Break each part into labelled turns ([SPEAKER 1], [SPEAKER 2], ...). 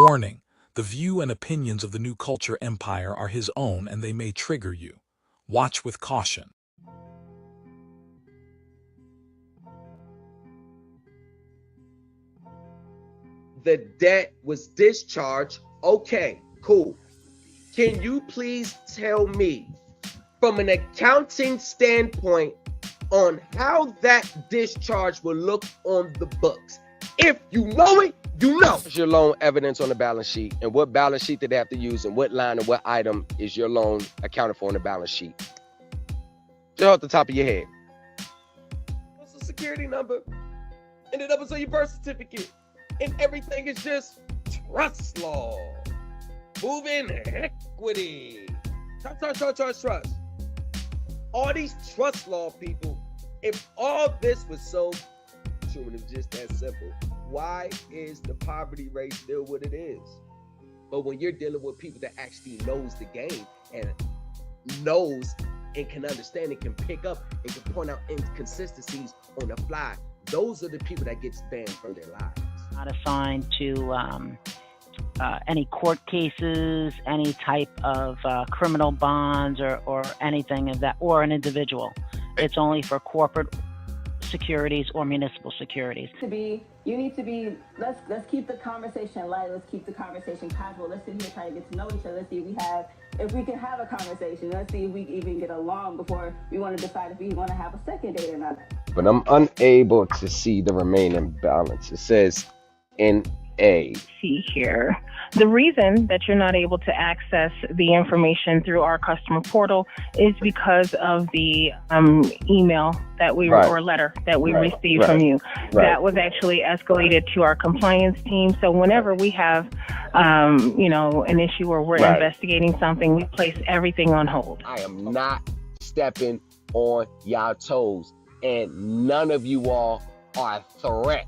[SPEAKER 1] Warning: the view and opinions of the new culture empire are his own and they may trigger you. Watch with caution.
[SPEAKER 2] The debt was discharged. Okay, cool. Can you please tell me, from an accounting standpoint, on how that discharge will look on the books? If you know it, you know. What's your loan evidence on the balance sheet, and what balance sheet did they have to use, and what line and what item is your loan accounted for on the balance sheet? Just off the top of your head. What's the security number? And the numbers on your birth certificate. And everything is just trust law. Moving equity. Trust. All these trust law people, if all this was so true and it was just that simple, why is the poverty rate still what it is? But when you're dealing with people that actually knows the game and knows and can understand and can pick up and can point out inconsistencies on the fly, those are the people that gets banned from their lives.
[SPEAKER 3] Not assigned to any court cases, any type of criminal bonds or anything of that, or an individual. It's only for corporate securities or municipal securities.
[SPEAKER 4] You need to be, let's keep the conversation light, let's keep the conversation casual, let's sit here trying to get to know each other, let's see if we can have a conversation, let's see if we even get along before we want to decide if we want to have a second date or not.
[SPEAKER 2] But I'm unable to see the remaining balance. It says NA.
[SPEAKER 5] See here. The reason that you're not able to access the information through our customer portal is because of the email that we or letter that we received from you. That was actually escalated to our compliance team. So whenever we have, an issue or we're investigating something, we place everything on hold.
[SPEAKER 2] I am not stepping on y'all toes, and none of you all are a threat.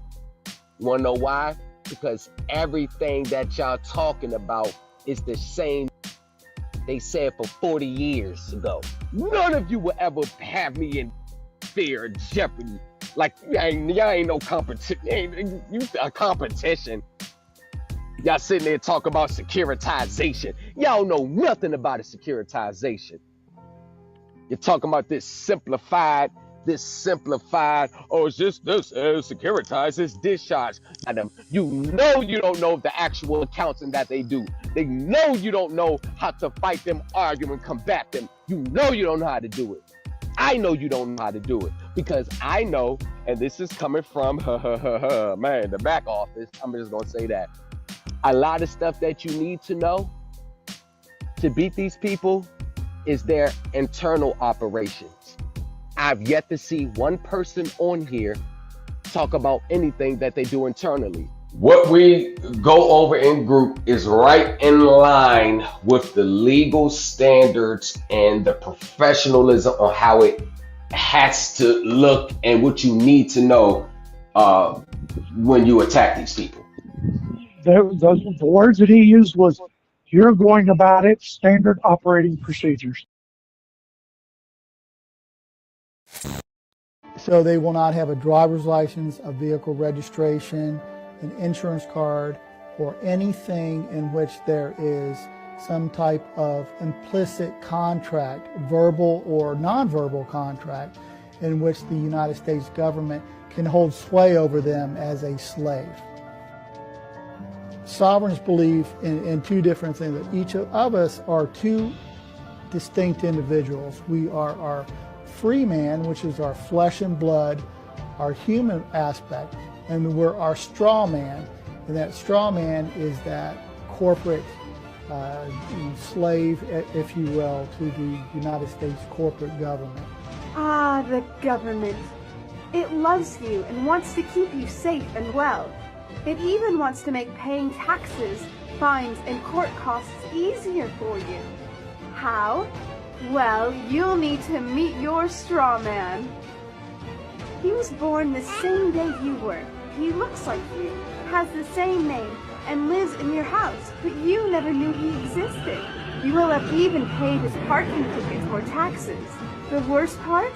[SPEAKER 2] You wanna know why? Because everything that y'all talking about is the same they said for 40 years ago. None of you will ever have me in fear or jeopardy. Like, y'all ain't no competition. You a competition. Y'all sitting there talking about securitization. Y'all know nothing about a securitization. You're talking about this simplified, oh, it's just this, securitized, it's discharge. You know you don't know the actual accounting that they do. They know you don't know how to fight them, argue, and combat them. You know you don't know how to do it. I know you don't know how to do it because I know, and this is coming from, man, the back office, I'm just gonna say that. A lot of stuff that you need to know to beat these people is their internal operations. I've yet to see one person on here talk about anything that they do internally. What we go over in group is right in line with the legal standards and the professionalism on how it has to look and what you need to know when you attack these people.
[SPEAKER 6] The words that he used was, you're going about it standard operating procedures.
[SPEAKER 7] So they will not have a driver's license, a vehicle registration, an insurance card, or anything in which there is some type of implicit contract, verbal or nonverbal contract, in which the United States government can hold sway over them as a slave. Sovereigns believe in two different things, that each of us are two distinct individuals. We are our free man, which is our flesh and blood, our human aspect, and we're our straw man, and that straw man is that corporate slave, if you will, to the United States corporate government.
[SPEAKER 8] Ah, the government. It loves you and wants to keep you safe and well. It even wants to make paying taxes, fines, and court costs easier for you. How? Well, you'll need to meet your straw man. He was born the same day you were. He looks like you, has the same name, and lives in your house, but you never knew he existed. You will have even paid his parking tickets or taxes. The worst part?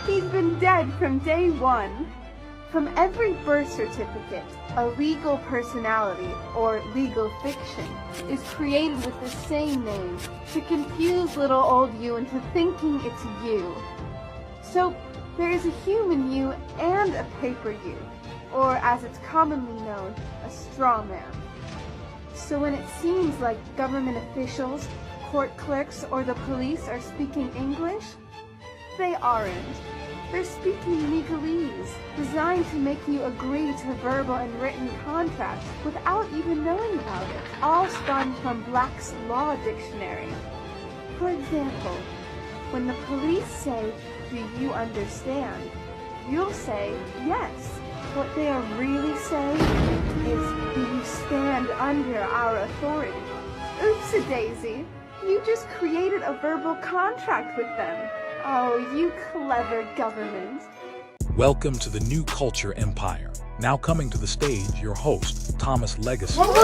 [SPEAKER 8] He's been dead from day one. From every birth certificate, a legal personality, or legal fiction, is created with the same name to confuse little old you into thinking it's you. So, there is a human you and a paper you, or as it's commonly known, a straw man. So when it seems like government officials, court clerks, or the police are speaking English, they aren't. They're speaking legalese, designed to make you agree to verbal and written contracts without even knowing about it, all spun from Black's Law Dictionary. For example, when the police say, "Do you understand?" you'll say, "Yes." What they are really saying is, "Do you stand under our authority?" Oopsie-daisy, you just created a verbal contract with them. Oh, you clever government.
[SPEAKER 1] Welcome to the New Culture Empire. Now coming to the stage, your host, Thomas Legacy.
[SPEAKER 9] Yeah, y'all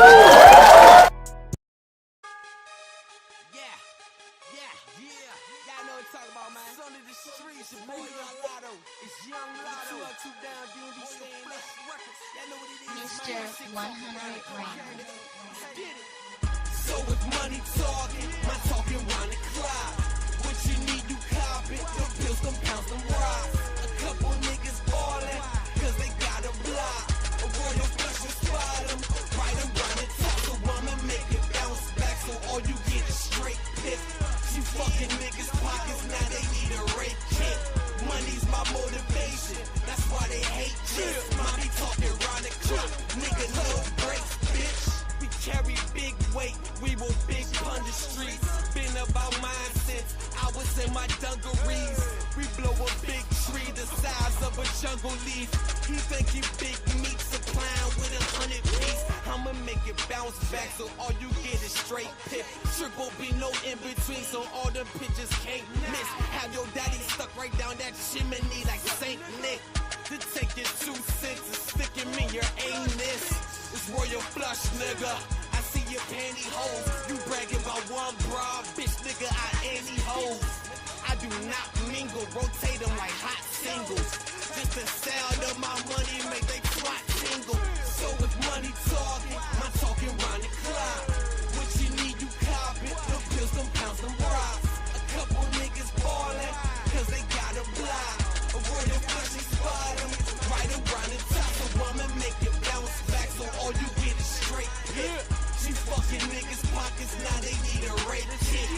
[SPEAKER 9] know what I'm talking about, man. It's under the streets, your boy Young Lotto. It's Young Lotto. 202 down, D&D stand up. Y'all know what it is,
[SPEAKER 10] Mr.
[SPEAKER 9] man.
[SPEAKER 10] 100 Raymond.
[SPEAKER 9] Let's get it. So if money talking, my talking round the clock. What you need, you cop it. Them pills, them pounds, them rocks. A couple niggas ballin', cause they got a block. A royal flush will spot them. Right around the top, so I'ma make it bounce back. So all you get is straight piff. You fucking niggas pockets, now they need a rape kit. Money's my motivation, that's why they hate chicks. Mommy talking round the clock, nigga no breaks, bitch. We carry big weight, we will big pun the streets. Been about mine since I was in my dungarees. We blow a big tree the size of a jungle leaf. He think he big meat supplying with 100 piece. I'ma make it bounce back so all you get is straight pip. Triple B, no in between, so all the pictures can't miss. Have your daddy stuck right down that chimney like Saint Nick. To take your 2 cents and stick him in your anus. It's royal flush, nigga. I see your pantyhose. You bragging about one bra, bitch, nigga, I any hoes. I do not mingle, rotate them like hot singles. Just the sound of my money make they twat tingle. So if money talking, my talking round the clock. What you need, you cop it. Them pills, them pounds, them rocks. A couple niggas ballin', cause they got a block. A royal flush and spot them. Right around the top, so I'ma make it bounce back. So all you get is straight hit. She fucking niggas pockets, now they need a rape kit.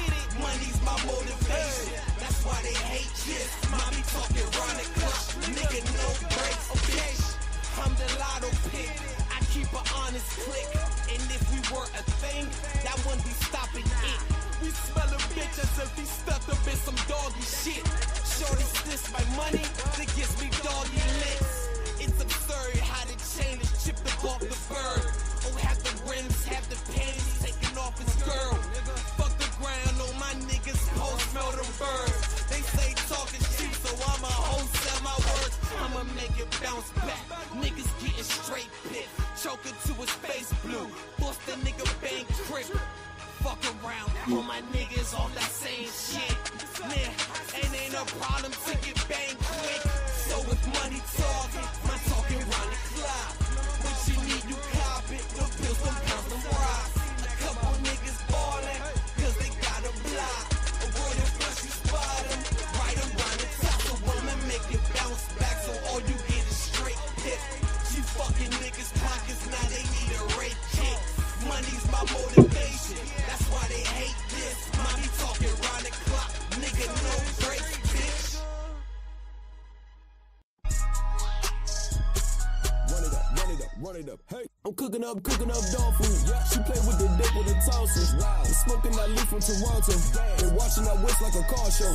[SPEAKER 9] Money's my motivation, that's why they hate chicks. Mommy talking round the clock, nigga no breaks, okay? I'm the lotto pick, I keep an honest click. And if we were a thing, that wouldn't be stopping it. We smell a bitch as if he stuck up in some doggy shit. Shorty sniffs my money, that gives me doggy licks. It's absurd how the chain is chipped up off the bird. Oh, half the rims, half the panties taken off his girl. Fuck the ground, oh my niggas post smell them birds. They say talking cheap, so I'ma wholesale my words. I'ma make it bounce back. Niggas getting straight pit. Choking to his face blue. Bust the nigga bank crip. Fuck around, all my niggas on that same shit. Man, ain't no problem to get banged quick. So if money talking, my talking round the clock. What you need, you cop it. Them pills, them pounds, them rocks. A couple niggas ballin', cause they got a block. A royal flush, you spot them. Right around the top, so I'ma make it bounce back. So all you get is straight hit. You fucking niggas pockets, now they need a rape kit. Money's my motivation, that's why they hate this. Mommy talking round the clock, nigga no breaks, bitch.
[SPEAKER 11] Run it up, hey. I'm cooking up dog food. Yeah. She play with the dick with the tossers. Wow. I'm smoking that leaf from Toronto. And watching that whisk like a car show.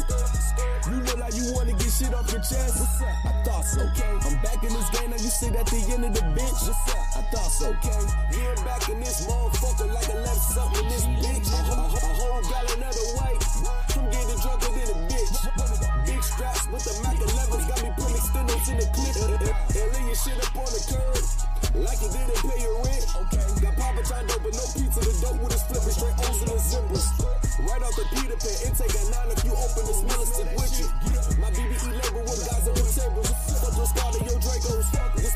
[SPEAKER 11] You look like you wanna get shit off your chest. What's up? I thought so. Okay. I'm back in this game, now you sit at the end of the bench. What's up? I thought so. Okay. Yeah, back in this motherfucker like I left something in this bitch. A whole gallon of the white. I'm getting drunker than a bitch. Big straps with the Mac 11s got me putting extendos in the clip. And lay your shit up on the curb. Like you didn't pay your rent. Okay. Got Papa John dope, but no pizza. The dope with his flipping straight O's and the zippers. Right off the Peter Pan, intake at 9 if you open this Miller stick with you. My BBE label with guys on the tables. Fuck your Scarlet, your Dracos. This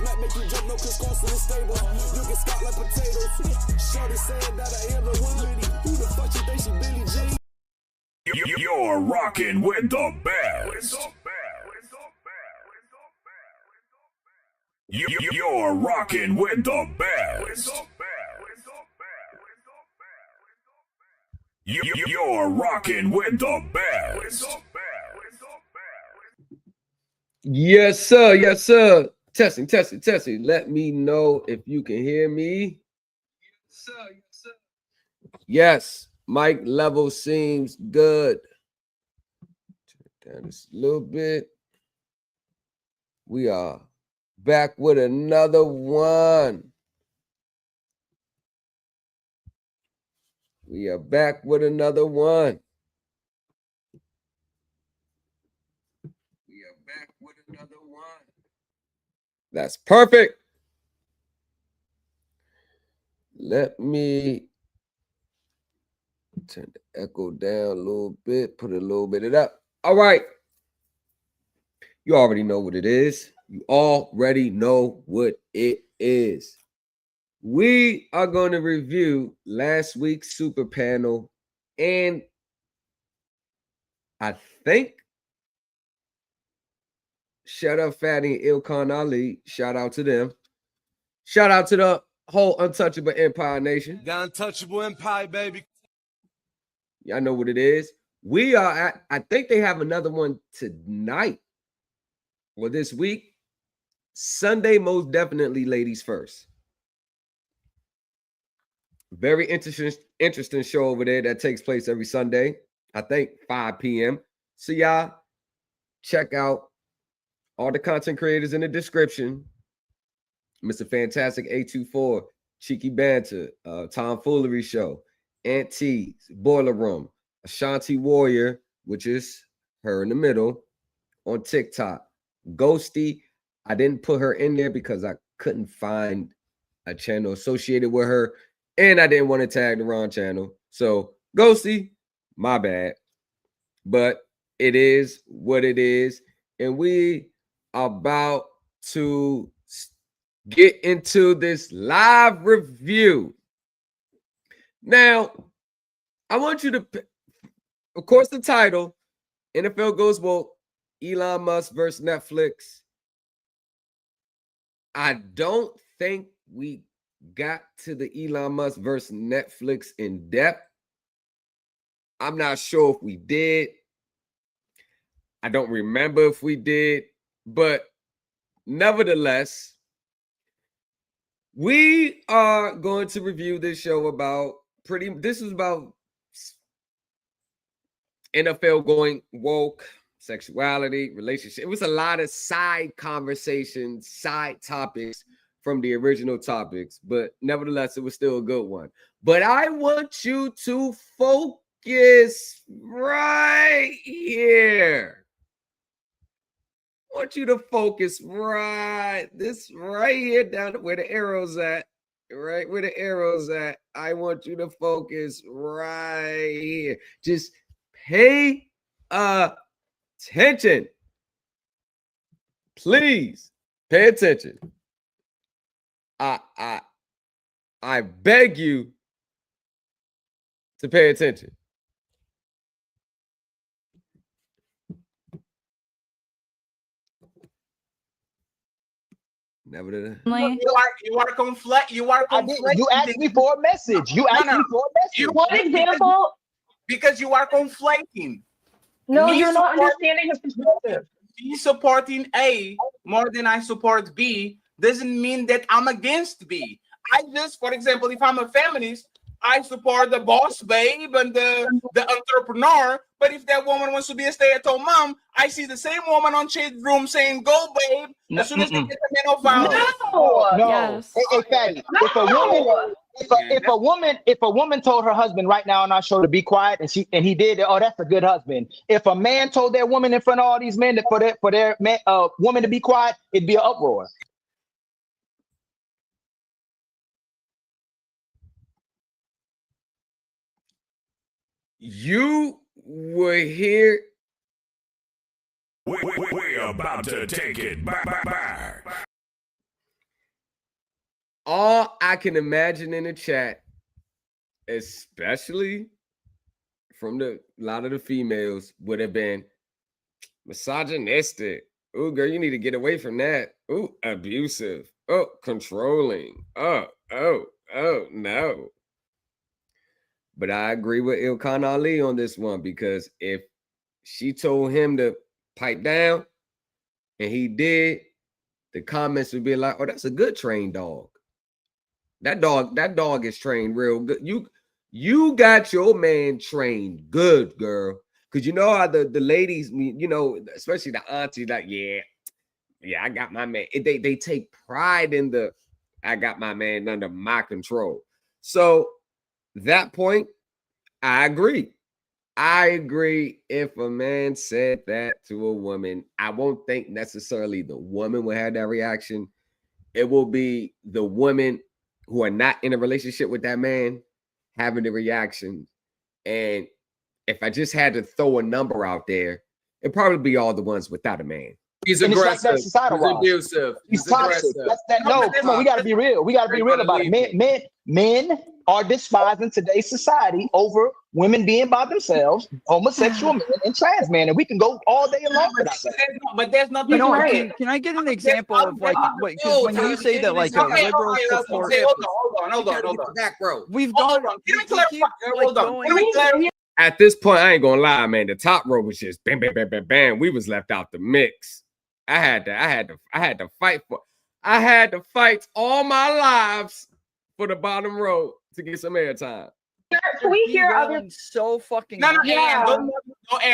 [SPEAKER 11] like potatoes. Shorty saying that I am the wood. Who the fuck you think she Billie Jean?
[SPEAKER 10] You're rocking with the best. You're rocking with the best. You're rocking with the best.
[SPEAKER 2] Yes, sir. Yes, sir. Testing, testing, testing. Let me know if you can hear me. Yes, sir. Yes, sir. Yes, mic level seems good. Turn down this a little bit. We are back with another one. We are back with another one. We are back with another one. That's perfect. Let me turn the echo down a little bit, put a little bit of that. All right. You already know what it is. You already know what it is. We are going to review last week's super panel, and I think shout out Fatty and Ilkhan Ali. Shout out to them. Shout out to the whole Untouchable Empire Nation.
[SPEAKER 11] The Untouchable Empire, baby.
[SPEAKER 2] Y'all know what it is. We are at, I think they have another one tonight or this week. Sunday, most definitely, ladies first. Very interesting show over there that takes place every Sunday. I think 5 p.m. So y'all check out all the content creators in the description. Mr. Fantastic 824, Cheeky Banter, Tomfoolery Show, Aunt T's, Boiler Room, Ashanti Warrior, which is her in the middle, on TikTok. Ghosty, I didn't put her in there because I couldn't find a channel associated with her, and I didn't want to tag the wrong channel. So, Ghosty, my bad. But it is what it is. And we are about to get into this live review. Now, I want you to, of course, the title, NFL Goes Woke, Elon Musk versus Netflix. I don't think we got to the Elon Musk versus Netflix in depth. I'm not sure if we did. I don't remember if we did, but nevertheless, we are going to review this show about this is about NFL going woke, sexuality, relationship. It was a lot of side conversations, side topics from the original topics, but nevertheless, it was still a good one. But I want you to focus right here. I want you to focus right here down where the arrow's at. Right where the arrow's at. I want you to focus right here. Just pay attention. Please pay attention. I beg you to pay attention. Never
[SPEAKER 12] You are conflating.
[SPEAKER 13] You asked me for a message. You asked me for a message.
[SPEAKER 12] One example. Because you are conflating.
[SPEAKER 5] No, you're not understanding his perspective.
[SPEAKER 12] Me supporting A more than I support B doesn't mean that I'm against B. I just, for example, if I'm a feminist, I support the boss babe and the entrepreneur. But if that woman wants to be a stay-at-home mom, I see the same woman on Shade Room saying, "Go, babe." As soon as they get the menopause.
[SPEAKER 13] No.
[SPEAKER 4] Yes.
[SPEAKER 13] Hey, Fatty. If a woman told her husband right now on our show to be quiet and he did, oh, that's a good husband. If a man told their woman in front of all these men that for their man, woman to be quiet, it'd be an uproar.
[SPEAKER 2] You were here.
[SPEAKER 10] We're about to take it back.
[SPEAKER 2] all I can imagine in the chat, especially from a lot of the females, would have been misogynistic. Oh, girl, you need to get away from that. Oh, abusive. Oh, controlling. Oh, no. But I agree with Ilkan Ali on this one, because if she told him to pipe down and he did, the comments would be like, oh, that's a good trained dog. That dog is trained real good. You got your man trained good, girl. Because you know how the ladies, you know, especially the aunties, like, yeah, I got my man. They take pride in the, I got my man under my control. So that point, I agree. I agree. If a man said that to a woman, I won't think necessarily the woman will have that reaction. It will be the women who are not in a relationship with that man having the reaction. And if I just had to throw a number out there, it'd probably be all the ones without a man.
[SPEAKER 14] He's aggressive. He's abusive.
[SPEAKER 13] He's toxic. No, come on, we gotta be real. We gotta be real about it. Men are despising today's society over women being by themselves, homosexual men and trans men, and we can go all day long without that.
[SPEAKER 12] But there's not.
[SPEAKER 15] Can I get an example of like because when you say that like liberals support?
[SPEAKER 12] Hold on.
[SPEAKER 2] Back row.
[SPEAKER 15] We've gone.
[SPEAKER 12] Let me clarify. Hold on. Let me clarify.
[SPEAKER 2] At this point, I ain't gonna lie, man. The top row was just bam, bam, bam, bam, bam. We was left out the mix. I had to fight all my lives for the bottom row to get some airtime.
[SPEAKER 5] Can we hear other?
[SPEAKER 15] So fucking.
[SPEAKER 12] No,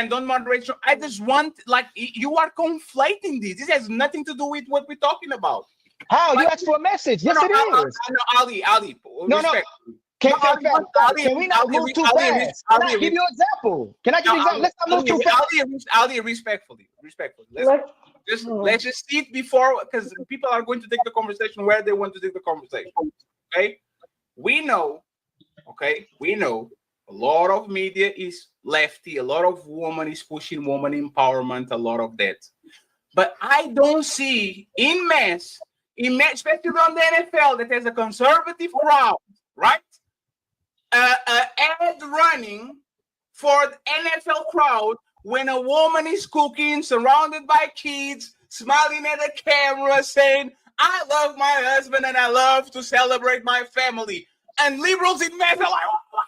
[SPEAKER 12] don't moderate. I just want, like, you are conflating this. This has nothing to do with what we're talking about.
[SPEAKER 13] How? You asked for a message. Yes, it is.
[SPEAKER 12] Ali.
[SPEAKER 13] No. Can we not move too fast? Can I give you an example? Can I give you an example? Let's not move too fast.
[SPEAKER 12] Ali, respectfully. Let's just see it before, because people are going to take the conversation where they want to take the conversation. Okay? We know a lot of media is lefty, a lot of woman is pushing woman empowerment, a lot of that. But I don't see in mass, especially on the NFL, that there's a conservative crowd, right? Ad running for the NFL crowd when a woman is cooking, surrounded by kids, smiling at the camera, saying, I love my husband and I love to celebrate my family. And liberals in mass are like, oh,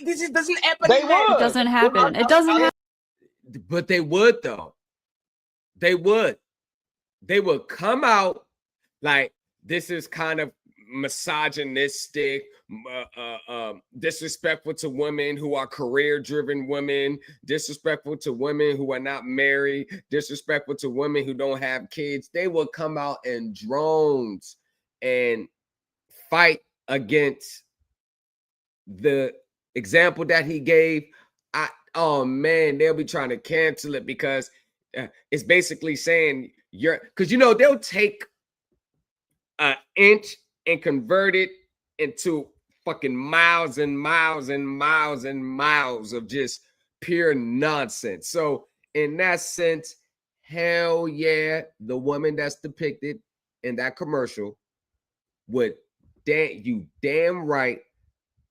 [SPEAKER 12] this doesn't happen.
[SPEAKER 16] It doesn't happen. It doesn't happen.
[SPEAKER 2] But they would, though. They would come out like this is kind of misogynistic, disrespectful to women who are career-driven women, disrespectful to women who are not married, disrespectful to women who don't have kids. They will come out in drones and fight against the example that he gave. Oh man, they'll be trying to cancel it because it's basically saying because they'll take an inch and convert it into fucking miles and miles and miles and miles of just pure nonsense. So in that sense, hell yeah, the woman that's depicted in that commercial would damn right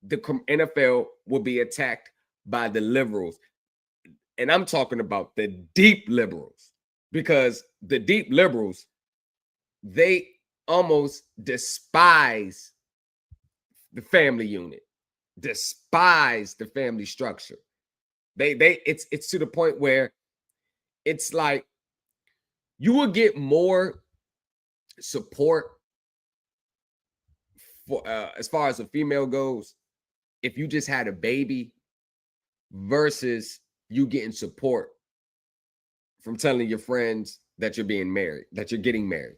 [SPEAKER 2] the NFL will be attacked by the liberals. And I'm talking about the deep liberals, because the deep liberals, they almost despise the family unit, despise the family structure. It's to the point where it's like you will get more support for as far as a female goes if you just had a baby versus you getting support from telling your friends that you're being married, that you're getting married.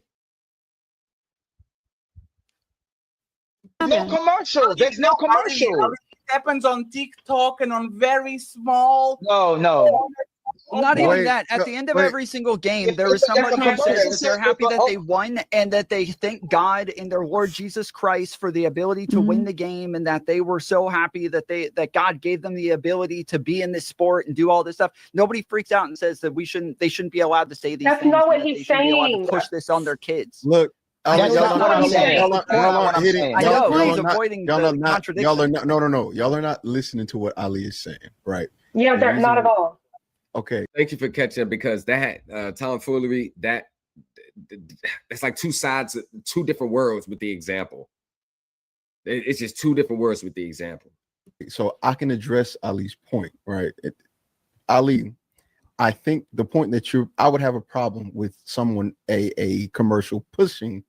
[SPEAKER 13] No commercial. There's no commercial.
[SPEAKER 12] It happens on TikTok and on very small.
[SPEAKER 13] No.
[SPEAKER 15] Not even that. At the end of every single game, there is somebody who says that they're happy that they won and that they thank God in their Lord Jesus Christ for the ability to win the game, and that they were so happy that that God gave them the ability to be in this sport and do all this stuff. Nobody freaks out and says that they shouldn't be allowed to say these things.
[SPEAKER 5] That's not what
[SPEAKER 15] he's
[SPEAKER 5] he's saying.
[SPEAKER 15] To push this on their kids.
[SPEAKER 14] Look,
[SPEAKER 13] That's not what I'm saying.
[SPEAKER 17] Y'all are not listening to what Ali is saying, right?
[SPEAKER 18] Yeah, they're not at all.
[SPEAKER 17] Okay.
[SPEAKER 14] Thank you for catching up, because that tomfoolery, it's like two sides, two different worlds with the example. It's just two different words with the example.
[SPEAKER 17] So I can address Ali's point, right? Ali, I think the point that I would have a problem with someone, a commercial pushing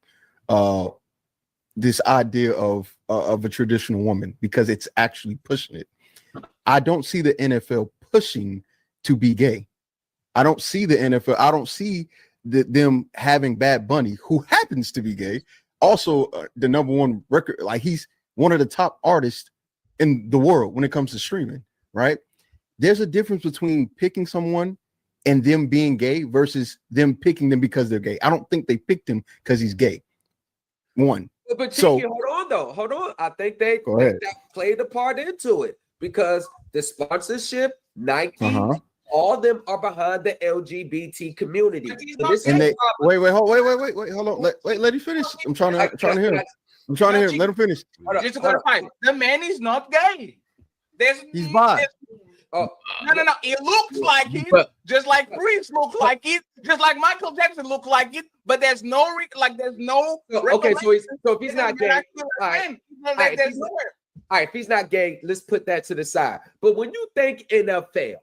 [SPEAKER 17] this idea of a traditional woman, because it's actually pushing it. I don't see the NFL pushing to be gay. I don't see the NFL. I don't see them having Bad Bunny, who happens to be gay, also the number one record. Like, he's one of the top artists in the world when it comes to streaming, right? There's a difference between picking someone and them being gay versus them picking them because they're gay. I don't think they picked him because he's gay. One.
[SPEAKER 14] But Tiki, hold on. I think they played a part into it, because the sponsorship, Nike, all of them are behind the LGBT community. So
[SPEAKER 17] wait, hold on. Let him finish. I'm trying to hear him. Let him finish.
[SPEAKER 12] Just to clarify, the man is not gay.
[SPEAKER 17] He's bi.
[SPEAKER 12] No. It looks like it, just like Prince looks like it, just like Michael Jackson looked like it. But there's no
[SPEAKER 14] okay. So if he's not gay, all right, if he's not gay, let's put that to the side. But when you think NFL,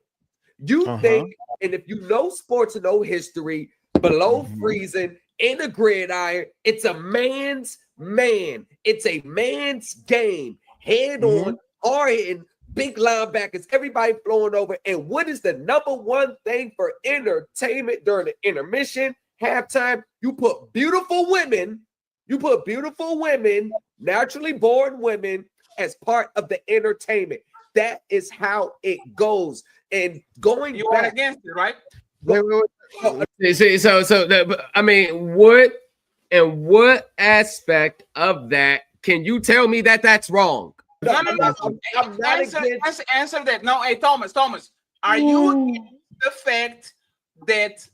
[SPEAKER 14] you think, and if you know sports and know history, below freezing in the gridiron, it's a man's man. It's a man's game. Head on, hard hitting, big linebackers, everybody flowing over. And what is the number one thing for entertainment during the intermission, halftime? You put beautiful women, naturally born women, as part of the entertainment. That is how it goes. And going
[SPEAKER 12] you are against it, right?
[SPEAKER 14] I mean, what aspect of that can you tell me that's wrong?
[SPEAKER 12] No. Answer that. No, hey, Thomas, are you against the fact that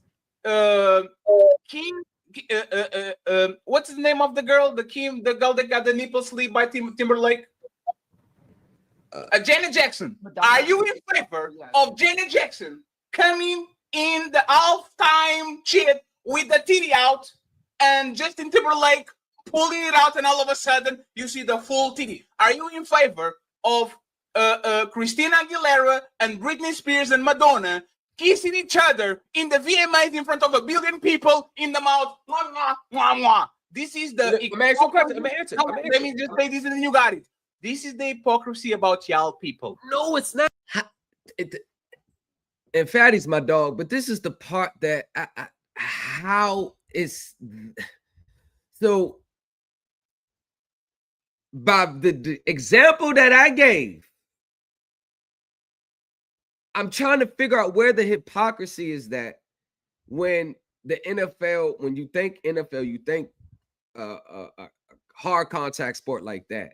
[SPEAKER 12] Kim, what's the name of the girl? The girl that got the nipple sleeve by Timberlake? Janet Jackson. Are you in favor of Janet Jackson coming in the halftime chit with the titty out, and Justin Timberlake pulling it out, and all of a sudden you see the full titty? Are you in favor of Christina Aguilera and Britney Spears and Madonna kissing each other in the VMAs in front of 1 billion people in the mouth? Mwah, mwah, mwah, mwah. This is the. Let me just say this, and then you got it. This is the hypocrisy about y'all people.
[SPEAKER 14] No, it's not. And Fatty's my dog, but this is the part that how is so. By the example that I gave, I'm trying to figure out where the hypocrisy is, that when the NFL, when you think NFL, you think hard contact sport like that.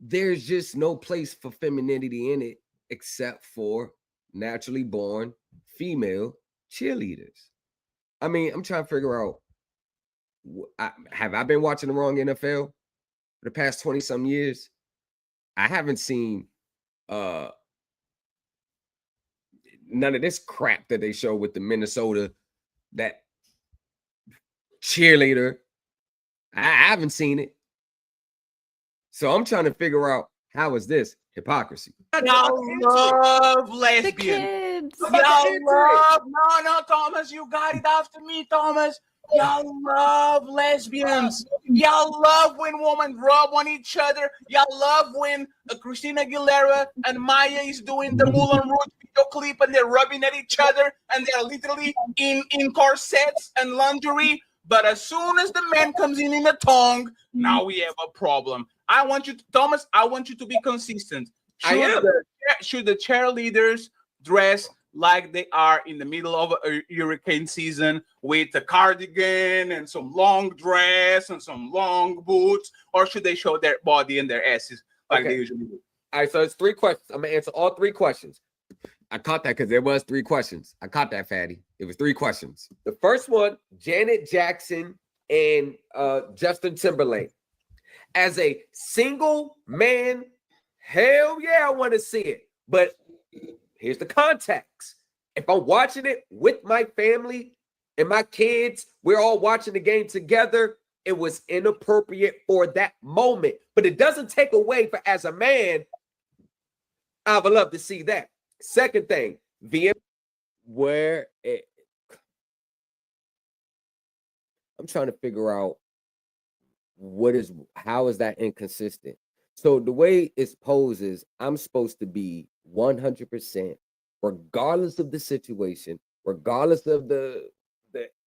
[SPEAKER 14] There's just no place for femininity in it except for naturally born female cheerleaders. I mean, I'm trying to figure out, have I been watching the wrong NFL for the past 20-some years? I haven't seen none of this crap that they show with the Minnesota, that cheerleader. I haven't seen it. So I'm trying to figure out, how is this hypocrisy?
[SPEAKER 12] Y'all love lesbians. Y'all love, no, Thomas, you got it after me, Thomas. Y'all love lesbians. Y'all love when women rub on each other. Y'all love when Christina Aguilera and Maya is doing the Moulin Rouge video clip, and they're rubbing at each other, and they're literally in corsets and lingerie. But as soon as the man comes in a tongue, now we have a problem. I want you to, Thomas, I want you to be consistent. Should the cheerleaders dress like they are in the middle of a hurricane season with a cardigan and some long dress and some long boots, or should they show their body and their asses like they usually do?
[SPEAKER 14] All right, so it's 3 questions. I'm gonna answer all 3 questions. I caught that because there was 3 questions. I caught that, Fatty. It was 3 questions. The first one, Janet Jackson and Justin Timberlake. As a single man, hell yeah, I want to see it. But here's the context. If I'm watching it with my family and my kids, we're all watching the game together, it was inappropriate for that moment. But it doesn't take away for, as a man, I would love to see that. Second thing, I'm trying to figure out how is that inconsistent? So the way it's posed is I'm supposed to be 100%, regardless of the situation, regardless of the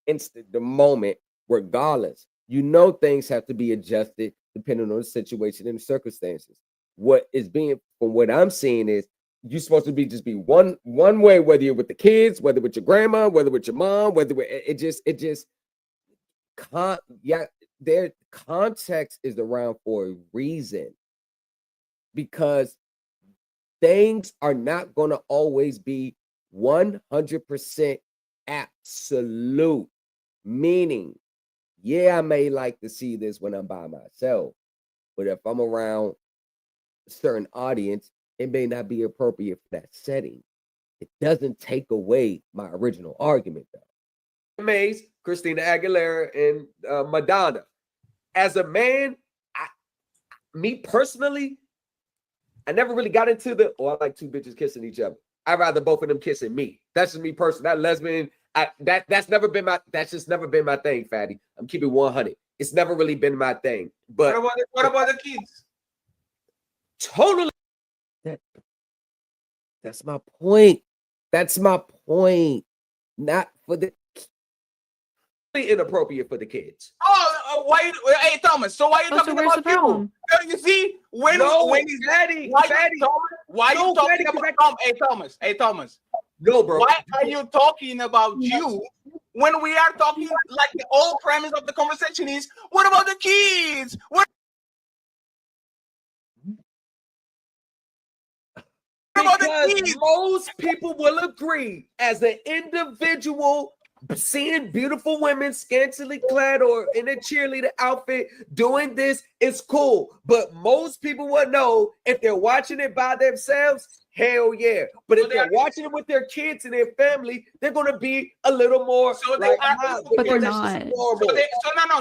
[SPEAKER 14] instant, the moment, regardless. You know, things have to be adjusted depending on the situation and the circumstances. What is being, from what I'm seeing, is you're supposed to be just be one way, whether you're with the kids, whether with your grandma, whether with your mom, whether their context is around for a reason, because things are not going to always be 100% absolute. Meaning, yeah, I may like to see this when I'm by myself, but if I'm around a certain audience, it may not be appropriate for that setting. It doesn't take away my original argument, though. Maze, Christina Aguilera, and Madonna. As a man, me personally, I never really got into I like two bitches kissing each other. I'd rather both of them kissing me. That's just me personally. That lesbian, that's just never been my thing, Fatty. I'm keeping 100. It's never really been my thing. But
[SPEAKER 12] what about the kids?
[SPEAKER 14] Totally. That's my point. That's my point. Not for the inappropriate for the kids.
[SPEAKER 12] Why? Hey, Thomas. So why are you talking about you? You see, when he's Fatty, why are you talking about Thomas? Hey, Thomas.
[SPEAKER 14] No, bro.
[SPEAKER 12] Why are you talking about you when we are talking, like, the whole premise of the conversation is, what about the kids? What about the kids?
[SPEAKER 14] Most people will agree, as an individual, seeing beautiful women scantily clad or in a cheerleader outfit doing this is cool. But most people will know, if they're watching it by themselves, hell yeah. But if they're watching it with their kids and their family, they're going to be a little more.
[SPEAKER 12] So they are,
[SPEAKER 16] but they're not.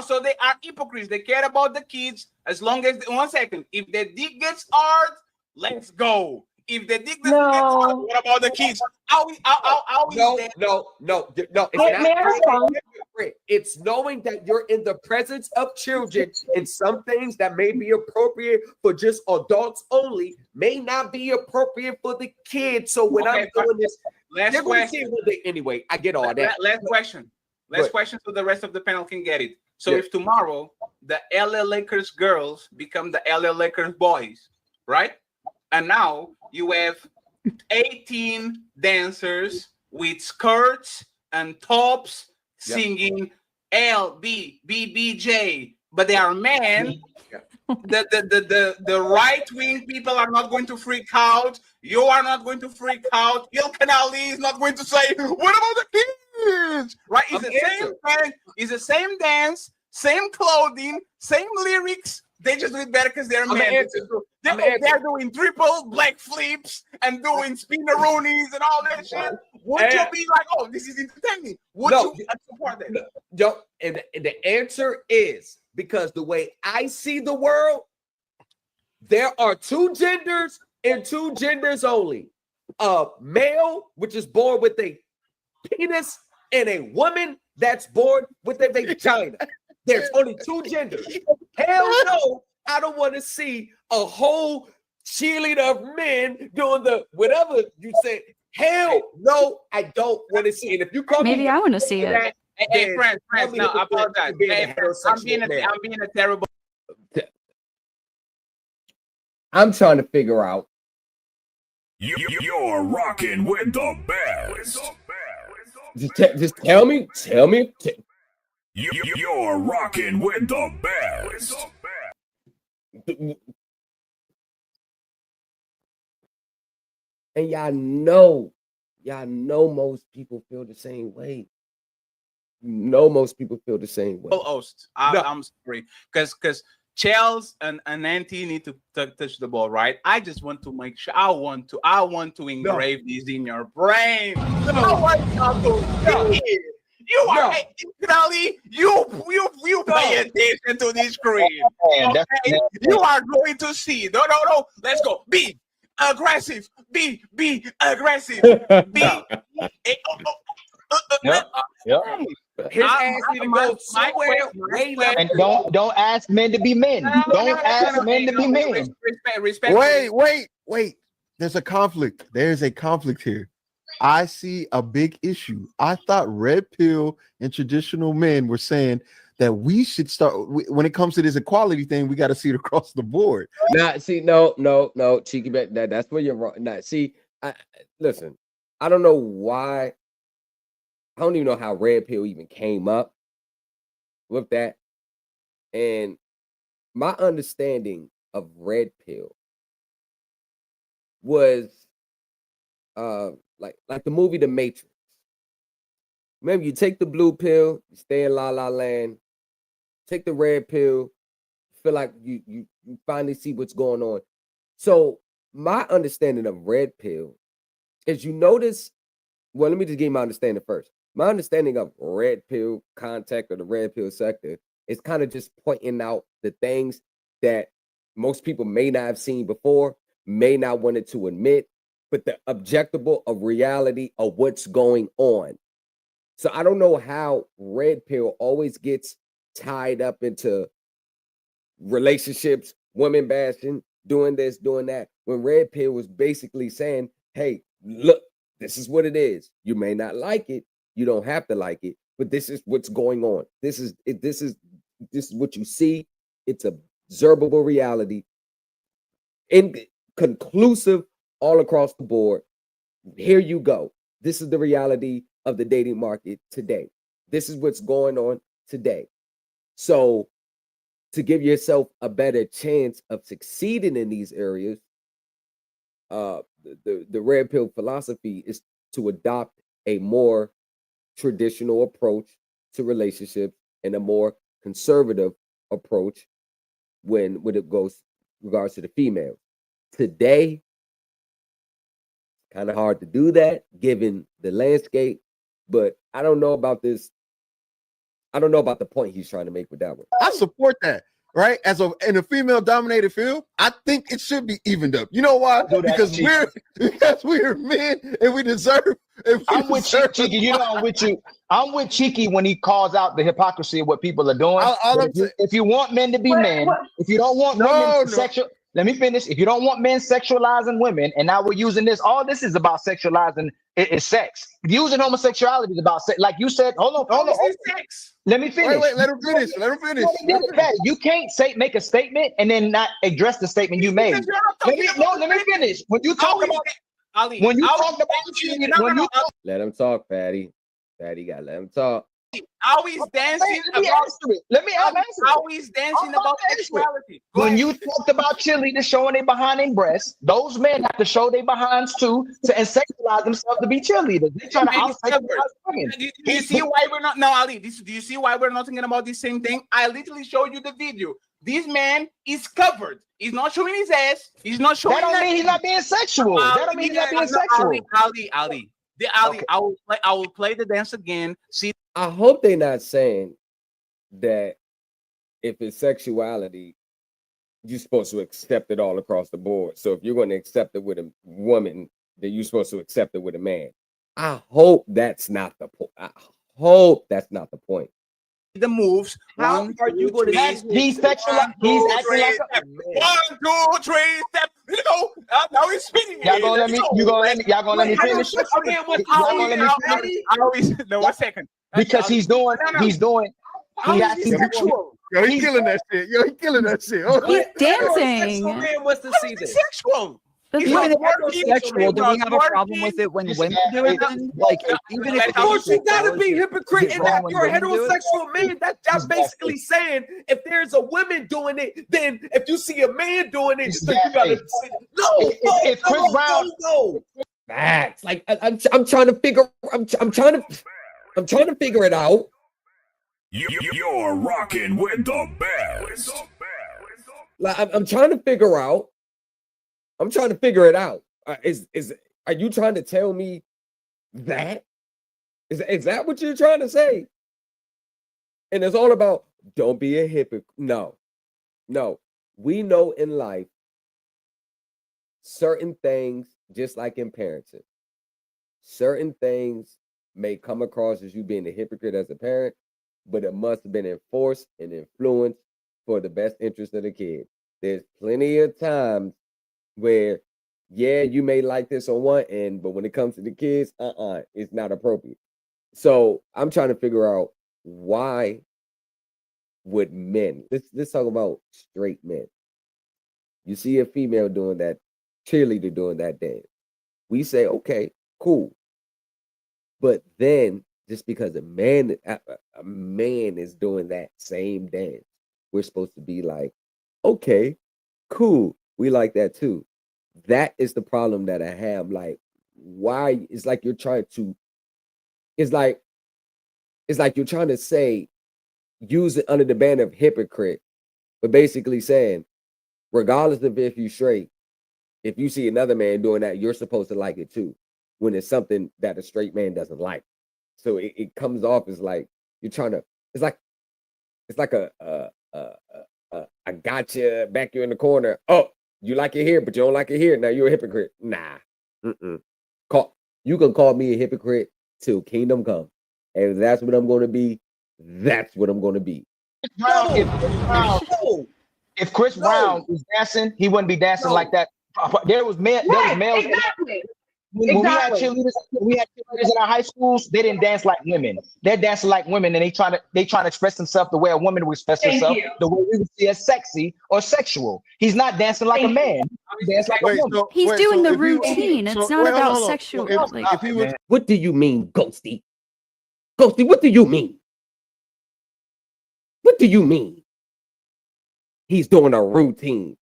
[SPEAKER 12] So they are hypocrites. They care about the kids as long as, 1 second, if the dick gets hard, let's go. If the dick doesn't get hard, what about the kids?
[SPEAKER 14] It's knowing that you're in the presence of children, and some things that may be appropriate for just adults only may not be appropriate for the kids. So when I'm doing this,
[SPEAKER 12] last question.
[SPEAKER 14] Anyway, I get all that.
[SPEAKER 12] Last question. Last question, so the rest of the panel can get it. So if tomorrow the LA Lakers girls become the LA Lakers boys, right? And now you have 18 dancers with skirts and tops singing LBBBJ, but they are men. The right-wing people are not going to freak out. You are not going to freak out. Il Canali is not going to say, what about the kids? Right? It's the same thing. It's the same dance, same clothing, same lyrics. They just do it better because they're men. They're doing triple black flips and doing spinneroonies and all that shit. Would you be like, oh, this is entertaining? Would you support that?
[SPEAKER 14] No, and the answer is, because the way I see the world, there are two genders and two genders only. A male, which is born with a penis, and a woman that's born with a vagina. There's only two genders. Hell no, I don't want to see a whole cheerleader of men doing the whatever you say. Hell no, I don't want to see it. If you call
[SPEAKER 16] maybe I want to see it.
[SPEAKER 12] Hey, friends, no, I apologize. I'm being a terrible.
[SPEAKER 14] I'm trying to figure out.
[SPEAKER 10] You're rocking with the best.
[SPEAKER 14] Just tell me.
[SPEAKER 10] You're rocking with the best.
[SPEAKER 14] And y'all know most people feel the same way. know most people feel the same way.
[SPEAKER 12] Host. I'm sorry, because Charles and Auntie need to touch the ball, right? I just want to make sure. I want to engrave these in your brain. I want y'all to you are literally you pay attention to this screen. Okay? You are going to see. No. Let's go. Be aggressive. Be aggressive.
[SPEAKER 13] His
[SPEAKER 14] ass need to go somewhere way left.
[SPEAKER 13] And don't ask men to be men. Don't ask men to be men.
[SPEAKER 12] Respect.
[SPEAKER 17] Wait. There's a conflict. There's a conflict here. I see a big issue. I thought red pill and traditional men were saying that we should start when it comes to this equality thing. We got to see it across the board.
[SPEAKER 14] Nah, see, no, cheeky back. That's where you're wrong. Nah, see, listen. I don't know why. I don't even know how red pill even came up with that. And my understanding of red pill was like the movie The Matrix. Remember, you take the blue pill, you stay in La La Land. Take the red pill, feel like you finally see what's going on. So my understanding of red pill is, you notice. Well, let me just give you my understanding first. My understanding of red pill contact or the red pill sector is kind of just pointing out the things that most people may not have seen before, may not wanted to admit, but the objectable of reality of what's going on. So I don't know how red pill always gets tied up into relationships, women bashing, doing this, doing that, when red pill was basically saying, hey, look, this is what it is. You may not like it. You don't have to like it, but this is what's going on. This is what you see. It's observable reality, inconclusive all across the board. Here you go. This is the reality of the dating market today. This is what's going on today. So to give yourself a better chance of succeeding in these areas, the red pill philosophy is to adopt a more traditional approach to relationships and a more conservative approach when it goes regards to the female. Today, kind of hard to do that given the landscape, but I don't know about this. I don't know about the point he's trying to make with that one.
[SPEAKER 17] I support that. Right, in a female-dominated field, I think it should be evened up. You know why? Because we're men and we deserve.
[SPEAKER 13] I'm with Cheeky. You know, I'm with you. I'm with Cheeky when he calls out the hypocrisy of what people are doing. If you want men to be men, if you don't want women sexual. Let me finish. If you don't want men sexualizing women, and now we're using this, all this is about sexualizing is sex. Using homosexuality is about sex. Like you said, hold on.
[SPEAKER 12] Sex.
[SPEAKER 13] Let me finish.
[SPEAKER 17] Wait, let him finish.
[SPEAKER 13] You can't make a statement and then not address the statement you made. Let me finish. When you talk about
[SPEAKER 14] let him talk, Patty. Patty got let him talk.
[SPEAKER 12] Always dancing about always dancing about sexuality.
[SPEAKER 13] When you talked about cheerleaders showing their behind and breasts, those men have to show their behinds too and sexualize themselves to be cheerleaders. They're trying to out-sexualize women.
[SPEAKER 12] Do you see why we're not Ali? Do you see why we're not thinking about the same thing? I literally showed you the video. This man is covered. He's not showing his ass. He's not showing.
[SPEAKER 13] That don't mean he's not being sexual. That don't mean he's not being sexual.
[SPEAKER 12] Ali. I will play the dance again. See,
[SPEAKER 14] I hope they're not saying that if it's sexuality, you're supposed to accept it all across the board. So if you're going to accept it with a woman, then you're supposed to accept it with a man. I hope that's not the point. I hope that's not the point.
[SPEAKER 12] The moves.
[SPEAKER 14] How are you going to?
[SPEAKER 13] He's sexual. He's acting like a
[SPEAKER 12] 1, 2, 3 step. You know, now he's spinning.
[SPEAKER 13] Y'all gonna let me? Y'all gonna let me finish?
[SPEAKER 12] No, 1 second.
[SPEAKER 13] Because he's doing.
[SPEAKER 12] He's
[SPEAKER 17] killing that shit.
[SPEAKER 16] He's dancing.
[SPEAKER 14] Man wants to see this.
[SPEAKER 12] Sexual.
[SPEAKER 15] Even if it's sexual, do we have a problem with it when women do it? Then? Like, even if
[SPEAKER 14] of course, you gotta be hypocrite in that you're a heterosexual man. That's basically saying if there's a woman doing it, then if you see a man doing it, so you gotta
[SPEAKER 13] if Chris Brown.
[SPEAKER 14] Facts. Like I'm trying to figure. I'm trying to figure it out.
[SPEAKER 10] You're rocking with the best.
[SPEAKER 14] Like I'm trying to figure out. I'm trying to figure it out. Are you trying to tell me that? Is that what you're trying to say? And it's all about don't be a hypocrite. No. We know in life certain things, just like in parenting, certain things may come across as you being a hypocrite as a parent, but it must have been enforced and influenced for the best interest of the kid. There's plenty of times where, yeah, you may like this on one end, but when it comes to the kids, it's not appropriate. So I'm trying to figure out why would men, let's talk about straight men. You see a female doing that, cheerleader doing that dance. We say, okay, cool. But then just because a man is doing that same dance, we're supposed to be like, okay, cool. We like that too. That is the problem that I have. Like, why? It's like you're trying to, it's like you're trying to say, use it under the banner of hypocrite, but basically saying, regardless of if you straight, if you see another man doing that, you're supposed to like it too, when it's something that a straight man doesn't like. So it comes off as like you're trying to. It's like a I got you back you in the corner. Oh, you like it here, but you don't like it here. Now you're a hypocrite. Nah. You can call me a hypocrite till kingdom come, and if that's what I'm going to be, that's what I'm going to be.
[SPEAKER 13] If Chris Brown was dancing, he wouldn't be dancing like that. There was males.
[SPEAKER 5] Exactly.
[SPEAKER 13] When we had cheerleaders in our high schools, they didn't dance like women. They're dancing like women, and they trying to express themselves the way a woman would express herself, the way we would see as sexy or sexual. He's not dancing like a man. He dances like a woman.
[SPEAKER 16] He's doing the routine. It's not about sexual.
[SPEAKER 14] What do you mean, Ghosty? Ghosty, what do you mean? What do you mean? He's doing a routine.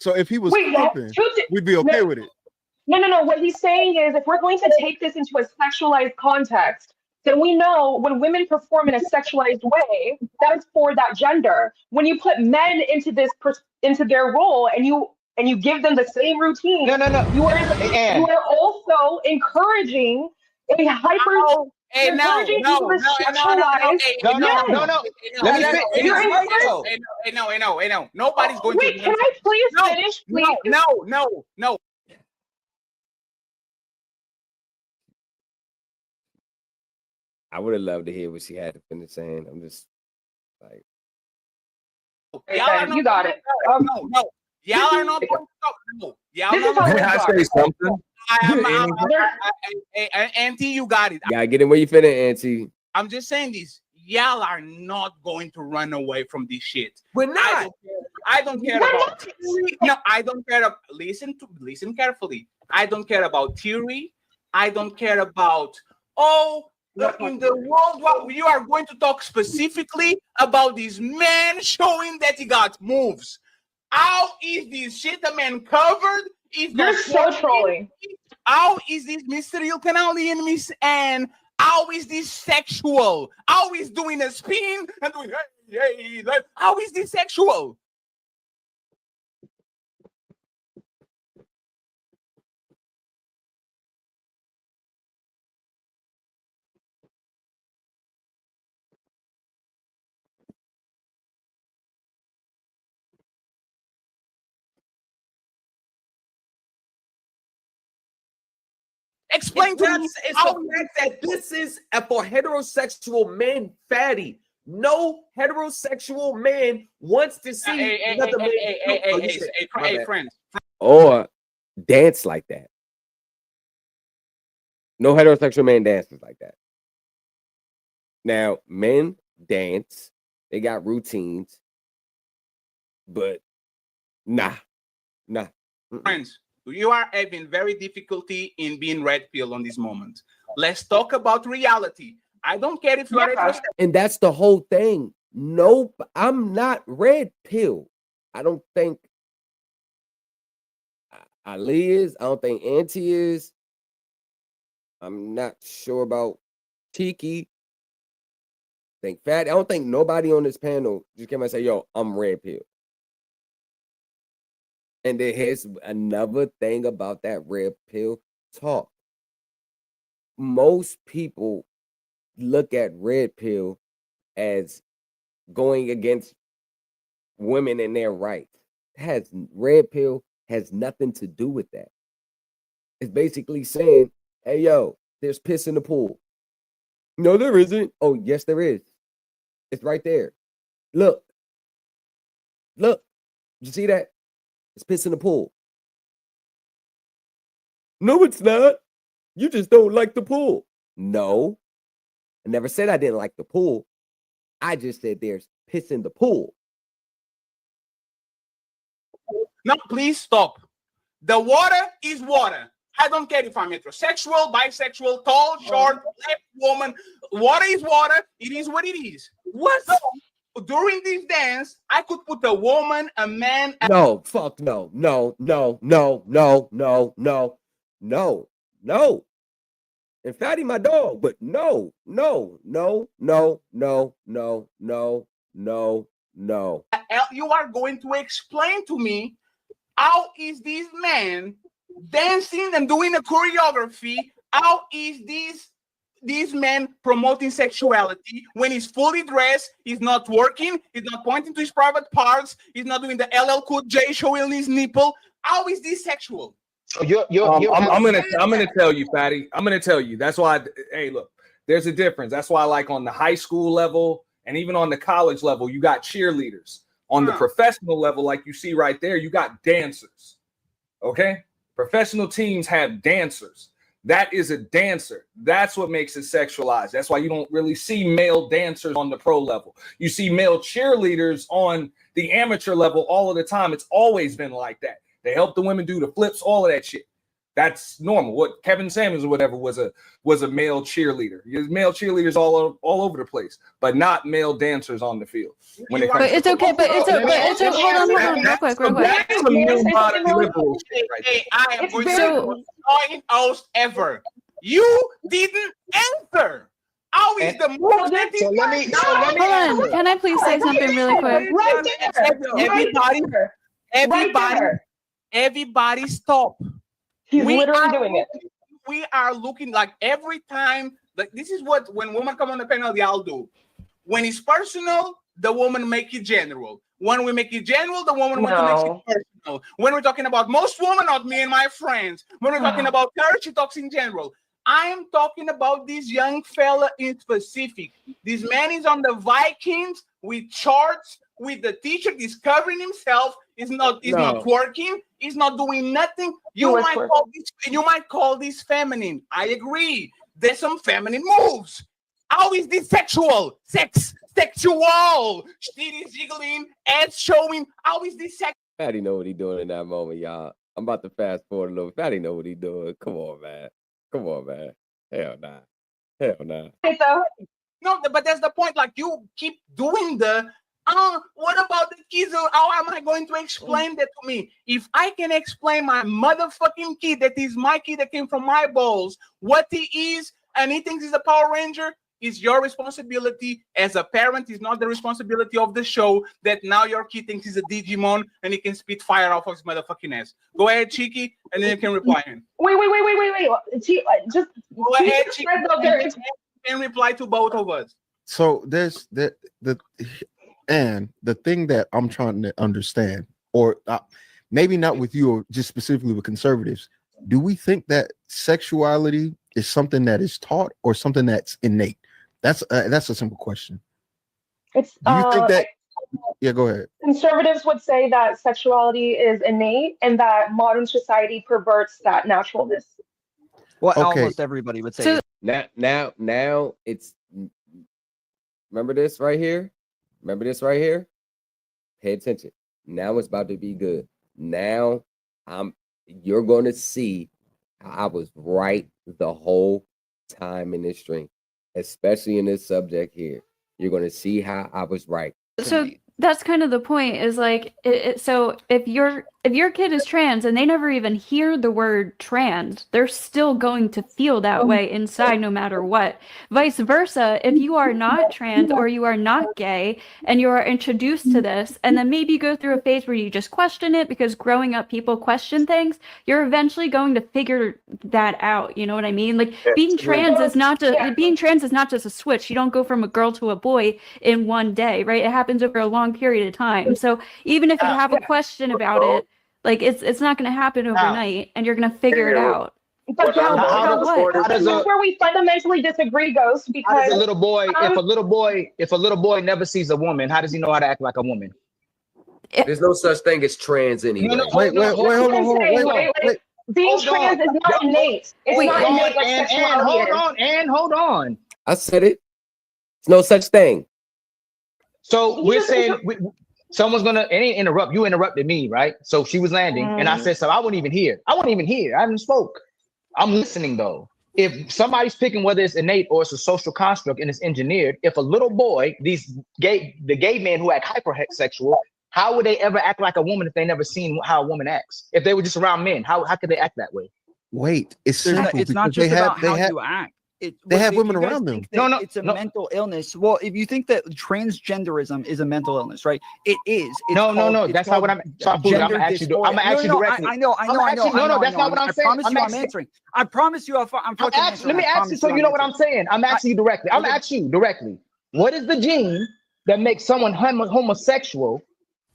[SPEAKER 17] So if he was flipping, we'd be okay with it.
[SPEAKER 5] No. What he's saying is, if we're going to take this into a sexualized context, then we know when women perform in a sexualized way, that is for that gender. When you put men into their role and you give them the same routine, you are also encouraging a hyper.
[SPEAKER 12] No. Nobody's going to.
[SPEAKER 5] Wait, can I please finish, please?
[SPEAKER 12] No.
[SPEAKER 14] I would have loved to hear what she had to finish saying. I'm just like,
[SPEAKER 5] you got it.
[SPEAKER 12] No. Y'all are not going to talk. No. Y'all are not going to talk.
[SPEAKER 18] Say something.
[SPEAKER 12] Auntie, you got it.
[SPEAKER 14] Yeah, get in where you fit in, Auntie.
[SPEAKER 12] I'm just saying this. Y'all are not going to run away from this shit.
[SPEAKER 14] We're not.
[SPEAKER 12] I don't care about theory. No, I don't care about listen carefully. I don't care about theory. I don't care about in the world what you are going to talk specifically about this man showing that he got moves. How is this shit a man covered?
[SPEAKER 5] You're so trolling.
[SPEAKER 12] How is this Mr. Ilkanali and Miss Anne? How is this sexual? How is doing a spin and doing hey, how is this sexual? Explain to me
[SPEAKER 14] how that this is for heterosexual men, fatty. No heterosexual man wants to see another man.
[SPEAKER 12] Hey, friends.
[SPEAKER 14] Or dance like that. No heterosexual man dances like that. Now, men dance. They got routines. But nah.
[SPEAKER 12] Friends, you are having very difficulty in being red pill on this moment. Let's talk about reality. I don't care if you are heterosexual.
[SPEAKER 14] And that's the whole thing. Nope, I'm not red pill. I don't think
[SPEAKER 2] Ali is. I don't think Auntie is. I'm not sure about Tiki. Think Fat. I don't think nobody on this panel just came and say, "Yo, I'm red pill." And then here's another thing about that red pill talk. Most people look at red pill as going against women and their rights. Red pill has nothing to do with that. It's basically saying, hey, yo, there's piss in the pool. No, there isn't. Oh, yes, there is. It's right there. Look. You see that? It's piss in the pool. No, it's not. You just don't like the pool. No. I never said I didn't like the pool. I just said there's piss in the pool.
[SPEAKER 12] No, please stop. The water is water. I don't care if I'm heterosexual, bisexual, tall, short, black, woman. Water is water. It is what it is.
[SPEAKER 2] What?
[SPEAKER 12] So, during this dance, I could put a woman, a man.
[SPEAKER 2] No, fuck no. And Fatty my dog, but no.
[SPEAKER 12] You are going to explain to me how is this man dancing and doing a choreography? How is this man promoting sexuality when he's fully dressed? He's not working. He's not pointing to his private parts. He's not doing the LL Cool J showing his nipple. How is this sexual?
[SPEAKER 13] So
[SPEAKER 14] I'm gonna tell you, Fatty. I'm gonna tell you. That's why. Hey, look, there's a difference. That's why, like on the high school level and even on the college level, you got cheerleaders. On the professional level, like you see right there, you got dancers. Okay, professional teams have dancers. That is a dancer. That's what makes it sexualized. That's why you don't really see male dancers on the pro level. You see male cheerleaders on the amateur level all of the time. It's always been like that. They help the women do the flips, all of that shit. That's normal. What Kevin Samuels or whatever was a male cheerleader. There's male cheerleaders all over the place, but not male dancers on the field. When it
[SPEAKER 16] But it's okay. But it's okay. Hold on, real quick.
[SPEAKER 12] That's some new modern liberal shit right there. I am going to annoying host ever. You didn't answer. How is the move that is?
[SPEAKER 16] Hold on. Can I please say something really quick?
[SPEAKER 12] Everybody stop.
[SPEAKER 18] He's literally doing it.
[SPEAKER 12] We are looking like every time, like this is what when women come on the panel, they all do. When it's personal, the woman make it general. When we make it general, the woman wants to make it personal. When we're talking about most women, not me and my friends. When we're talking about her, she talks in general. I am talking about this young fella in specific. This man is on the Vikings with charts, with the t-shirt. He's covering himself. He's not twerking. He's not doing nothing. You might call this feminine. I agree. There's some feminine moves. How is this sexual? Sexual. Shit is jiggling, ass showing. How is this sexual?
[SPEAKER 2] Fatty know what he doing in that moment, y'all. I'm about to fast forward a little. Fatty know what he doing. Come on, man. Hell nah.
[SPEAKER 12] No, but that's the point. Like you keep doing what about the kids? How am I going to explain that to me? If I can explain my motherfucking kid, that is my kid that came from my balls, what he is, and he thinks he's a Power Ranger, is your responsibility as a parent. Is not the responsibility of the show that now your kid thinks he's a Digimon and he can spit fire off of his motherfucking ass. Go ahead, Cheeky, and then you can reply him.
[SPEAKER 18] Wait. Just
[SPEAKER 12] go ahead, Cheeky, and reply to both of us.
[SPEAKER 17] So there's the thing that I'm trying to understand, or maybe not with you, or just specifically with conservatives. Do we think that sexuality is something that is taught or something that's innate? That's a simple question. Do you think that? Yeah, go ahead.
[SPEAKER 18] Conservatives would say that sexuality is innate and that modern society perverts that naturalness.
[SPEAKER 15] Well, almost everybody would say.
[SPEAKER 2] Now it's. Remember this right here? Pay attention. Now it's about to be good. Now you're going to see how I was right the whole time in this stream, especially in this subject here. You're going to see how I was right.
[SPEAKER 16] So that's kind of the point, is like, so if you're if your kid is trans and they never even hear the word trans, they're still going to feel that way inside no matter what. Vice versa, if you are not trans or you are not gay and you are introduced to this, and then maybe you go through a phase where you just question it because growing up people question things, you're eventually going to figure that out. You know what I mean? Like being trans is not just a switch. You don't go from a girl to a boy in one day, right? It happens over a long period of time. So even if you have a question about it, like it's not going to happen overnight, and you're going to figure it out.
[SPEAKER 18] But that's where we fundamentally disagree, Ghost. Because
[SPEAKER 13] how does a little boy, if a little boy never sees a woman, how does he know how to act like a woman?
[SPEAKER 14] There's no such thing as trans anyway.
[SPEAKER 13] Wait, hold on.
[SPEAKER 18] Being trans is not innate. It's not innate like sexuality is.
[SPEAKER 13] Hold on.
[SPEAKER 14] I said it. There's no such thing.
[SPEAKER 13] So we're saying someone's gonna interrupt. You interrupted me, right? So she was landing, and I said something. I wouldn't even hear. I haven't spoke. I'm listening though. If somebody's picking whether it's innate or it's a social construct and it's engineered, if a little boy, the gay men who act hypersexual, how would they ever act like a woman if they never seen how a woman acts? If they were just around men, how could they act that way?
[SPEAKER 17] Wait, it's simple.
[SPEAKER 15] It's not just about how you act.
[SPEAKER 17] They have women around them.
[SPEAKER 15] It's a mental illness. Well, if you think that transgenderism is a mental illness, right? It is.
[SPEAKER 13] No. That's not what I'm. So I'm gonna ask you directly.
[SPEAKER 15] I know.
[SPEAKER 13] No, that's not what I'm saying.
[SPEAKER 15] I'm answering. I promise you, I'm fucking answering.
[SPEAKER 13] Let me ask you so you know what I'm saying. I'm asking you directly. I'm asking you directly. What is the gene that makes someone homosexual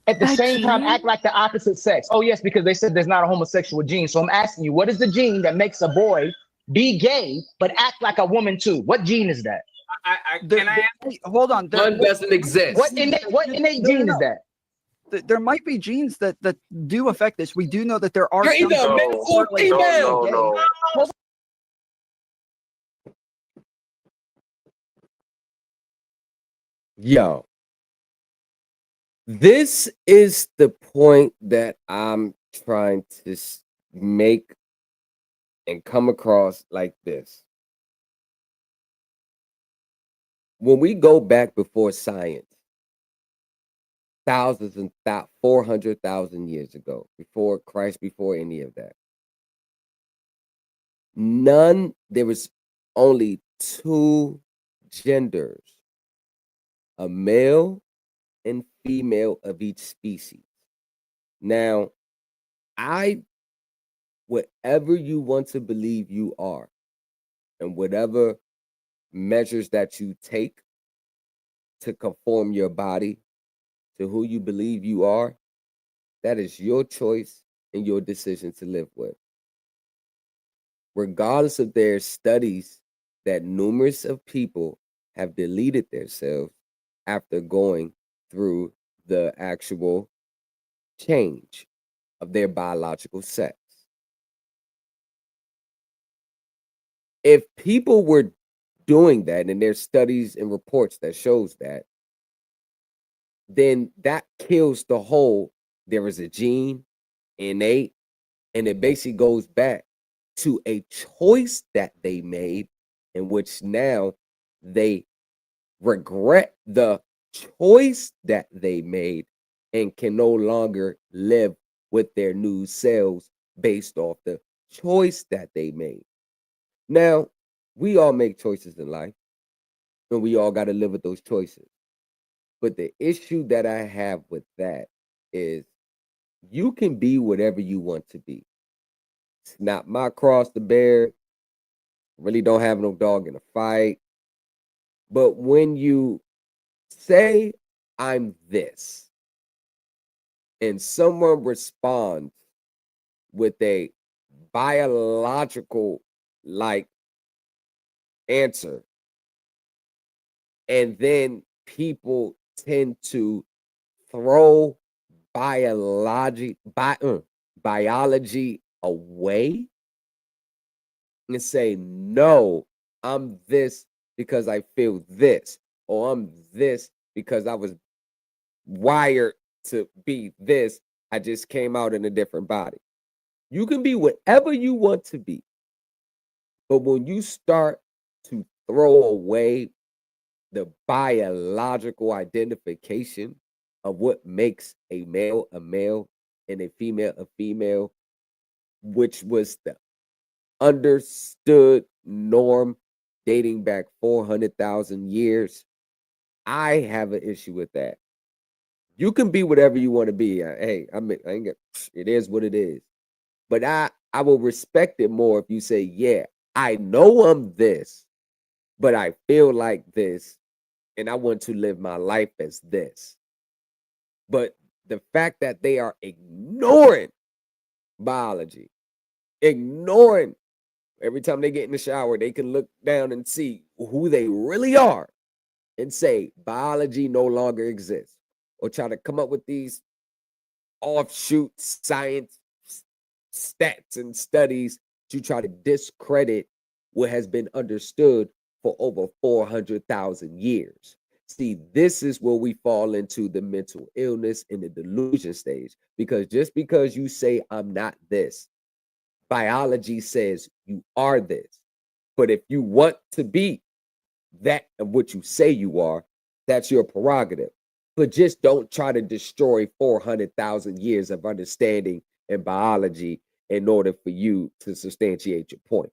[SPEAKER 13] at the same time act like the opposite sex? Oh yes, because they said there's not a homosexual gene. So I'm asking you, what is the gene that makes a boy be gay but act like a woman too? What gene is that?
[SPEAKER 15] Hold on.
[SPEAKER 14] None doesn't exist.
[SPEAKER 13] What innate gene is that?
[SPEAKER 15] There might be genes that do affect this. We do know that there are.
[SPEAKER 14] You're either a male or female. Yo, this is the point that I'm trying to make and come across like this. When we go back before science, thousands and 400,000 years ago, before Christ, before any of that, there was only two genders, a male and female of each species. Now, whatever you want to believe you are, and whatever measures that you take to conform your body to who you believe you are, that is your choice and your decision to live with. Regardless of their studies that numerous of people have deleted themselves after going through the actual change of their biological sex. If people were doing that, and there's studies and reports that shows that, then that kills the whole, there is a gene, innate, and it basically goes back to a choice that they made, in which now they regret the choice that they made and can no longer live with their new selves based off the choice that they made. Now, we all make choices in life, and we all got to live with those choices. But the issue that I have with that is you can be whatever you want to be. It's not my cross to bear. Really don't have no dog in a fight. But when you say, I'm this, and someone responds with a biological like answer, and then people tend to throw biology away and say, no, I'm this because I feel this, or I'm this because I was wired to be this. I just came out in a different body. You can be whatever you want to be. But when you start to throw away the biological identification of what makes a male, and a female, which was the understood norm dating back 400,000 years. I have an issue with that. You can be whatever you want to be. Hey, I ain't get, it is what it is. But I will respect it more if you say, yeah, I know I'm this, but I feel like this, and I want to live my life as this. But the fact that they are ignoring biology, ignoring every time they get in the shower, they can look down and see who they really are and say biology no longer exists, or try to come up with these offshoot science stats and studies to try to discredit what has been understood for over 400,000 years. See, this is where we fall into the mental illness and the delusion stage, because just because you say I'm not this, biology says you are this. But if you want to be that of what you say you are, that's your prerogative. But just don't try to destroy 400,000 years of understanding in biology in order for you to substantiate your point.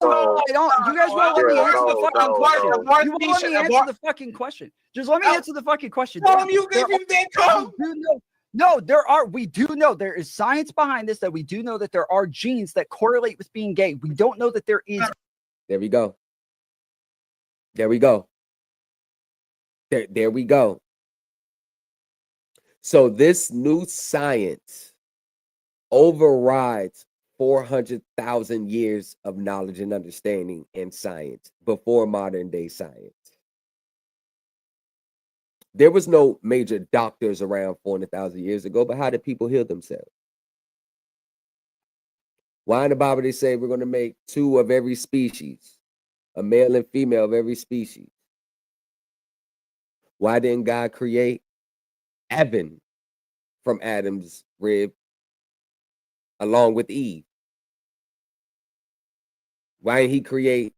[SPEAKER 15] I don't. You guys won't let me answer the fucking question. You won't let me answer the fucking question. Just let me answer the fucking question. No, there are. We do know there is science behind this. That we do know that there are genes that correlate with being gay. We don't know that there is.
[SPEAKER 14] There we go. There we go. There we go. So this new science overrides 400,000 years of knowledge and understanding in science before modern day science. There was no major doctors around 400,000 years ago, but how did people heal themselves? Why in the Bible they say we're going to make two of every species, a male and female of every species? Why didn't God create Evan from Adam's rib along with Eve? Why didn't he create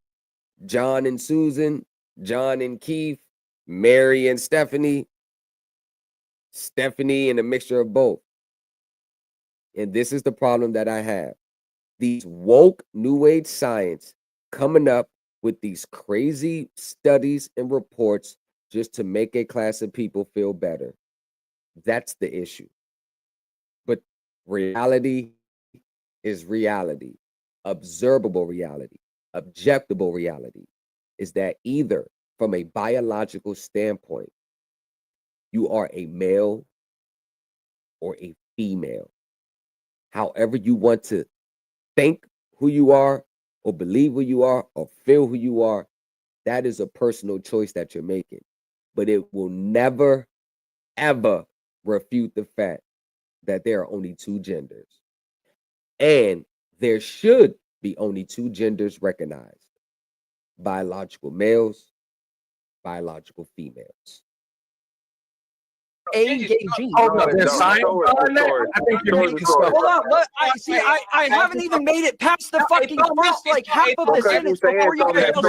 [SPEAKER 14] John and Susan, John and Keith, Mary and Stephanie, Stephanie and a mixture of both? And this is the problem that I have. These woke new age science coming up with these crazy studies and reports just to make a class of people feel better. That's the issue. But reality is reality. Observable reality, objectable reality is that either from a biological standpoint, you are a male or a female. However you want to think who you are or believe who you are or feel who you are, that is a personal choice that you're making. But it will never, ever refute the fact that there are only two genders. And there should be only two genders recognized: biological males, biological females.
[SPEAKER 15] A gay gene.
[SPEAKER 14] Hold up, there's science on that? I think you're making stuff.
[SPEAKER 15] Hold on, I haven't even made it past the fucking first like half of the sentence before you guys start.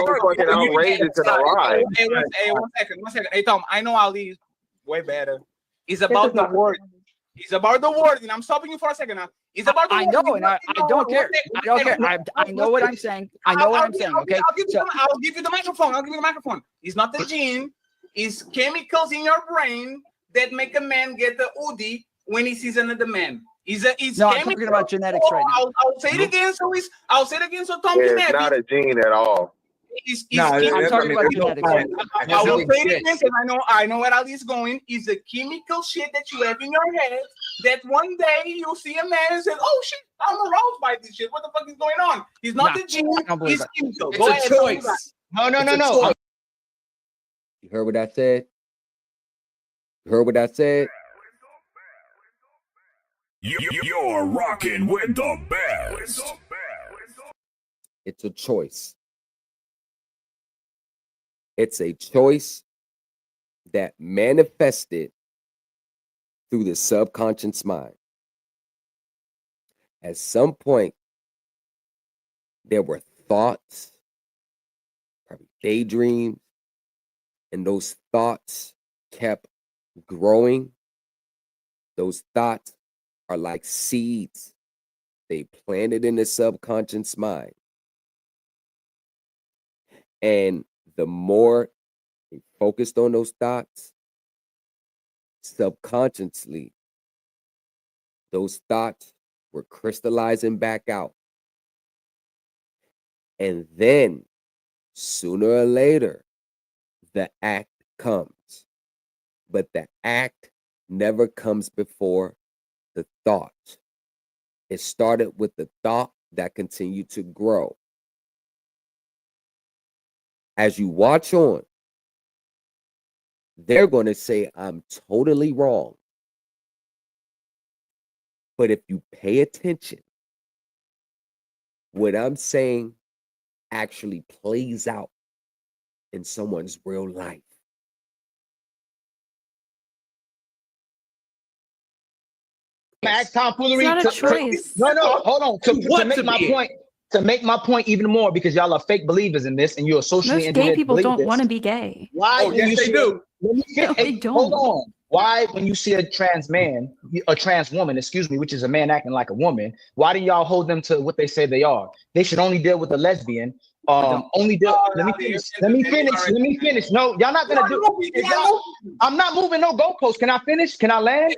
[SPEAKER 12] Hey, one second. Hey, Tom, I know Ali is way better. It's about the word. It's about the word, and I'm stopping you for a second now. It's about the word.
[SPEAKER 15] I know, and I don't care. I don't care. I know what I'm saying. I know what I'm saying. Okay.
[SPEAKER 12] I'll give you the microphone. It's not the gene. It's chemicals in your brain that make a man get the Udi when he sees another man.
[SPEAKER 15] No, I'm talking about genetics right now.
[SPEAKER 12] I'll say it again. So Tom
[SPEAKER 19] it's
[SPEAKER 12] can have
[SPEAKER 19] not a gene at all.
[SPEAKER 15] I'm talking about genetics.
[SPEAKER 12] I will say it again because I know where Ali is going. Is the chemical shit that you have in your head that one day you'll see a man and say, "Oh shit, I'm aroused by this shit. What the fuck is going on?" He's not the gene. He's chemical.
[SPEAKER 14] It's a choice. No. You heard what I said?
[SPEAKER 10] You're rocking with the best.
[SPEAKER 14] It's a choice. It's a choice that manifested through the subconscious mind. At some point, there were thoughts, probably daydreams, and those thoughts kept growing. Those thoughts
[SPEAKER 2] are like seeds. They planted in the subconscious mind. And the more they focused on those thoughts, subconsciously, those thoughts were crystallizing back out. And then, sooner or later, the act comes. But the act never comes before the thought. It started with the thought that continued to grow. As you watch on, they're going to say, I'm totally wrong. But if you pay attention, what I'm saying actually plays out in someone's real life.
[SPEAKER 13] Ask tomfoolery.
[SPEAKER 16] It's not a choice.
[SPEAKER 13] No, hold on. To make my point even more, because y'all are fake believers in this, and you're socially
[SPEAKER 16] Most gay people don't want to be gay.
[SPEAKER 13] Why?
[SPEAKER 12] Yes, they do.
[SPEAKER 16] They don't.
[SPEAKER 13] Hold on. Why, when you see a trans woman, which is a man acting like a woman, why do y'all hold them to what they say they are? They should only deal with the lesbian. Only deal. Let me finish. No, y'all not gonna do. I'm not moving no goalposts. Can I finish? Can I land?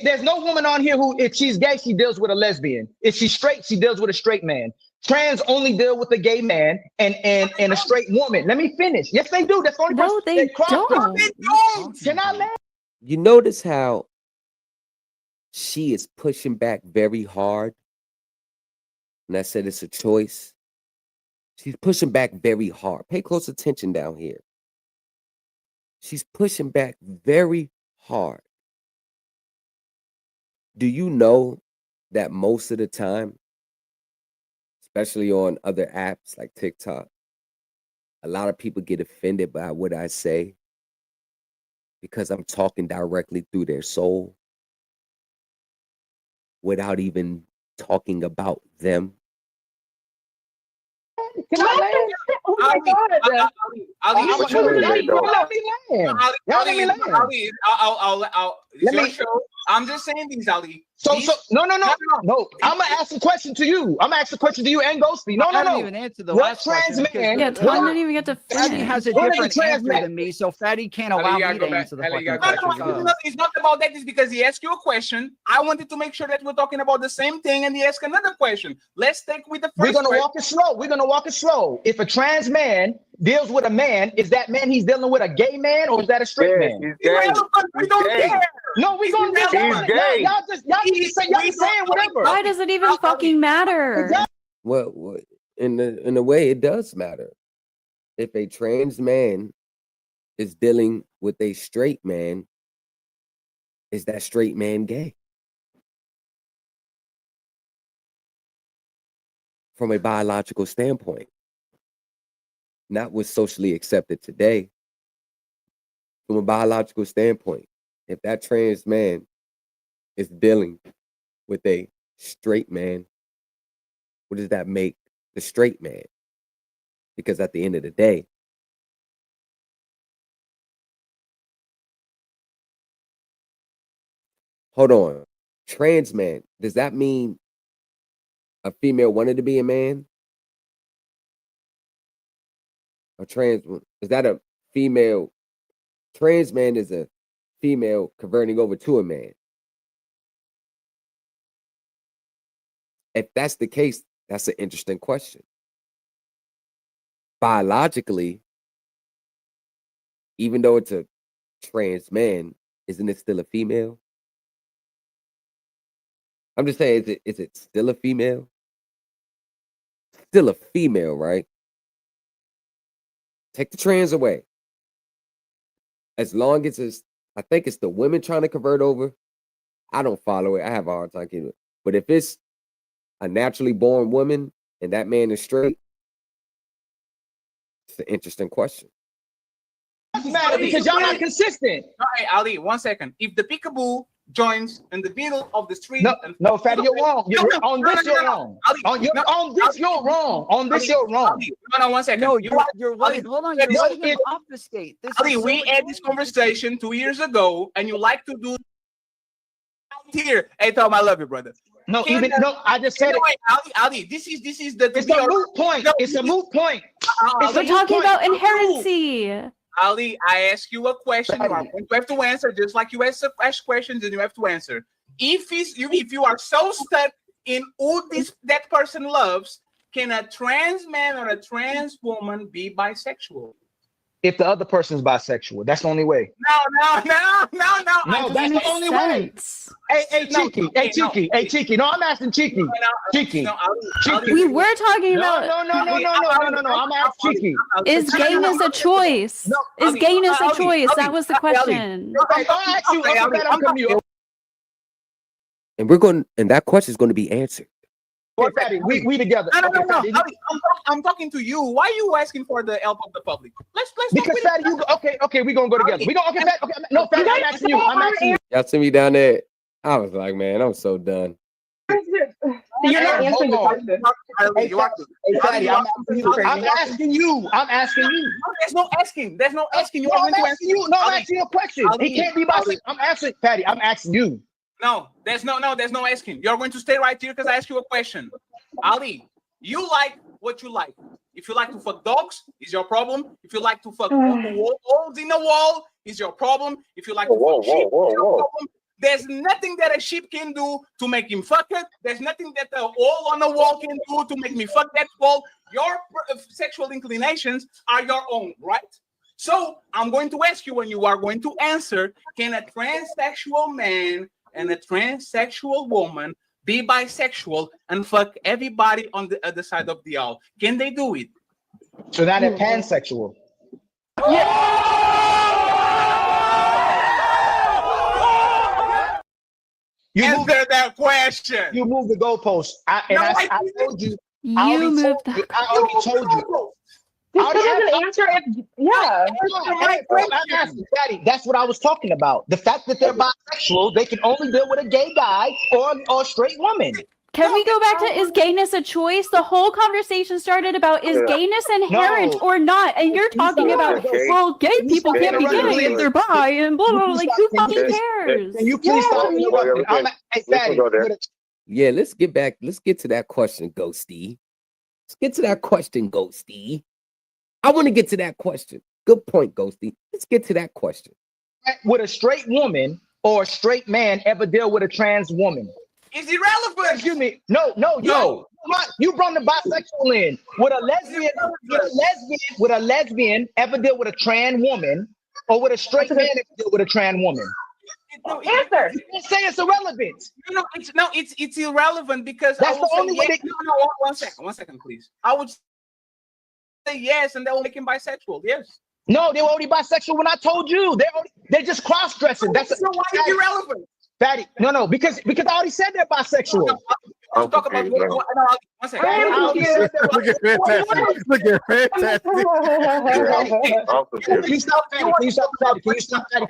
[SPEAKER 13] There's no woman on here who, if she's gay, she deals with a lesbian. If she's straight, she deals with a straight man. Trans only deal with a gay man and a straight woman. Let me finish. Yes, they do. That's the only person.
[SPEAKER 16] No, they don't.
[SPEAKER 13] Can I land?
[SPEAKER 2] You notice how she is pushing back very hard? And I said it's a choice. She's pushing back very hard. Pay close attention down here. She's pushing back very hard. Do you know that most of the time, especially on other apps like TikTok, a lot of people get offended by what I say because I'm talking directly through their soul without even talking about them?
[SPEAKER 13] Can I land? Oh my God.
[SPEAKER 12] I'm just saying these, Ali.
[SPEAKER 13] No. I'm gonna ask a question to you. I'm gonna ask a question to you and Ghosty. No.
[SPEAKER 15] I didn't even answer the
[SPEAKER 13] What
[SPEAKER 15] last
[SPEAKER 13] trans
[SPEAKER 15] question.
[SPEAKER 13] man?
[SPEAKER 16] Yeah, Tom didn't even get to
[SPEAKER 15] Fatty
[SPEAKER 16] finish.
[SPEAKER 15] has a different answer than me, so Fatty can't allow me to answer the fucking question.
[SPEAKER 12] It's not about that. It's because he asked you a question. I wanted to make sure that we're talking about the same thing, and he asked another question. Let's take with the first.
[SPEAKER 13] We're gonna walk it slow. If a trans man deals with a man, is that man he's dealing with a gay man or is that a straight man?
[SPEAKER 12] We don't care.
[SPEAKER 13] No, we gonna do that. Y'all just saying whatever.
[SPEAKER 16] Why does it even fucking matter?
[SPEAKER 2] Well, in a way, it does matter. If a trans man is dealing with a straight man, is that straight man gay? From a biological standpoint, not what's socially accepted today. From a biological standpoint, if that trans man is dealing with a straight man, what does that make the straight man? Because at the end of the day, hold on, trans man, does that mean a female wanted to be a man? A trans, is that a female? Trans man is a female converting over to a man. If that's the case, that's an interesting question. Biologically, even though it's a trans man, isn't it still a female? I'm just saying, is it still a female? Still a female, right? Take the trans away. As long as it's, I think it's the women trying to convert over. I don't follow it. I have a hard time getting it. But if it's a naturally born woman and that man is straight, it's an interesting question.
[SPEAKER 13] Doesn't matter because y'all not consistent.
[SPEAKER 12] All right, Ali, 1 second. If the peekaboo joins in the middle of the street,
[SPEAKER 13] no, Fatty, you're wrong. On this, you're wrong. On this, you're wrong. On this, you're wrong.
[SPEAKER 12] No, 1 second.
[SPEAKER 15] No, you're letting, hold on, you're letting him obfuscate.
[SPEAKER 12] Ali, we had this conversation 2 years ago, and you like to do. here. Hey, Tom, I love you, brother.
[SPEAKER 13] No, I just said it.
[SPEAKER 12] Ali, this is the.
[SPEAKER 13] It's a moot point. It's a moot point.
[SPEAKER 16] We're talking about inherency.
[SPEAKER 12] Ali, I ask you a question. You are going to have to answer, just like you ask questions, and you have to answer. If you are so stuck in who that person loves, can a trans man or a trans woman be bisexual?
[SPEAKER 13] If the other person is bisexual, that's the only way.
[SPEAKER 12] No,
[SPEAKER 13] that's the only way. Hey, Cheeky. No, I'm asking Cheeky. Cheeky.
[SPEAKER 16] We were talking about.
[SPEAKER 13] No. I'm asking Cheeky.
[SPEAKER 16] Is gayness a choice? Is gayness a choice? That was the question.
[SPEAKER 19] And that question is going to be answered.
[SPEAKER 13] Fatty, we together.
[SPEAKER 12] No. I'm talking to you. Why are you asking for the help of the public? Let's
[SPEAKER 13] because Fatty, you okay, we're gonna go together. No, Fatty, I'm asking you.
[SPEAKER 19] Y'all see me down there? I was like, man, I'm so done.
[SPEAKER 18] You're not answering the question.
[SPEAKER 13] I'm asking you.
[SPEAKER 12] There's no asking.
[SPEAKER 13] No, I'm asking you. No, I'm asking you a question. He can't be bisexual. I'm asking Fatty. I'm asking you.
[SPEAKER 12] No, there's no asking. You're going to stay right here because I asked you a question. Ali, you like what you like. If you like to fuck dogs, is your problem. If you like to fuck holes in the wall, is your problem. If you like to fuck sheep, is your problem. There's nothing that a sheep can do to make him fuck it. There's nothing that a hole on the wall can do to make me fuck that wall. Your sexual inclinations are your own, right? So I'm going to ask you when you are going to answer, can a transsexual man and a transsexual woman be bisexual and fuck everybody on the other side of the aisle? Can they do it?
[SPEAKER 13] So now they're pansexual.
[SPEAKER 12] Answer that question.
[SPEAKER 13] You moved the goalpost. I told you. I already told you.
[SPEAKER 18] He doesn't answer if
[SPEAKER 13] I'm asking, Daddy, that's what I was talking about. The fact that they're bisexual, they can only deal with a gay guy or a straight woman.
[SPEAKER 16] Can we go back to, is gayness a choice? The whole conversation started about, is gayness inherent or not? And you're talking about, well, gay people can't be gay if they're bi and blah, blah, blah. Like, who fucking cares?
[SPEAKER 13] Can you please stop interrupting?
[SPEAKER 19] Yeah, let's get back. Let's get to that question, Ghosty. Let's get to that question, Ghosty. I want to get to that question. Good point, Ghosty. Let's get to that question.
[SPEAKER 13] Would a straight woman or a straight man ever deal with a trans woman?
[SPEAKER 12] It's irrelevant.
[SPEAKER 13] Excuse me. No. You brought the bisexual in. Would a lesbian ever deal with a trans woman, or would a straight man ever deal with a trans woman?
[SPEAKER 18] Answer.
[SPEAKER 13] You say it's irrelevant.
[SPEAKER 12] It's irrelevant because
[SPEAKER 13] that's the only way.
[SPEAKER 12] One second, please. I would say yes, and they will make him bisexual. Yes.
[SPEAKER 13] No, they were already bisexual when I told you. They're just cross-dressing. That's
[SPEAKER 12] so why is it irrelevant?
[SPEAKER 13] Fatty, no, because I already said they're bisexual.
[SPEAKER 12] I'll talk about one second.
[SPEAKER 17] Look at fantastic.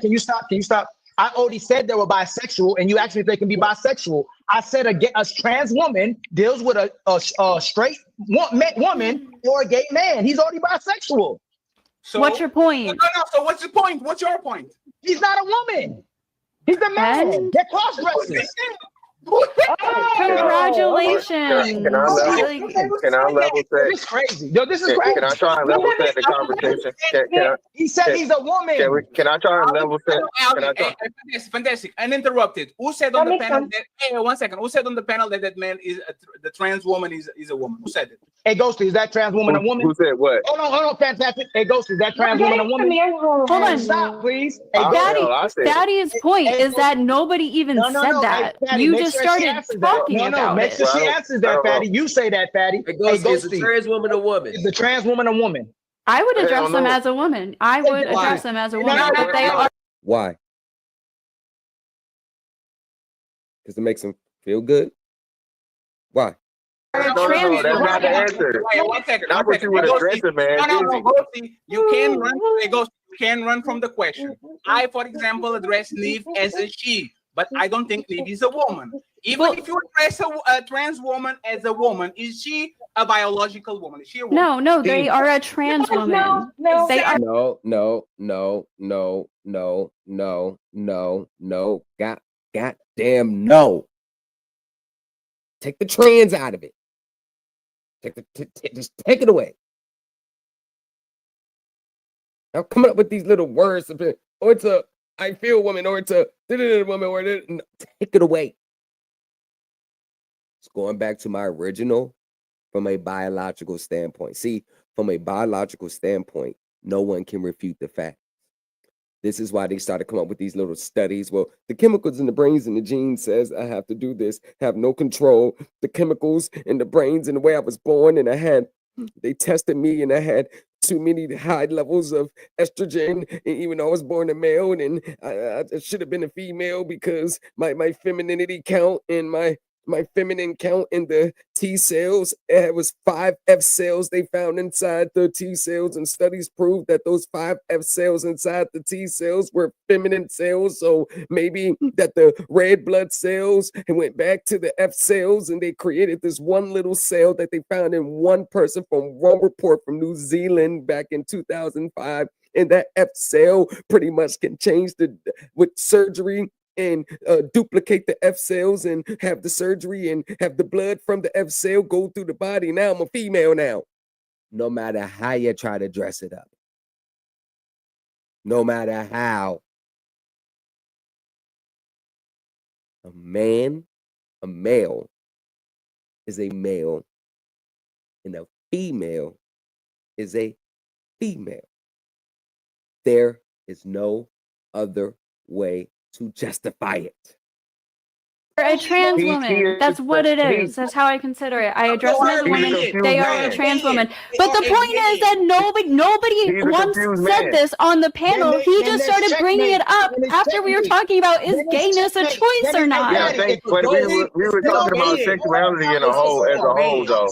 [SPEAKER 13] Can you stop? I already said they were bisexual, and you asked me if they can be bisexual. I said a trans woman deals with a straight woman or a gay man. He's already bisexual.
[SPEAKER 16] So what's your point?
[SPEAKER 12] No. So what's your point? What's your point?
[SPEAKER 13] He's not a woman. He's a man. They're cross-dressing.
[SPEAKER 16] Congratulations.
[SPEAKER 20] Can I level set?
[SPEAKER 13] This is crazy. Yo, this is crazy.
[SPEAKER 20] Can I try and level set the conversation?
[SPEAKER 13] He said he's a woman.
[SPEAKER 20] Can I try and level set?
[SPEAKER 12] Fantastic. Uninterrupted. Who said on the panel that? Hey, 1 second. Who said on the panel that man is the trans woman is a woman? Who said it?
[SPEAKER 13] Hey, Ghosty, is that trans woman a woman?
[SPEAKER 20] Who said what?
[SPEAKER 13] Hold on, fantastic. Hey, Ghosty, is that trans woman a woman?
[SPEAKER 16] Hold on.
[SPEAKER 13] Stop, please.
[SPEAKER 16] Hey, Daddy's point is that nobody even said that. You just started talking about
[SPEAKER 13] make sure she answers that, Fatty. You say that, Fatty.
[SPEAKER 14] Hey, Ghosty, is a trans woman a woman?
[SPEAKER 13] Is the trans woman a woman?
[SPEAKER 16] I would address them as a woman. I would address them as a woman. But they are.
[SPEAKER 19] Why? Because it makes them feel good. Why?
[SPEAKER 20] No, that's not the answer.
[SPEAKER 12] Wait, 1 second.
[SPEAKER 20] Not what you would address it, man.
[SPEAKER 12] Ghosty, you can run from the question. I, for example, address Neve as a she, but I don't think Neve is a woman. Even if you address a trans woman as a woman, is she a biological woman? Is she a woman?
[SPEAKER 16] No, they are a trans woman. They are.
[SPEAKER 19] No. goddamn no. Take the trans out of it. Just take it away. Now coming up with these little words, or it's a I feel woman, or it's a woman, or no, take it away. It's going back to my original from a biological standpoint. See, from a biological standpoint, no one can refute the fact. This is why they started coming up with these little studies. Well, the chemicals in the brains and the genes says I have to do this, have no control. The chemicals in the brains and the way I was born, and they tested me, and I had too many high levels of estrogen, and even though I was born a male, and I should have been a female because my femininity count and my feminine count in the T cells, it was 5 F cells they found inside the T cells, and studies proved that those 5 F cells inside the T cells were feminine cells. So maybe that the red blood cells went back to the F cells, and they created this one little cell that they found in one person from one report from New Zealand back in 2005. And that F cell pretty much can change with surgery and duplicate the F cells and have the surgery and have the blood from the F cell go through the body. Now I'm a female now. No matter how you try to dress it up. No matter how. A male is a male, and a female is a female. There is no other way to justify it.
[SPEAKER 16] A trans woman. That's what it is. That's how I consider it. I address them as a woman. They are a trans woman. But the point is that nobody once said this on the panel. He just started bringing it up after we were talking about is gayness a choice or not.
[SPEAKER 20] Yeah, I think, but we were talking about sexuality as a whole, though.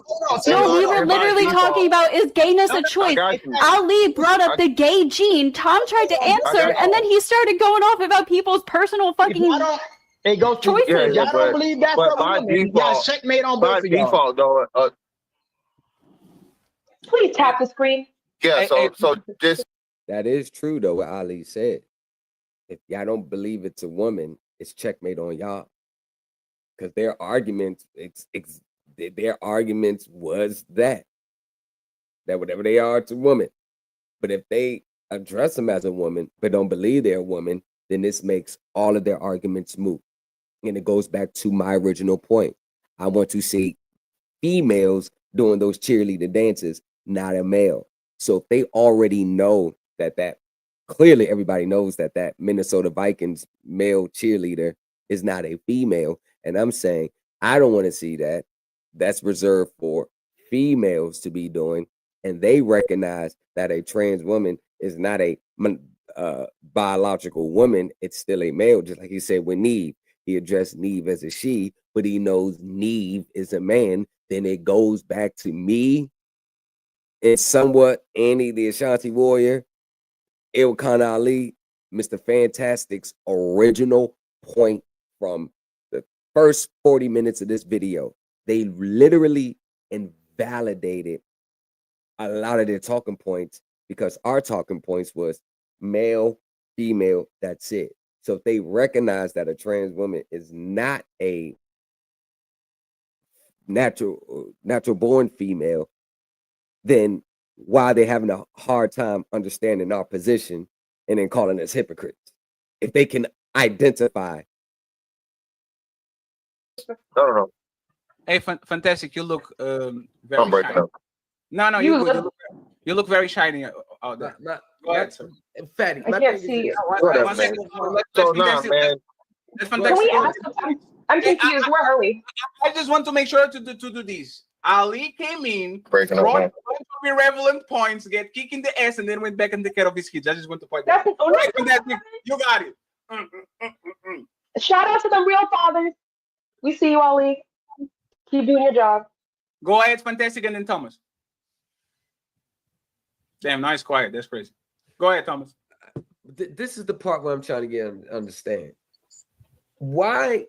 [SPEAKER 16] No, we were literally talking about is gayness a choice. Ali brought up the gay gene. Tom tried to answer, and then he started going off about people's personal fucking
[SPEAKER 13] It goes to
[SPEAKER 16] choices.
[SPEAKER 13] I don't believe that's
[SPEAKER 20] but
[SPEAKER 13] for
[SPEAKER 20] by
[SPEAKER 13] women. You got checkmate on both of y'all.
[SPEAKER 20] default, though.
[SPEAKER 18] Please tap the screen.
[SPEAKER 20] Yeah, so just
[SPEAKER 19] that is true though. What Ali said. If y'all don't believe it's a woman, it's checkmate on y'all. Because their arguments, their arguments was that whatever they are, it's a woman. But if they address them as a woman but don't believe they're a woman, then this makes all of their arguments moot. And it goes back to my original point. I want to see females doing those cheerleader dances, not a male. So if they already know that clearly everybody knows that Minnesota Vikings male cheerleader is not a female. And I'm saying, I don't want to see that. That's reserved for females to be doing. And they recognize that a trans woman is not a biological woman. It's still a male. Just like he said with Neve. He addressed Neve as a she, but he knows Neve is a man. Then it goes back to me and somewhat Annie the Ashanti Warrior, Ilkhan Ali, Mr. Fantastic's original point from the first 40 minutes of this video. They literally invalidated a lot of their talking points because our talking points was male, female, that's it. So if they recognize that a trans woman is not a natural born female, then why are they having a hard time understanding our position and then calling us hypocrites? If they can identify.
[SPEAKER 20] No.
[SPEAKER 12] Hey, fantastic! You look very shiny. No, you look very shiny out there. Go ahead, sir.
[SPEAKER 14] Fatty,
[SPEAKER 18] I can't see.
[SPEAKER 20] man.
[SPEAKER 18] Can we ask? I'm confused. Where are we?
[SPEAKER 12] I just want to make sure to do this. Ali came in,
[SPEAKER 20] Breaking
[SPEAKER 12] brought
[SPEAKER 20] up,
[SPEAKER 12] irrelevant points, get kicked in the ass, and then went back and take care of his kids. I just want to point that out.
[SPEAKER 18] Right,
[SPEAKER 12] you got it.
[SPEAKER 18] Shout out to the real fathers. We see you, Ali. Keep doing your job.
[SPEAKER 12] Go ahead, Fantastic, and then Thomas. Damn, nice, quiet. That's crazy. Go ahead, Thomas.
[SPEAKER 14] This is the part where I'm trying to get understand why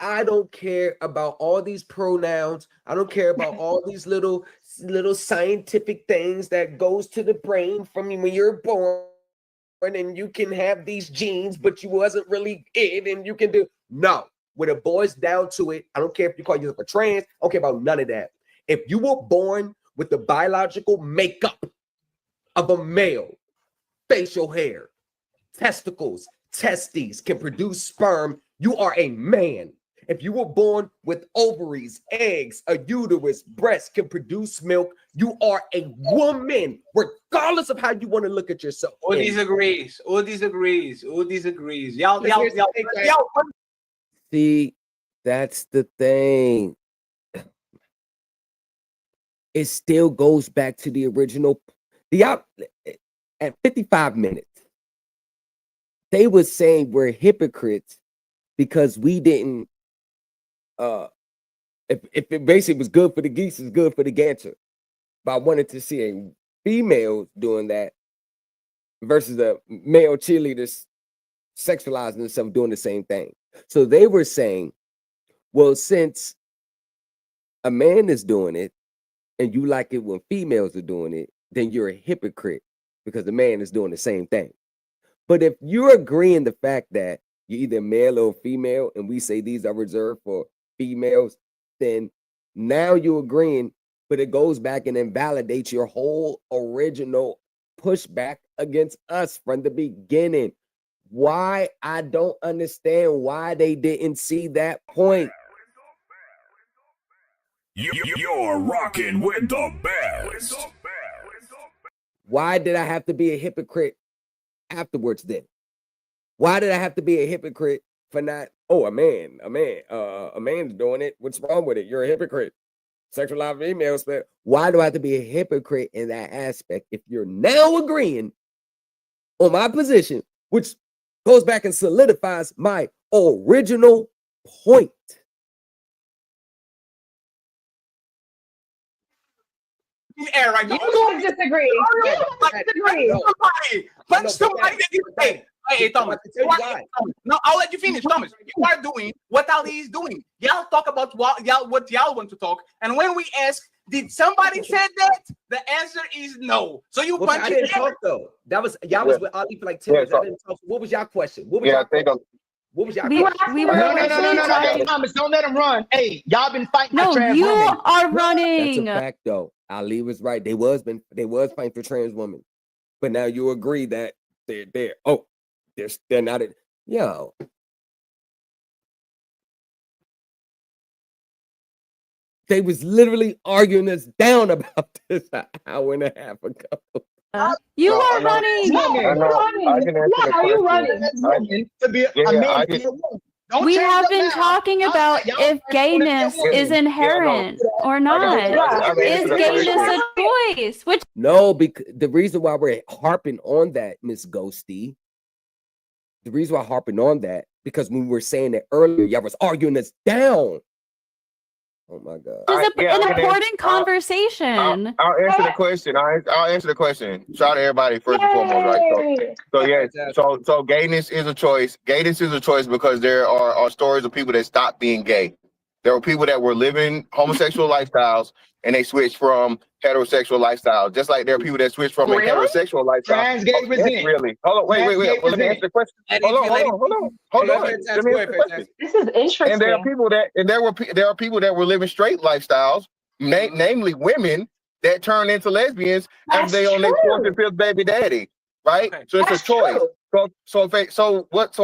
[SPEAKER 14] I don't care about all these pronouns. I don't care about all these little scientific things that goes to the brain from when you're born, and you can have these genes, but you wasn't really it, and you can do. No. When it boils down to it, I don't care if you call yourself a trans. I don't care about none of that. If you were born with the biological makeup of a male, facial hair, testicles, testes can produce sperm, you are a man. If you were born with ovaries, eggs, a uterus, breasts can produce milk, you are a woman, regardless of how you want to look at yourself.
[SPEAKER 12] Who disagrees? Who disagrees? Who disagrees? Y'all.
[SPEAKER 19] See, that's the thing. It still goes back to the original. At 55 minutes, they were saying we're hypocrites because we didn't. If it basically was good for the geese, it's good for the gander. But I wanted to see a female doing that versus a male cheerleaders sexualizing themselves doing the same thing. So they were saying, well, since a man is doing it and you like it when females are doing it, then you're a hypocrite because the man is doing the same thing. But if you're agreeing the fact that you're either male or female and we say these are reserved for females, then now you're agreeing, but it goes back and invalidates your whole original pushback against us from the beginning. Why? I don't understand why they didn't see that point.
[SPEAKER 10] You're rocking with the best.
[SPEAKER 19] Why did I have to be a hypocrite afterwards then? Why did I have to be a hypocrite for not, a man's doing it. What's wrong with it? You're a hypocrite. Sexualized females, but why do I have to be a hypocrite in that aspect if you're now agreeing on my position, which goes back and solidifies my original point?
[SPEAKER 12] Air right now.
[SPEAKER 18] You disagree.
[SPEAKER 12] Somebody that you say, hey, Thomas. No, I'll let you finish, Thomas. You are doing what Ali is doing. Y'all talk about what y'all want to talk, and when we ask, did somebody said that? The answer is no. So you punch
[SPEAKER 14] I didn't talk though. That was y'all was with Ali for like 10 minutes. I didn't talk. What was your question? What was your question? What was your question?
[SPEAKER 13] No. Thomas, don't let him run. Hey, y'all been fighting for trans
[SPEAKER 16] you
[SPEAKER 13] women.
[SPEAKER 16] are running.
[SPEAKER 19] That's a fact, though. Ali was right. They was fighting for trans women, but now you agree that they're not. Yo, they was literally arguing us down about this an hour and a half ago.
[SPEAKER 16] You are running.
[SPEAKER 18] Are you running?
[SPEAKER 16] We have been talking about if gayness is inherent or not. Is gayness a choice? Which
[SPEAKER 19] No, because the reason why we're harping on that, Miss Ghosty, the reason why harping on that, because when we were saying it earlier, y'all was arguing us down. Oh my God.
[SPEAKER 16] is an important conversation.
[SPEAKER 20] I'll answer the question. I'll answer the question. Shout out to everybody first and foremost, right? So gayness is a choice. Gayness is a choice because there are stories of people that stopped being gay. There were people that were living homosexual lifestyles and they switched from heterosexual lifestyles. Just like there are people that switch from a heterosexual lifestyle.
[SPEAKER 13] Trans gay resent.
[SPEAKER 20] Really? Hold on, wait. Well, let me answer the question. Hold on. Let me answer the question.
[SPEAKER 18] This is interesting.
[SPEAKER 20] And there are people there are people that were living straight lifestyles, namely women that turn into lesbians as they on their fourth and fifth baby daddy, right? Okay. So it's a choice. So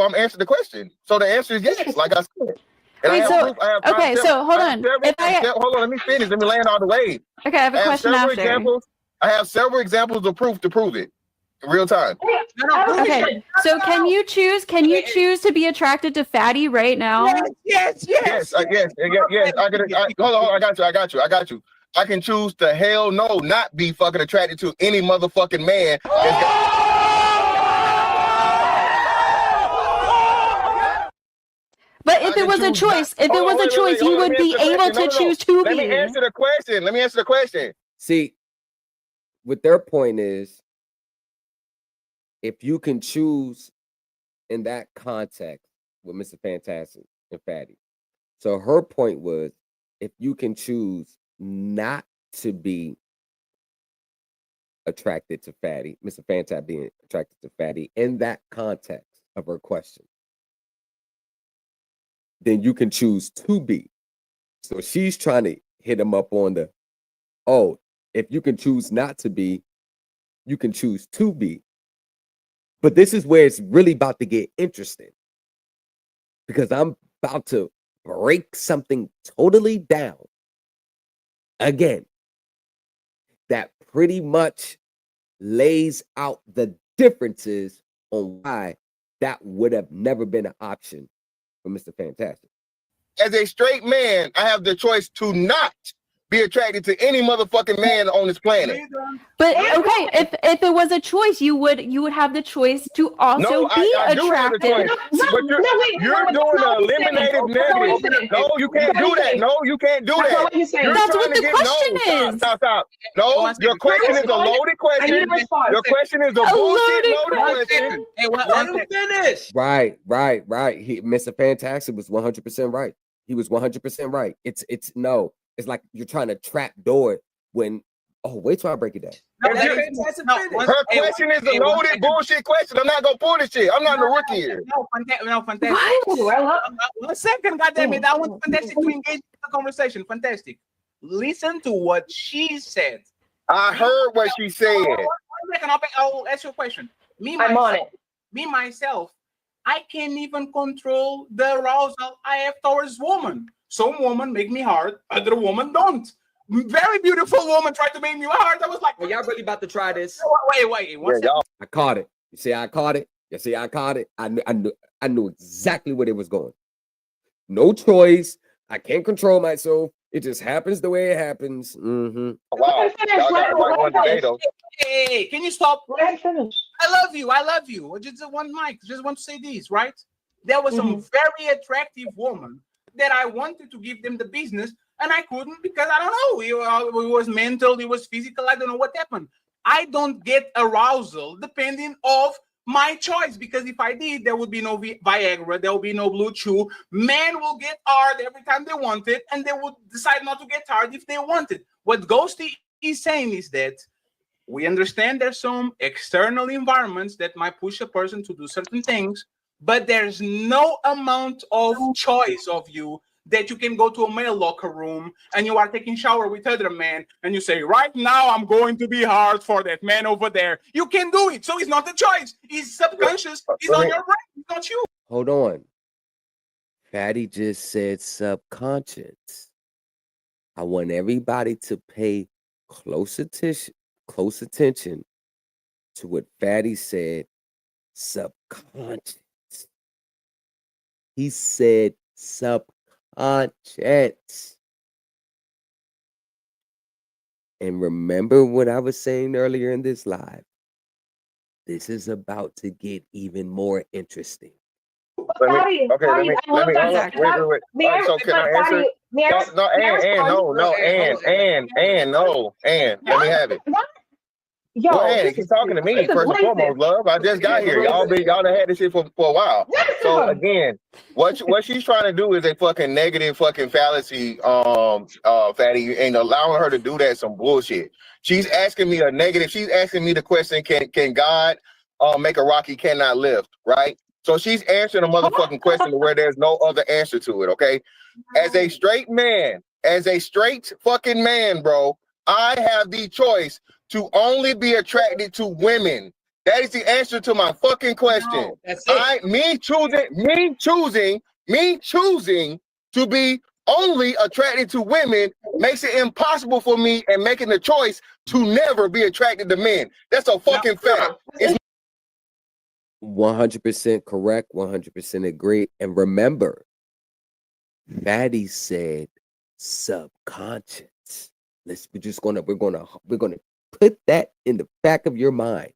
[SPEAKER 20] I'm answering the question. So the answer is yes, like I said.
[SPEAKER 16] Wait, hold on.
[SPEAKER 20] Hold on, let me finish. Let me land all the way.
[SPEAKER 16] Okay, I have a question after.
[SPEAKER 20] I have several examples of proof to prove it in real time.
[SPEAKER 16] Okay, so can you choose to be attracted to fatty right now?
[SPEAKER 20] Yes. I got you. I can choose to hell no not be fucking attracted to any motherfucking man.
[SPEAKER 16] But if it was a choice, you would be able to choose to be.
[SPEAKER 20] Let me answer the question.
[SPEAKER 19] See, what their point is, if you can choose in that context with Mr. Fantastic and Fatty. So her point was, if you can choose not to be attracted to Fatty, Mr. Fantastic being attracted to Fatty in that context of her question. then you can choose to be. So she's trying to hit him up on the, oh, if you can choose not to be, you can choose to be. But this is where it's really about to get interesting, because I'm about to break something totally down again that pretty much lays out the differences on why that would have never been an option for Mr. Fantastic.
[SPEAKER 20] As a straight man, I have the choice to not be attracted to any motherfucking man on this planet.
[SPEAKER 16] But okay, if it was a choice, you would have the choice to also be
[SPEAKER 20] I do have the
[SPEAKER 16] attracted.
[SPEAKER 20] choice. But you're doing an eliminative negative. No, you can't do that. No, you can't do that. You're
[SPEAKER 16] That's
[SPEAKER 20] trying
[SPEAKER 16] what
[SPEAKER 20] to
[SPEAKER 16] the
[SPEAKER 20] get
[SPEAKER 16] question
[SPEAKER 20] no.
[SPEAKER 16] is.
[SPEAKER 20] Stop. No, your question is a loaded question. Your question is a bullshit loaded question.
[SPEAKER 12] Hey, let him finish.
[SPEAKER 19] Right. Mr. Fantastic was 100% right. He was 100% right. It's no. It's like you're trying to trap door it when. Oh, wait till I break it down.
[SPEAKER 20] Her question is a loaded bullshit question. I'm not gonna pull this shit. I'm not a rookie here.
[SPEAKER 12] No, fantastic. One second, goddammit. I want Fantastic to engage in the conversation. Fantastic. Listen to what she said.
[SPEAKER 20] I heard what she said.
[SPEAKER 12] 1 second, I'll ask you a question. Me myself, I can't even control the arousal I have towards women. Some women make me hard, other women don't. Very beautiful woman tried to make me hard. I was like,
[SPEAKER 14] well, y'all really about to try this?
[SPEAKER 12] Wait.
[SPEAKER 19] I caught it. You see, I caught it. I knew exactly where it was going. No choice. I can't control myself. It just happens the way it happens. Mm-hmm.
[SPEAKER 20] Wow.
[SPEAKER 12] Hey, can you stop? I love you. Just one mic. Just want to say this, right? There was some very attractive woman that I wanted to give them the business, and I couldn't because I don't know. It was mental, it was physical. I don't know what happened. I don't get arousal depending of my choice, because if I did, there would be no Viagra, there will be no Blue Chew. Men will get hard every time they want it, and they would decide not to get hard if they want it. What Ghosty is saying is that we understand there's some external environments that might push a person to do certain things, but there's no amount of choice of you that you can go to a male locker room and you are taking shower with other men and you say, right now I'm going to be hard for that man over there. You can do it. So it's not a choice. It's subconscious. It's on your brain. It's not you.
[SPEAKER 19] Hold on. Fatty just said subconscious. I want everybody to pay close attention to what Fatty said. Subconscious. He said subconscious. And remember what I was saying earlier in this live. This is about to get even more interesting.
[SPEAKER 20] Let me. So can I answer? No. Let me have it. Well, he's talking to me first and foremost, love. I just got here. Y'all done had this shit for a while. So again, what she's trying to do is a fucking negative fucking fallacy, Fatty, and allowing her to do that some bullshit. She's asking me a negative. She's asking me the question: Can God make a rock he cannot lift? Right. So she's answering a motherfucking question to where there's no other answer to it. Okay. As a straight fucking man, bro, I have the choice to only be attracted to women. That is the answer to my fucking question.
[SPEAKER 14] No, that's it.
[SPEAKER 20] Me choosing to be only attracted to women makes it impossible for me and making the choice to never be attracted to men. That's a fucking fact. It's
[SPEAKER 19] 100% correct, 100% agree. And remember, Fatty said subconscious. We're gonna put that in the back of your mind.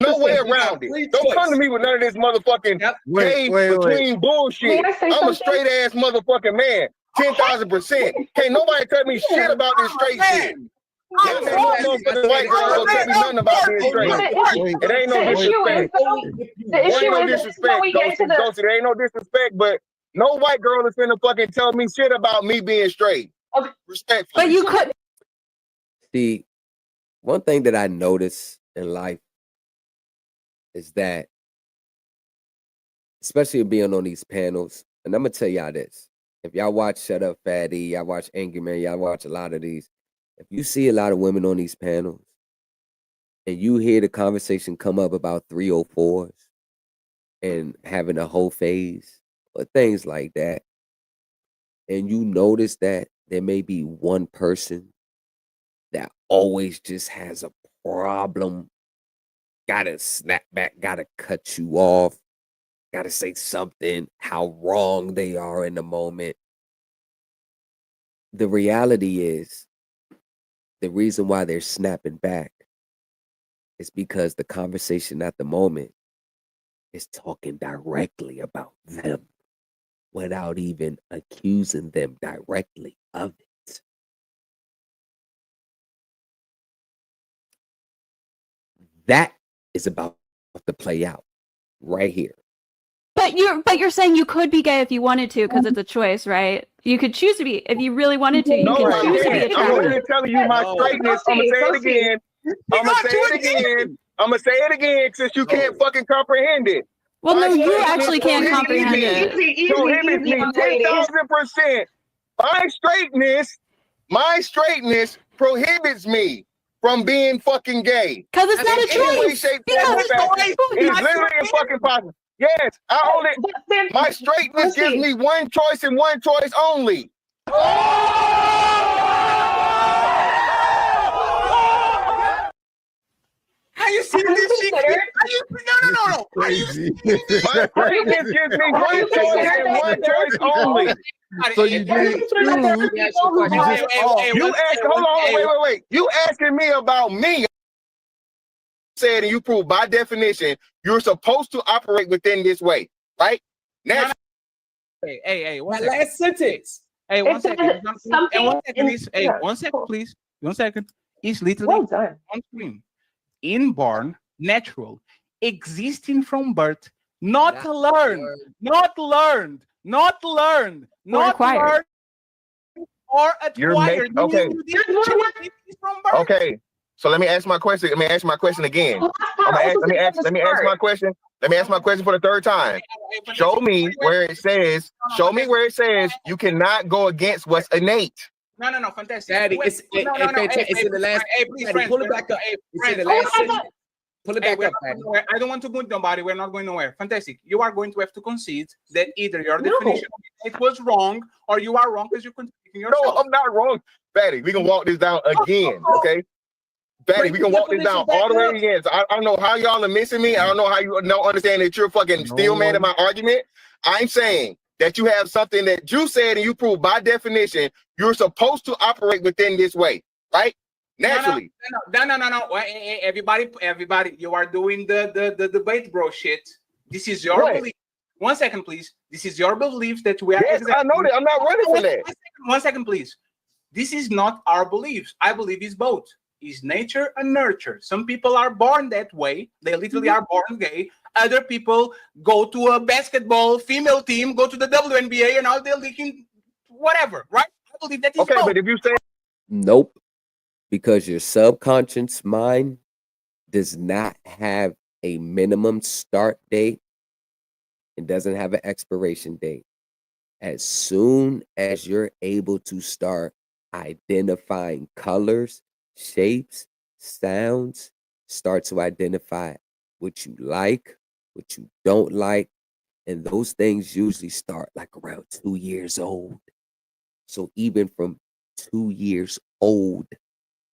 [SPEAKER 20] No way around it. Don't come to me with none of this motherfucking between bullshit. I'm a straight ass motherfucking man. 10,000%. Can't nobody tell me shit about this straight shit. White girls don't tell me nothing about being straight. It ain't no disrespect. Ain't no disrespect. Ghosty, there ain't no disrespect, but no white girl is finna fucking tell me shit about me being straight. Respectfully.
[SPEAKER 16] But you could.
[SPEAKER 19] See, one thing that I notice in life is that, especially being on these panels, And I'm gonna tell y'all this. If y'all watch Shut Up Fatty, y'all watch Angry Man, y'all watch a lot of these. If you see a lot of women on these panels and you hear the conversation come up about 304s and having a whole phase or things like that, and you notice that there may be one person that always just has a problem, gotta snap back, gotta cut you off, gotta say something, how wrong they are in the moment. The reality is, the reason why they're snapping back is because the conversation at the moment is talking directly about them without even accusing them directly of it. That is about to play out right here.
[SPEAKER 16] But you're saying you could be gay if you wanted to because it's a choice, right? You could choose to be if you really wanted to. You
[SPEAKER 20] No,
[SPEAKER 16] can
[SPEAKER 20] I
[SPEAKER 16] choose to be
[SPEAKER 20] can't. I'm
[SPEAKER 16] attracted.
[SPEAKER 20] literally telling you my straightness. I'm gonna say it again. I'm gonna say it again. I'm gonna say it again since you can't fucking comprehend it.
[SPEAKER 16] Well,
[SPEAKER 20] My
[SPEAKER 16] no, you
[SPEAKER 20] straightness
[SPEAKER 16] actually can't
[SPEAKER 20] prohibits
[SPEAKER 16] comprehend
[SPEAKER 20] me.
[SPEAKER 16] it.
[SPEAKER 20] Prohibits me 10,000%. My straightness prohibits me from being fucking gay.
[SPEAKER 16] Because it's not a
[SPEAKER 20] In any way,
[SPEAKER 16] choice.
[SPEAKER 20] shape, form, or fashion. It is
[SPEAKER 16] Because
[SPEAKER 20] literally impossible. Yes, I only. My straightness gives me one choice and one choice only.
[SPEAKER 12] Are you seeing this shit? No. Are you seeing this?
[SPEAKER 20] My straightness gives me one choice and one choice only.
[SPEAKER 17] So you didn't choose.
[SPEAKER 20] You asked, hold on, wait. You asking me about me. Said, and you prove by definition, you're supposed to operate within this way, right? Now,
[SPEAKER 12] Hey,
[SPEAKER 14] My last sentence.
[SPEAKER 12] Hey, one
[SPEAKER 18] It
[SPEAKER 12] second.
[SPEAKER 18] says something
[SPEAKER 12] One second,
[SPEAKER 18] in-
[SPEAKER 12] please. Hey,
[SPEAKER 18] yeah,
[SPEAKER 12] 1 second,
[SPEAKER 18] cool.
[SPEAKER 12] please. 1 second. It's literally
[SPEAKER 18] Well done.
[SPEAKER 12] on screen. Inborn, natural, existing from birth, not learned, or
[SPEAKER 20] you're
[SPEAKER 12] acquired.
[SPEAKER 20] making okay.
[SPEAKER 12] Meaning you didn't choose it from birth.
[SPEAKER 20] Okay. So let me ask my question. Let me ask my question again. Let me ask my question. Let me ask my question for the third time. Show me where it says you cannot go against what's innate.
[SPEAKER 12] No, fantastic.
[SPEAKER 14] Daddy,
[SPEAKER 12] Wait,
[SPEAKER 14] it's in the last.
[SPEAKER 12] please,
[SPEAKER 14] Daddy,
[SPEAKER 12] friends,
[SPEAKER 14] pull it back up.
[SPEAKER 12] Hey,
[SPEAKER 14] It's in the
[SPEAKER 12] friends,
[SPEAKER 14] last sentence. Pull it
[SPEAKER 12] Hey,
[SPEAKER 14] back
[SPEAKER 12] we're
[SPEAKER 14] up,
[SPEAKER 12] not
[SPEAKER 14] Daddy.
[SPEAKER 12] going nowhere. I don't want to put nobody. We're not going nowhere. Fantastic. You are going to have to concede that either your definition of it was wrong or you are wrong because you're contradicting yourself.
[SPEAKER 20] No, I'm not wrong. Fatty, we can walk this down again, okay? Fatty, we can walk this down all the way again. So I don't know how y'all are missing me. I don't know how you don't understand that you're fucking still man in my argument. I'm saying that you have something that you said and you proved by definition you're supposed to operate within this way, right? Naturally.
[SPEAKER 12] No. Hey, everybody, you are doing the debate, bro. Shit. This is your belief. 1 second, please. This is your belief that we are.
[SPEAKER 20] Yes, I know that. I'm not running from that.
[SPEAKER 12] 1 second, please. This is not our beliefs. I believe it's both. Is nature and nurture. Some people are born that way. They literally are born gay. Other people go to a basketball female team, go to the WNBA, and now they're leaking whatever, right? I believe that is
[SPEAKER 20] okay,
[SPEAKER 12] both.
[SPEAKER 20] but if you say
[SPEAKER 19] Nope. Because your subconscious mind does not have a minimum start date. It doesn't have an expiration date. As soon as you're able to start identifying colors, shapes, sounds, start to identify what you like, what you don't like, and those things usually start like around 2 years old. So even from 2 years old,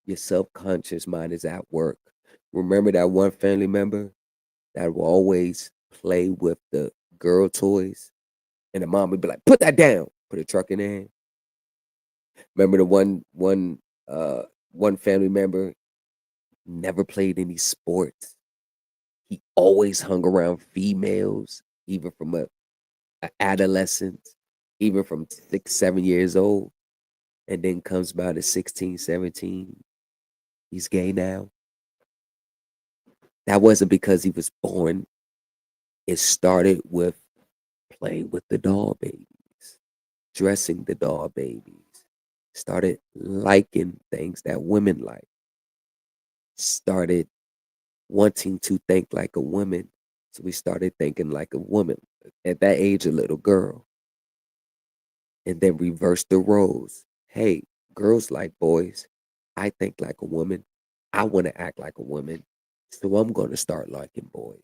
[SPEAKER 19] your subconscious mind is at work. Remember that one family member that will always play with the girl toys? And the mom would be like, put that down, put a truck in their hand. Remember the one family member never played any sports. He always hung around females, even from a adolescent, even from 6, 7 years old. And then comes by to 16, 17. He's gay now. That wasn't because he was born. It started with playing with the doll babies, dressing the doll babies, started liking things that women like, started wanting to think like a woman. So we started thinking like a woman. At that age, a little girl. and then reverse the roles. Hey, girls like boys. I think like a woman. I want to act like a woman. So I'm going to start liking boys.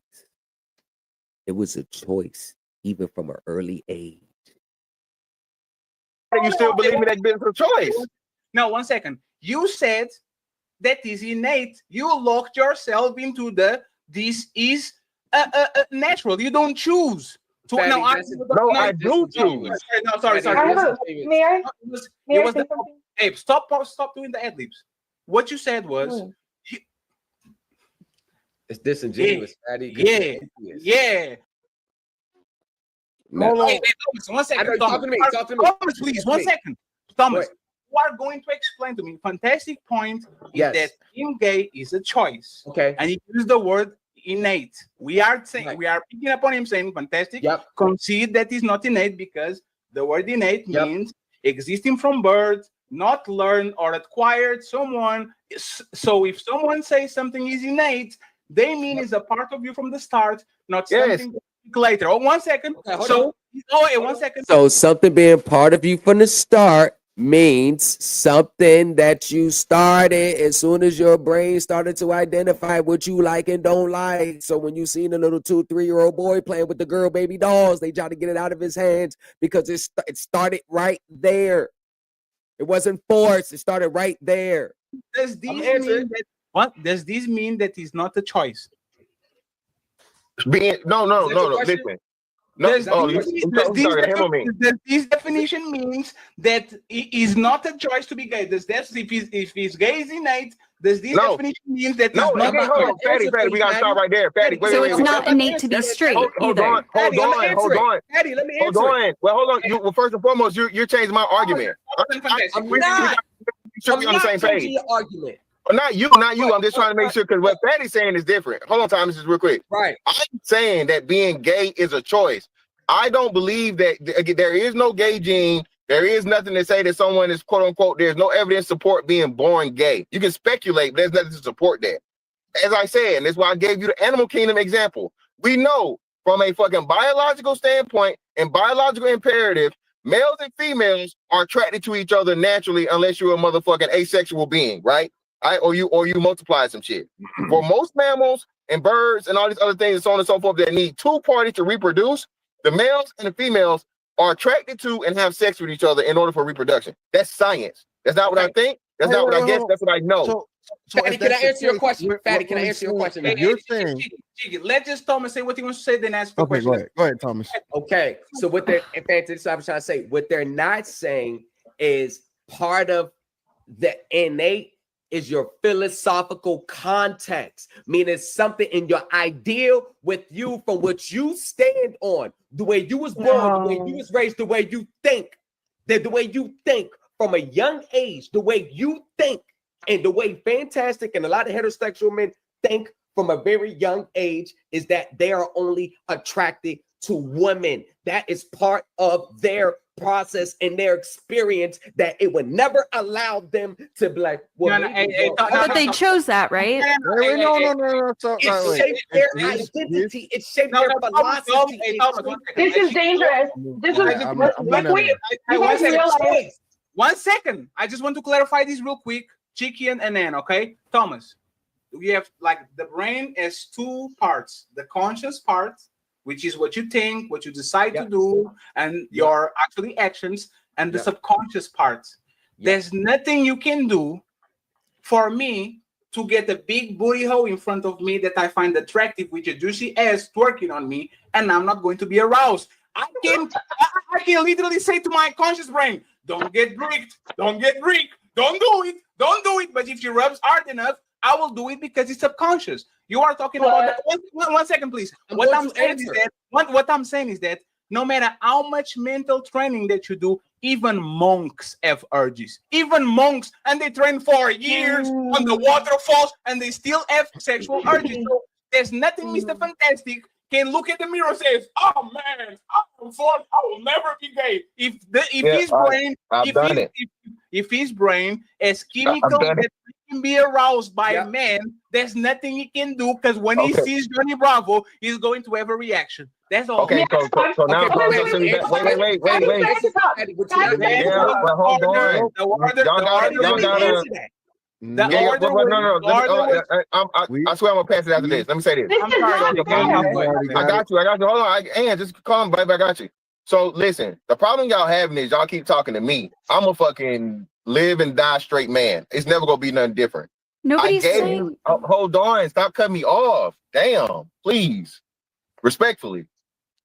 [SPEAKER 19] It was a choice, even from an early age.
[SPEAKER 20] You still believe in that business of choice?
[SPEAKER 12] No, 1 second. You said that is innate. You locked yourself into this is natural. You don't choose.
[SPEAKER 20] Fatty, I do choose.
[SPEAKER 12] No, sorry.
[SPEAKER 18] May I say something?
[SPEAKER 12] Hey, stop doing the ad libs. What you said was,
[SPEAKER 14] it's disingenuous, Fatty.
[SPEAKER 12] Yeah.
[SPEAKER 20] No.
[SPEAKER 12] Hey, Thomas, 1 second.
[SPEAKER 14] Talk to me.
[SPEAKER 12] Thomas, please, 1 second. Thomas, you are going to explain to me. Fantastic point is that being gay is a choice.
[SPEAKER 14] Okay.
[SPEAKER 12] And he used the word innate. We are saying we are picking up on him saying fantastic. Concede that is not innate because the word innate means existing from birth, not learned or acquired someone. So if someone says something is innate, they mean it's a part of you from the start, not something later. Oh, 1 second. Okay, 1 second.
[SPEAKER 19] So something being part of you from the start means something that you started as soon as your brain started to identify what you like and don't like. So when you seen a little 2-3-year-old boy playing with the girl baby dolls, they tried to get it out of his hands because it started right there. It wasn't forced. It started right there.
[SPEAKER 12] Does this mean that it's not a choice?
[SPEAKER 20] No. Listen.
[SPEAKER 12] This definition means that it is not a choice to be gay. If he's gay is innate, does this definition means that it's not a choice?
[SPEAKER 20] Fatty, we gotta start right there. Fatty, wait.
[SPEAKER 16] So it's not innate to be straight.
[SPEAKER 20] Hold on.
[SPEAKER 14] Fatty, let me answer.
[SPEAKER 20] Hold on. Well, hold on. Well, first and foremost, you're changing my argument.
[SPEAKER 14] I'm not.
[SPEAKER 20] Should be on the same page.
[SPEAKER 14] Your argument.
[SPEAKER 20] Not you. I'm just trying to make sure because what Fatty's saying is different. Hold on, Thomas, just real quick.
[SPEAKER 14] Right.
[SPEAKER 20] I'm saying that being gay is a choice. I don't believe that there is no gay gene. There is nothing to say that someone is quote unquote. There's no evidence to support being born gay. You can speculate, but there's nothing to support that. As I said, and that's why I gave you the animal kingdom example. We know from a fucking biological standpoint and biological imperative, males and females are attracted to each other naturally unless you're a motherfucking asexual being, right? Or you multiply some shit. For most mammals and birds and all these other things and so on and so forth that need two parties to reproduce, the males and the females are attracted to and have sex with each other in order for reproduction. That's science. That's not what I think. That's not what I guess. That's what I know.
[SPEAKER 14] Fatty, can I answer your question? Fatty, can I answer your question?
[SPEAKER 17] You're saying.
[SPEAKER 12] Let just Thomas say what he wants to say, then ask the question.
[SPEAKER 17] Go ahead, Thomas.
[SPEAKER 14] Okay, so what they're so I'm trying to say, what they're not saying is part of the innate is your philosophical context, meaning something in your ideal with you from what you stand on, the way you was born, the way you was raised, the way you think, the way you think from a young age, the way you think, and the way fantastic and a lot of heterosexual men think from a very young age is that they are only attracted to women. That is part of their process and their experience that it would never allow them to be like, well,
[SPEAKER 16] but they chose that, right?
[SPEAKER 14] No. It shaped their identity. It shaped their philosophy.
[SPEAKER 18] This is dangerous. This is
[SPEAKER 12] 1 second. I just want to clarify this real quick. Chicky and Nan, okay? Thomas, we have like the brain has two parts. The conscious part, which is what you think, what you decide to do, and your actually actions, and the subconscious part. There's nothing you can do for me to get a big booty hole in front of me that I find attractive with a juicy ass twerking on me, and I'm not going to be aroused. I can literally say to my conscious brain, don't get bricked, don't get bricked, don't do it. But if she rubs hard enough, I will do it because it's subconscious. You are talking about that. One second, please. What I'm saying is that no matter how much mental training that you do, even monks have urges. Even monks, and they train for years on the waterfalls, and they still have sexual urges. So there's nothing Mr. Fantastic can look at the mirror and says, "Oh man, I will never be gay." If his brain has chemicals that make can be aroused by a man, there's nothing he can do because when he sees Johnny Bravo, he's going to have a reaction. That's all.
[SPEAKER 20] Okay, so now, wait. Yeah, but hold on. Y'all gotta. I swear I'm gonna pass it after this. Let me say this.
[SPEAKER 12] I'm sorry.
[SPEAKER 20] I got you. Hold on. And just calm, baby. I got you. So listen, the problem y'all having is y'all keep talking to me. I'm a fucking live and die straight man. It's never gonna be nothing different.
[SPEAKER 16] Nobody's saying.
[SPEAKER 20] Hold on. Stop cutting me off. Damn. Please. Respectfully.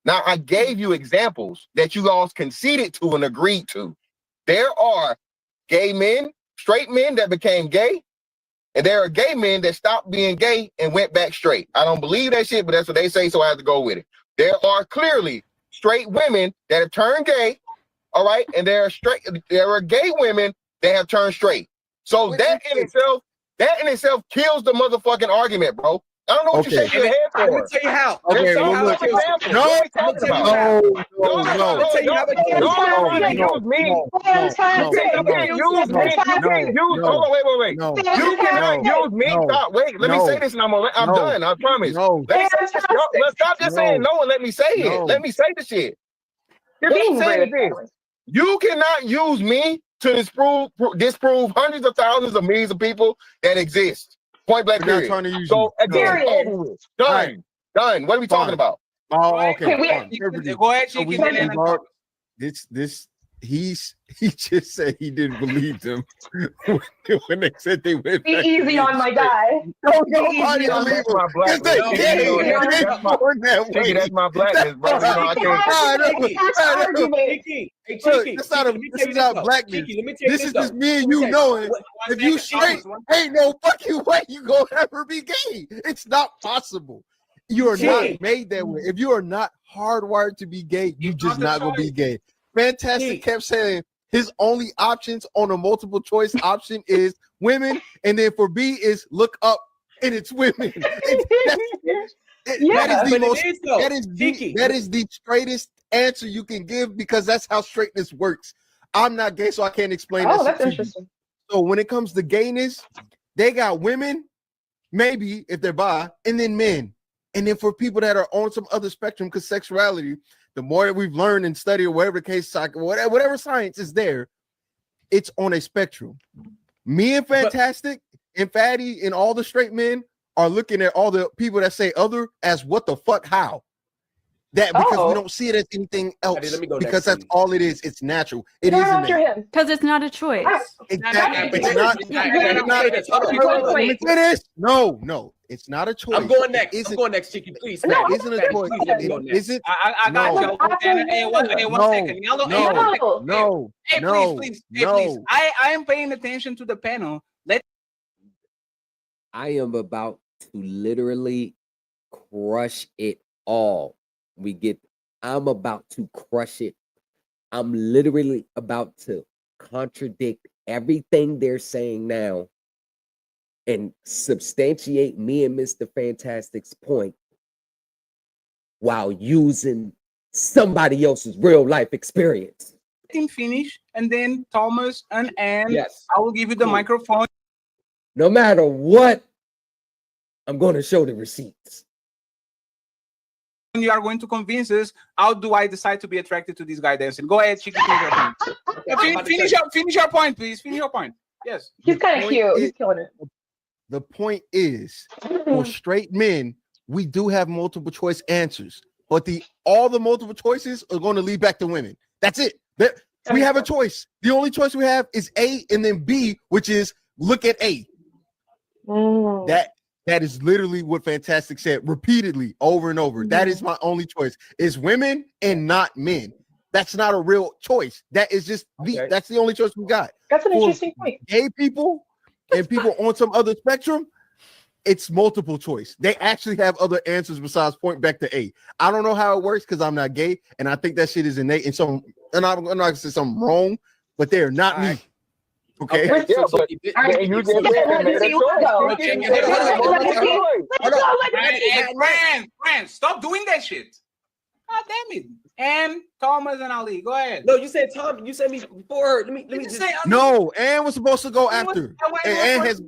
[SPEAKER 20] Now I gave you examples that you all conceded to and agreed to. There are gay men, straight men that became gay, and there are gay men that stopped being gay and went back straight. I don't believe that shit, but that's what they say, so I have to go with it. There are clearly straight women that have turned gay, all right, and there are gay women that have turned straight. So that in itself kills the motherfucking argument, bro. I don't know what you're shaking your head for.
[SPEAKER 14] I'm gonna tell you how.
[SPEAKER 20] Okay, well, look. No. You cannot use me. Stop. Wait. Let me say this, and I'm done. I promise. Let's stop just saying no and let me say it. Let me say the shit. You cannot use me to disprove hundreds of thousands of millions of people that exist. Point blank period. So again, done. What are we talking about?
[SPEAKER 17] Oh, okay.
[SPEAKER 12] Go ahead,
[SPEAKER 17] he just said he didn't believe them when they said they went
[SPEAKER 18] Be
[SPEAKER 17] back.
[SPEAKER 18] easy on my guy.
[SPEAKER 17] Nobody believe him.
[SPEAKER 20] That's my blackness, bro.
[SPEAKER 17] This is not blackness. This is just me and you knowing if you straight, ain't no fucking way you gonna ever be gay. It's not possible. You are not made that way. If you are not hardwired to be gay, you just not gonna be gay. Fantastic kept saying his only options on a multiple choice option is women, and then for B is look up and it's women. That is the straightest answer you can give because that's how straightness works. I'm not gay, so I can't explain that.
[SPEAKER 18] That's interesting.
[SPEAKER 17] So when it comes to gayness, they got women, maybe if they're bi, and then men. And then for people that are on some other spectrum, because sexuality, the more that we've learned and studied, or whatever the case, whatever science is there, it's on a spectrum. Me and Fantastic and Fatty and all the straight men are looking at all the people that say other as what the fuck, how? That because we don't see it as anything else because that's all it is. It's natural. It isn't
[SPEAKER 16] because it's not a choice.
[SPEAKER 17] Exactly. It's not. Let me finish. No, it's not a choice.
[SPEAKER 14] I'm going next. Cheeky, please.
[SPEAKER 17] No, it isn't a choice. Is it?
[SPEAKER 12] I got you. Hey, one second.
[SPEAKER 17] No.
[SPEAKER 12] Please. I am paying attention to the panel.
[SPEAKER 19] I am about to literally crush it all. I'm about to crush it. I'm literally about to contradict everything they're saying now and substantiate me and Mr. Fantastic's point while using somebody else's real life experience.
[SPEAKER 12] Let him finish, and then Thomas and Ann,
[SPEAKER 19] yes.
[SPEAKER 12] I will give you the microphone.
[SPEAKER 19] No matter what, I'm going to show the receipts.
[SPEAKER 12] You are going to convince us. How do I decide to be attracted to this guy dancing? Go ahead, Chicky. Finish your point, please. Finish your point. Yes.
[SPEAKER 18] He's kind of cute. He's killing it.
[SPEAKER 17] The point is, for straight men, we do have multiple choice answers, but all the multiple choices are going to lead back to women. That's it. We have a choice. The only choice we have is A and then B, which is look at A. That is literally what Fantastic said repeatedly over and over. That is my only choice. Is women and not men. That's not a real choice. That is just that's the only choice we got.
[SPEAKER 18] That's an interesting point.
[SPEAKER 17] Gay people and people on some other spectrum, it's multiple choice. They actually have other answers besides point back to A. I don't know how it works because I'm not gay, and I think that shit is innate. And I'm not gonna say something wrong, but they're not me. Okay.
[SPEAKER 12] Friend, stop doing that shit. God damn it. And Thomas and Ali, go ahead.
[SPEAKER 14] No, you said Tom. You said me before her. Let me just
[SPEAKER 12] say Ali.
[SPEAKER 17] No, Ann was supposed to go after. Ann has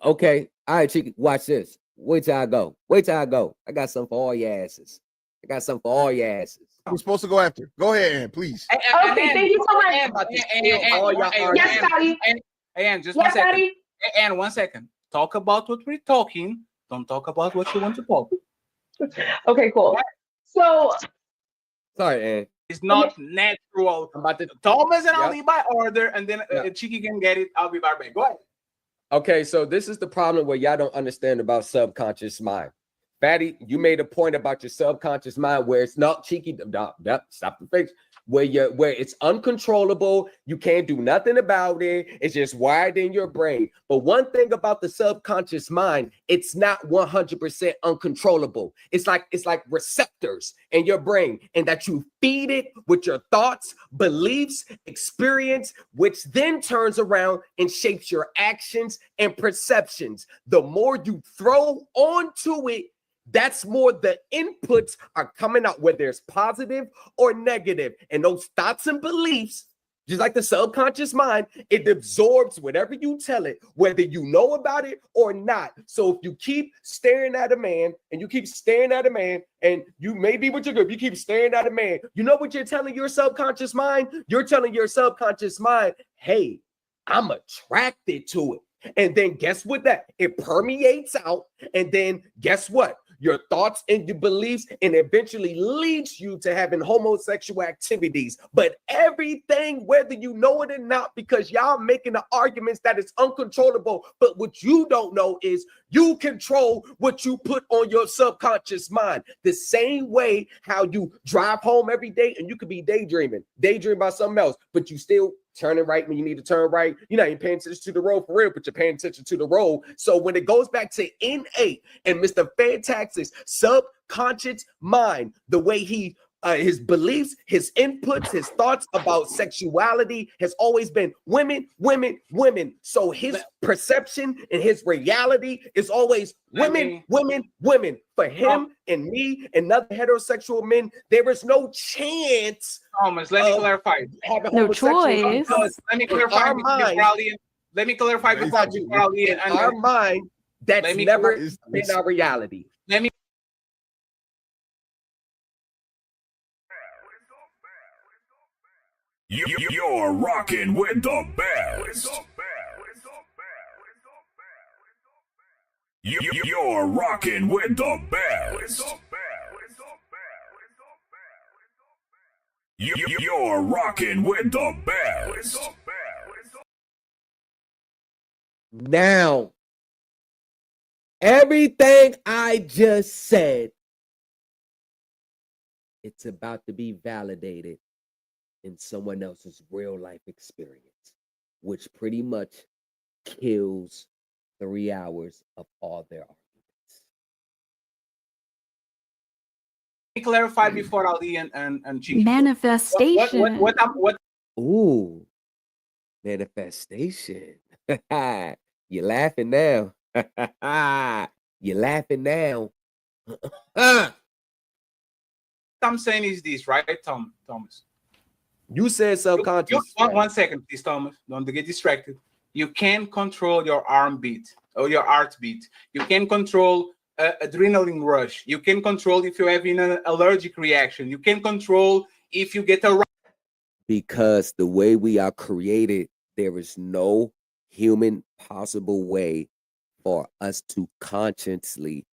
[SPEAKER 19] Okay. All right, Chicky, watch this. Wait till I go. Wait till I go. I got something for all your asses. I got something for all your asses.
[SPEAKER 17] We're supposed to go after. Go ahead, Ann, please.
[SPEAKER 18] Okay, thank you so much. Yes, Scotty.
[SPEAKER 12] And just
[SPEAKER 18] Yes,
[SPEAKER 12] 1 second.
[SPEAKER 18] Daddy.
[SPEAKER 12] And 1 second. Talk about what we're talking. Don't talk about what you want to talk.
[SPEAKER 18] Okay, cool. So
[SPEAKER 19] Sorry, Ann.
[SPEAKER 12] It's not natural.
[SPEAKER 14] I'm about to
[SPEAKER 12] Thomas and Ali by order, and then Chicky can get it. I'll be right back. Go ahead.
[SPEAKER 19] Okay, so this is the problem where y'all don't understand about subconscious mind. Fatty, you made a point about your subconscious mind where it's not cheeky. Stop the face. Where it's uncontrollable, you can't do nothing about it. It's just wired in your brain. But one thing about the subconscious mind, it's not 100% uncontrollable. It's like receptors in your brain, and that you feed it with your thoughts, beliefs, experience, which then turns around and shapes your actions and perceptions. The more you throw onto it, that's more the inputs are coming out, whether it's positive or negative. And those thoughts and beliefs, just like the subconscious mind, it absorbs whatever you tell it, whether you know about it or not. So if you keep staring at a man and you keep staring at a man, and you may be with your group, you keep staring at a man, you know what you're telling your subconscious mind? You're telling your subconscious mind, hey, I'm attracted to it. And then guess what? It permeates out. And then guess what? Your thoughts and your beliefs, and eventually leads you to having homosexual activities. But everything, whether you know it or not, because y'all making the arguments that it's uncontrollable. But what you don't know is you control what you put on your subconscious mind. The same way how you drive home every day and you could be daydreaming about something else, but you still turning right when you need to turn right. You're not even paying attention to the road for real, but you're paying attention to the road. So when it goes back to N8 and Mr. Fantastic's subconscious mind, the way he his beliefs, his inputs, his thoughts about sexuality has always been women, women, women. So his perception and his reality is always women, women, women. For him and me and other heterosexual men, there is no chance.
[SPEAKER 12] Thomas, let me clarify.
[SPEAKER 16] No choice.
[SPEAKER 12] Let me clarify. Let me clarify before Ali.
[SPEAKER 19] In our mind, that's never been our reality.
[SPEAKER 12] Let me.
[SPEAKER 10] You're rocking with the best. You're rocking with the best. You're rocking with the best.
[SPEAKER 19] Now, everything I just said, it's about to be validated in someone else's real life experience, which pretty much kills 3 hours of all their arguments.
[SPEAKER 12] Let me clarify before Ali and Chief.
[SPEAKER 16] Manifestation.
[SPEAKER 12] What?
[SPEAKER 19] Ooh, manifestation. You're laughing now. You're laughing now.
[SPEAKER 12] I'm saying is this, right, Thomas?
[SPEAKER 19] You said subconscious.
[SPEAKER 12] One second, please, Thomas. Don't get distracted. You can control your arm beat or your heartbeat. You can control adrenaline rush. You can control if you're having an allergic reaction. You can control if you get a.
[SPEAKER 19] Because the way we are created, there is no human possible way for us to consciously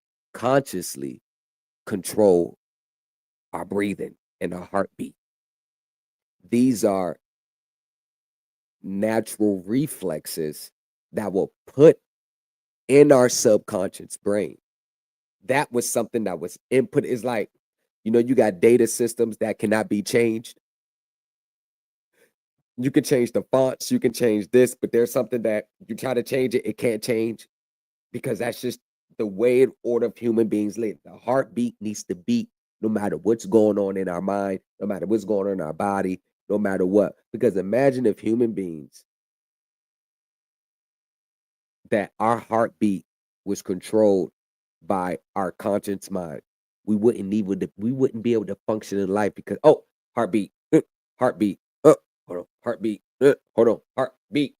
[SPEAKER 19] control our breathing and our heartbeat. These are natural reflexes that will put in our subconscious brain. That was something that was input. Is like, you got data systems that cannot be changed. You can change the fonts, you can change this, but there's something that you try to change it can't change, because that's just the way and order of human beings live. The heartbeat needs to beat no matter what's going on in our mind, no matter what's going on in our body, no matter what. Because imagine if human beings, that our heartbeat was controlled by our conscious mind. we wouldn't be able to function in life because heartbeat, heartbeat, hold on, heartbeat, hold on, heartbeat.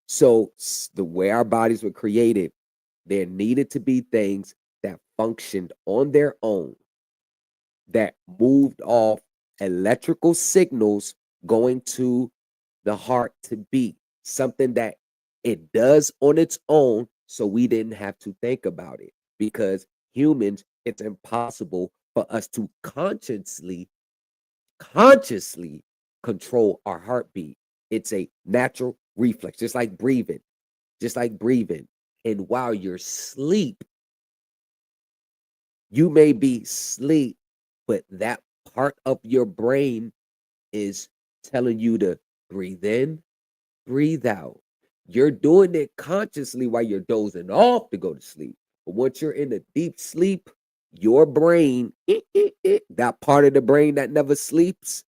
[SPEAKER 19] So the way our bodies were created, there needed to be things that functioned on their own, that moved off electrical signals going to the heart to beat, something that it does on its own, so we didn't have to think about it. Because humans, it's impossible for us to consciously control our heartbeat. It's a natural reflex, just like breathing. And while you're asleep, you may be asleep, but that part of your brain is telling you to breathe in, breathe out. You're doing it consciously while you're dozing off to go to sleep. But once you're in a deep sleep, your brain, that part of the brain that never sleeps,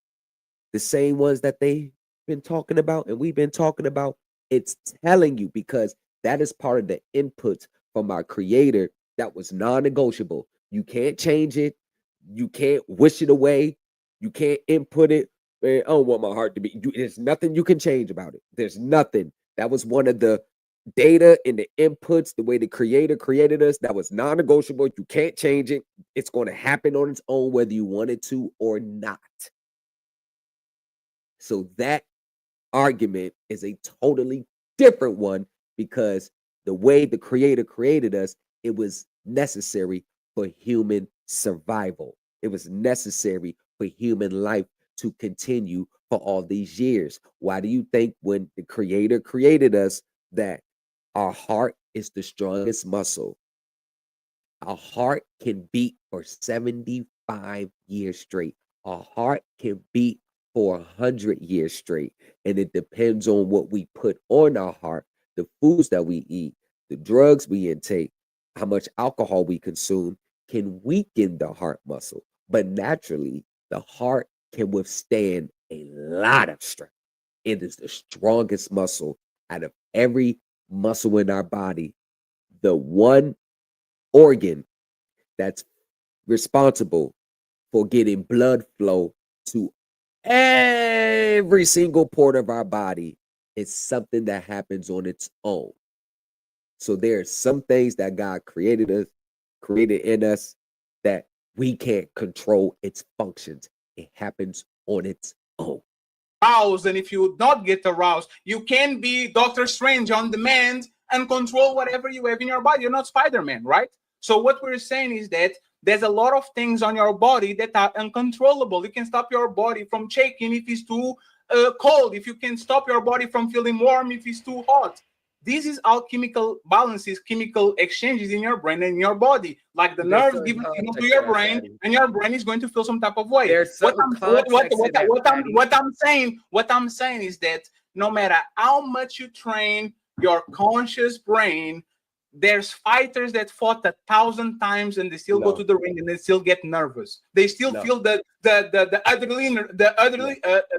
[SPEAKER 19] the same ones that they've been talking about and we've been talking about, it's telling you, because that is part of the inputs from our creator that was non-negotiable. You can't change it. You can't wish it away. You can't input it. Man, I don't want my heart to beat. There's nothing you can change about it. There's nothing. That was one of the data and the inputs, the way the creator created us, that was non-negotiable. You can't change it. It's going to happen on its own, whether you want it to or not. So that argument is a totally different one, because the way the creator created us, it was necessary for human survival. It was necessary for human life to continue for all these years. Why do you think when the creator created us that our heart is the strongest muscle? Our heart can beat for 75 years straight. Our heart can beat for 100 years straight. And it depends on what we put on our heart, the foods that we eat, the drugs we intake, how much alcohol we consume can weaken the heart muscle. But naturally, the heart can withstand a lot of stress. It is the strongest muscle out of every muscle in our body. The one organ that's responsible for getting blood flow to every single part of our body is something that happens on its own. So there are some things that God created in us that we can't control its functions. It happens on its own.
[SPEAKER 12] Aroused, and if you not get aroused, you can be Doctor Strange on demand and control whatever you have in your body. You're not Spider-Man, right? So what we're saying is that there's a lot of things on your body that are uncontrollable. You can stop your body from shaking if it's too cold. If you can stop your body from feeling warm if it's too hot. This is all chemical balances, chemical exchanges in your brain and in your body. Like the nerves give a signal to your brain, and your brain is going to feel some type of way. What I'm saying is that no matter how much you train your conscious brain, there's fighters that fought 1,000 times and they still go to the ring and they still get nervous. They still feel the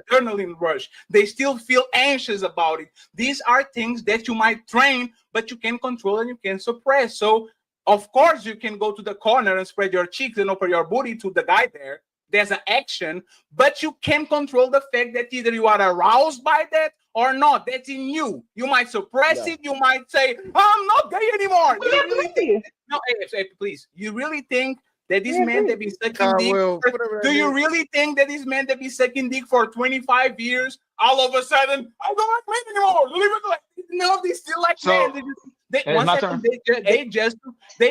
[SPEAKER 12] adrenaline rush. They still feel anxious about it. These are things that you might train, but you can control and you can suppress. So of course you can go to the corner and spread your cheeks and open your booty to the guy there. There's an action, but you can control the fact that either you are aroused by that or not. That's in you. You might suppress it. You might say, I'm not gay anymore. Do you really think, please. You really think that this man that be sucking dick? Do you really think that this man that be sucking dick for 25 years, all of a sudden, I don't like men anymore? No, they still like men. They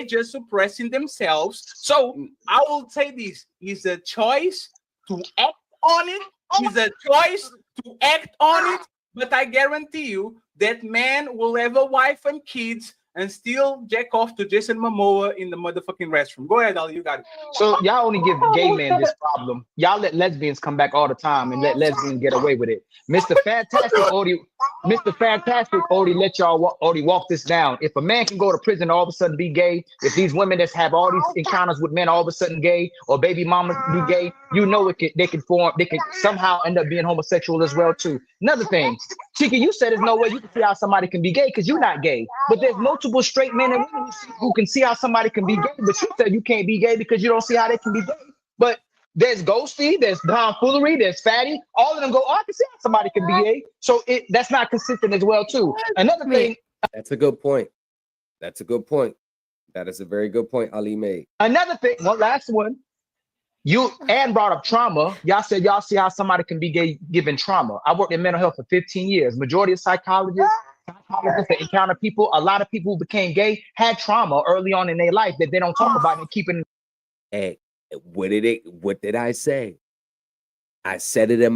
[SPEAKER 12] just suppressing themselves. So I will say this: is a choice to act on it. Is a choice to act on it. But I guarantee you that man will have a wife and kids and still jack off to Jason Momoa in the motherfucking restroom. Go ahead, Ali, you got it.
[SPEAKER 13] So y'all only give gay men this problem. Y'all let lesbians come back all the time and let lesbians get away with it. Mr. Fantastic already let y'all already walk this down. If a man can go to prison all of a sudden be gay, if these women that have all these encounters with men all of a sudden gay, or baby mamas be gay, you know they can somehow end up being homosexual as well too. Another thing, Tika, you said there's no way you can see how somebody can be gay because you're not gay. But there's multiple straight men and women who can see how somebody can be gay, but you said you can't be gay because you don't see how they can be gay. But there's Ghosty, there's Tomfoolery, there's Fatty. All of them go, oh, I can see how somebody can be gay. So that's not consistent as well, too. Another thing.
[SPEAKER 19] That's a good point. That's a good point. That is a very good point Ali made.
[SPEAKER 13] Another thing, one last one. You and brought up trauma. Y'all said y'all see how somebody can be gay given trauma. I worked in mental health for 15 years. Majority of psychologists that encounter people, a lot of people who became gay had trauma early on in their life that they don't talk about and keep it.
[SPEAKER 19] Hey, what did I say? I said it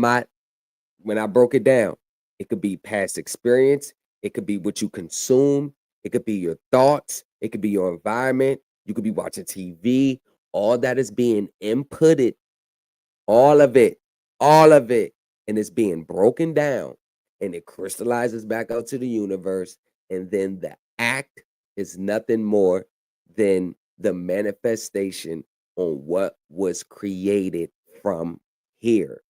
[SPEAKER 19] when I broke it down. It could be past experience. It could be what you consume. It could be your thoughts. It could be your environment. You could be watching TV. All that is being inputted, all of it, and it's being broken down, and it crystallizes back out to the universe, and then the act is nothing more than the manifestation on what was created from here.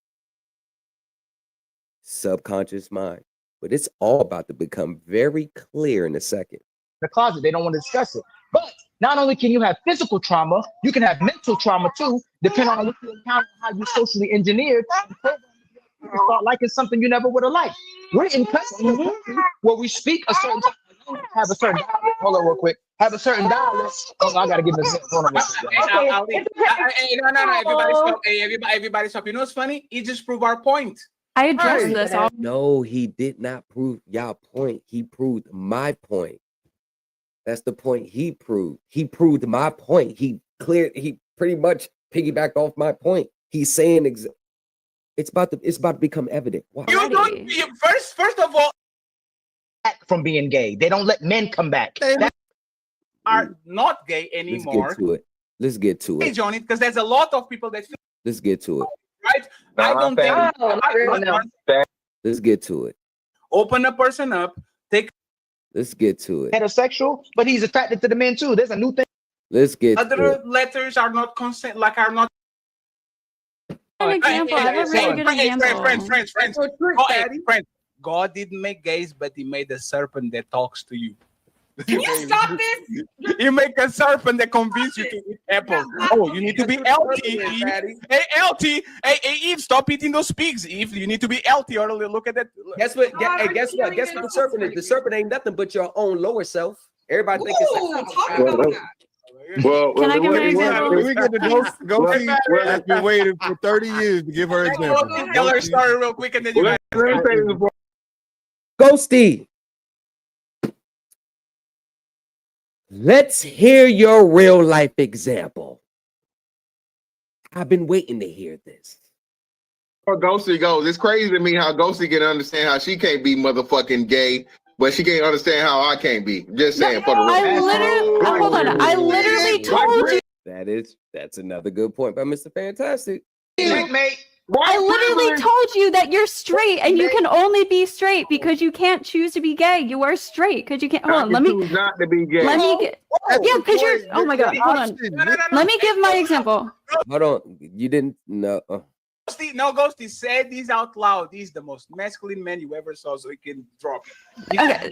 [SPEAKER 19] Subconscious mind. But it's all about to become very clear in a second.
[SPEAKER 13] The closet, they don't want to discuss it. But not only can you have physical trauma, you can have mental trauma too, depending on what you encounter, how you socially engineered. You start liking something you never would have liked. We're in country where we speak a certain time, have a certain dialect. Hold on real quick. Have a certain dialect. Oh, I gotta give this. Hold on.
[SPEAKER 12] Everybody stop. You know what's funny? He just proved our point.
[SPEAKER 16] I addressed this all.
[SPEAKER 19] No, he did not prove y'all point. He proved my point. That's the point he proved. He proved my point. He pretty much piggybacked off my point. He's saying it's about to become evident. Wow.
[SPEAKER 12] You don't first of all
[SPEAKER 13] from being gay. They don't let men come back.
[SPEAKER 12] Are not gay anymore.
[SPEAKER 19] Let's get to it.
[SPEAKER 12] Hey, Johnny, because there's a lot of people that feel.
[SPEAKER 19] Let's get to it.
[SPEAKER 12] Right? I don't think.
[SPEAKER 19] Let's get to it.
[SPEAKER 12] Open a person up.
[SPEAKER 19] Let's get to it.
[SPEAKER 13] Heterosexual, but he's attracted to the men too. There's a new thing.
[SPEAKER 19] Let's get
[SPEAKER 12] other letters are not consent, like are not.
[SPEAKER 16] An example. I have a really good example.
[SPEAKER 12] Friends. God didn't make gays, but He made a serpent that talks to you.
[SPEAKER 21] Can you stop this?
[SPEAKER 12] You make a serpent that convinces you to eat apples. Oh, you need to be healthy. Hey, healthy. Hey, Eve, stop eating those pigs. Eve, you need to be healthy. Or look at that.
[SPEAKER 14] Guess what? Guess what the serpent is? The serpent ain't nothing but your own lower self. Everybody think it's
[SPEAKER 20] well,
[SPEAKER 16] can I give an example?
[SPEAKER 17] We get to go see has been waiting for 30 years to give her example.
[SPEAKER 12] Tell her story real quick and then you
[SPEAKER 19] Ghosty. Let's hear your real life example. I've been waiting to hear this.
[SPEAKER 20] Where Ghosty goes. It's crazy to me how Ghosty can understand how she can't be motherfucking gay, but she can't understand how I can't be. Just saying for the
[SPEAKER 16] I literally told you.
[SPEAKER 19] That's another good point by Mr. Fantastic.
[SPEAKER 16] I literally told you that you're straight and you can only be straight because you can't choose to be gay. You are straight because you can't. Hold on, let me.
[SPEAKER 20] Not to be gay.
[SPEAKER 16] Let me get. Yeah, because you're. Oh my God, hold on. Let me give my example.
[SPEAKER 19] Hold on, you didn't know.
[SPEAKER 12] Ghosty, say this out loud. He's the most masculine man you ever saw, so he can drop it.
[SPEAKER 16] Okay,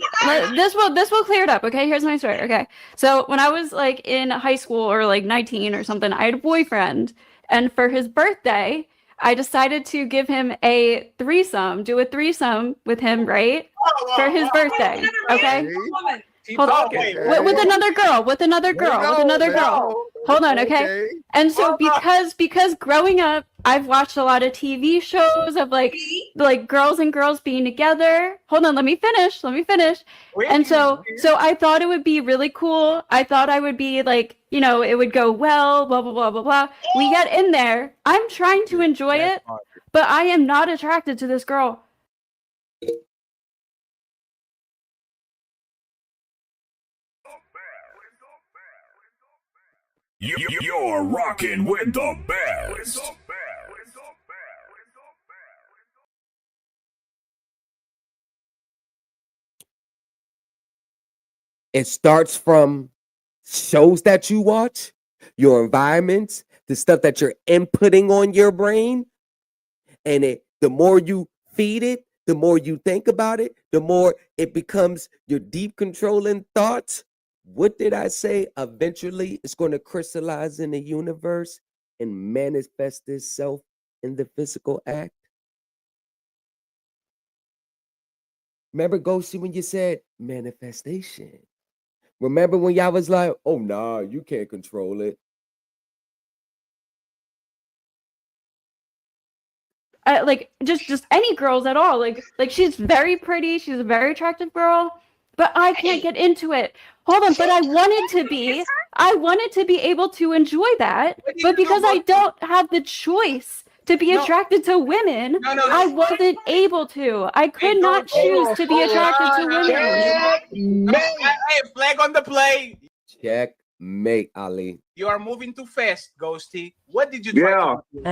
[SPEAKER 16] this will clear it up. Okay, here's my story. Okay, so when I was like in high school or like 19 or something, I had a boyfriend, and for his birthday, I decided to give him a threesome, do a threesome with him, right? For his birthday. Okay. Hold on. With another girl. Hold on, okay? And so because growing up, I've watched a lot of TV shows of like girls and girls being together. Hold on, let me finish. And so I thought it would be really cool. I thought I would be like, you know, it would go well, blah, blah, blah, blah, blah. We get in there. I'm trying to enjoy it, but I am not attracted to this girl.
[SPEAKER 10] You're rocking with the best.
[SPEAKER 19] It starts from shows that you watch, your environments, the stuff that you're inputting on your brain, and the more you feed it, The more you think about it, the more it becomes your deep controlling thoughts. What did I say? Eventually, it's going to crystallize in the universe and manifest itself in the physical act. Remember, Ghosty, when you said manifestation? Remember when y'all was like, oh, nah, you can't control it.
[SPEAKER 16] Like just any girls at all. Like she's very pretty. She's a very attractive girl, but I can't get into it. Hold on, but I wanted to be. I wanted to be able to enjoy that, but because I don't have the choice to be attracted to women, I wasn't able to. I could not choose to be attracted to women.
[SPEAKER 12] Hey, flag on the play.
[SPEAKER 19] Checkmate, Ali.
[SPEAKER 12] You are moving too fast, Ghosty. What did you try to do?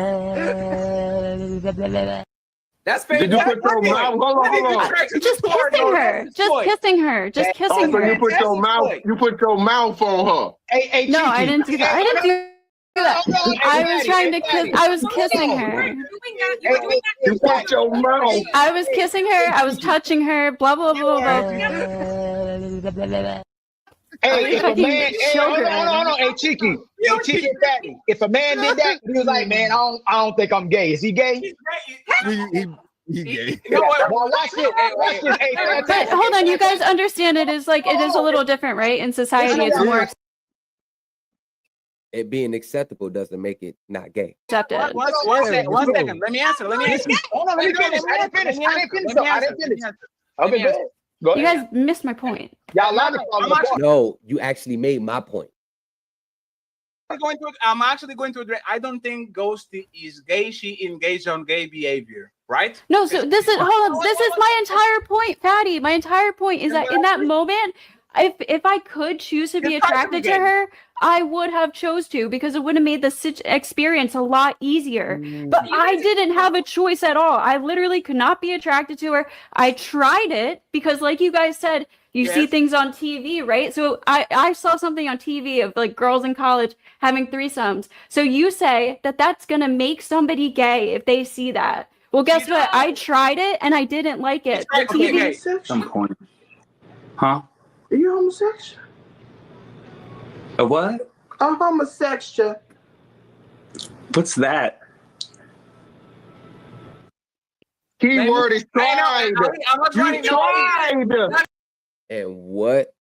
[SPEAKER 14] That's
[SPEAKER 20] Did you put your mouth? Hold on.
[SPEAKER 16] Just kissing her. Just kissing her. Just kissing
[SPEAKER 20] So
[SPEAKER 16] her.
[SPEAKER 20] you put your mouth. You put your mouth on her.
[SPEAKER 13] Hey,
[SPEAKER 16] no, I didn't do that. I didn't do that. I was trying to kiss. I was kissing her.
[SPEAKER 20] You put your mouth.
[SPEAKER 16] I was kissing her. I was touching her. Blah blah blah blah.
[SPEAKER 13] Hey, if a man, hold on, hey, Cheeky, and Fatty. If a man did that, he was like, man, I don't think I'm gay. Is he gay?
[SPEAKER 17] He gay.
[SPEAKER 13] Watch this. Hey,
[SPEAKER 16] but hold on, you guys understand it is a little different, right? In society, it's more
[SPEAKER 19] It being acceptable doesn't make it not gay.
[SPEAKER 16] accepted.
[SPEAKER 12] One second. Let me answer.
[SPEAKER 13] Hold on, let me finish. I didn't finish. Okay, go ahead.
[SPEAKER 16] You guys missed my point.
[SPEAKER 13] Y'all
[SPEAKER 19] No, you actually made my point.
[SPEAKER 12] I'm actually going to address. I don't think Ghosty is gay. She engaged on gay behavior, right?
[SPEAKER 16] No, so this is my entire point, Fatty. My entire point is that in that moment, if I could choose to be attracted to her, I would have chose to, because it would have made the experience a lot easier. But I didn't have a choice at all. I literally could not be attracted to her. I tried it because, like you guys said, you see things on TV, right? So I saw something on TV of like girls in college having threesomes. So you say that that's going to make somebody gay if they see that. Well, guess what? I tried it and I didn't like it. The TV.
[SPEAKER 3] Some point. Huh? Are you homosexual? A what?
[SPEAKER 22] A homosexual.
[SPEAKER 3] What's that?
[SPEAKER 20] Keyword is tried. You tried.
[SPEAKER 19] And what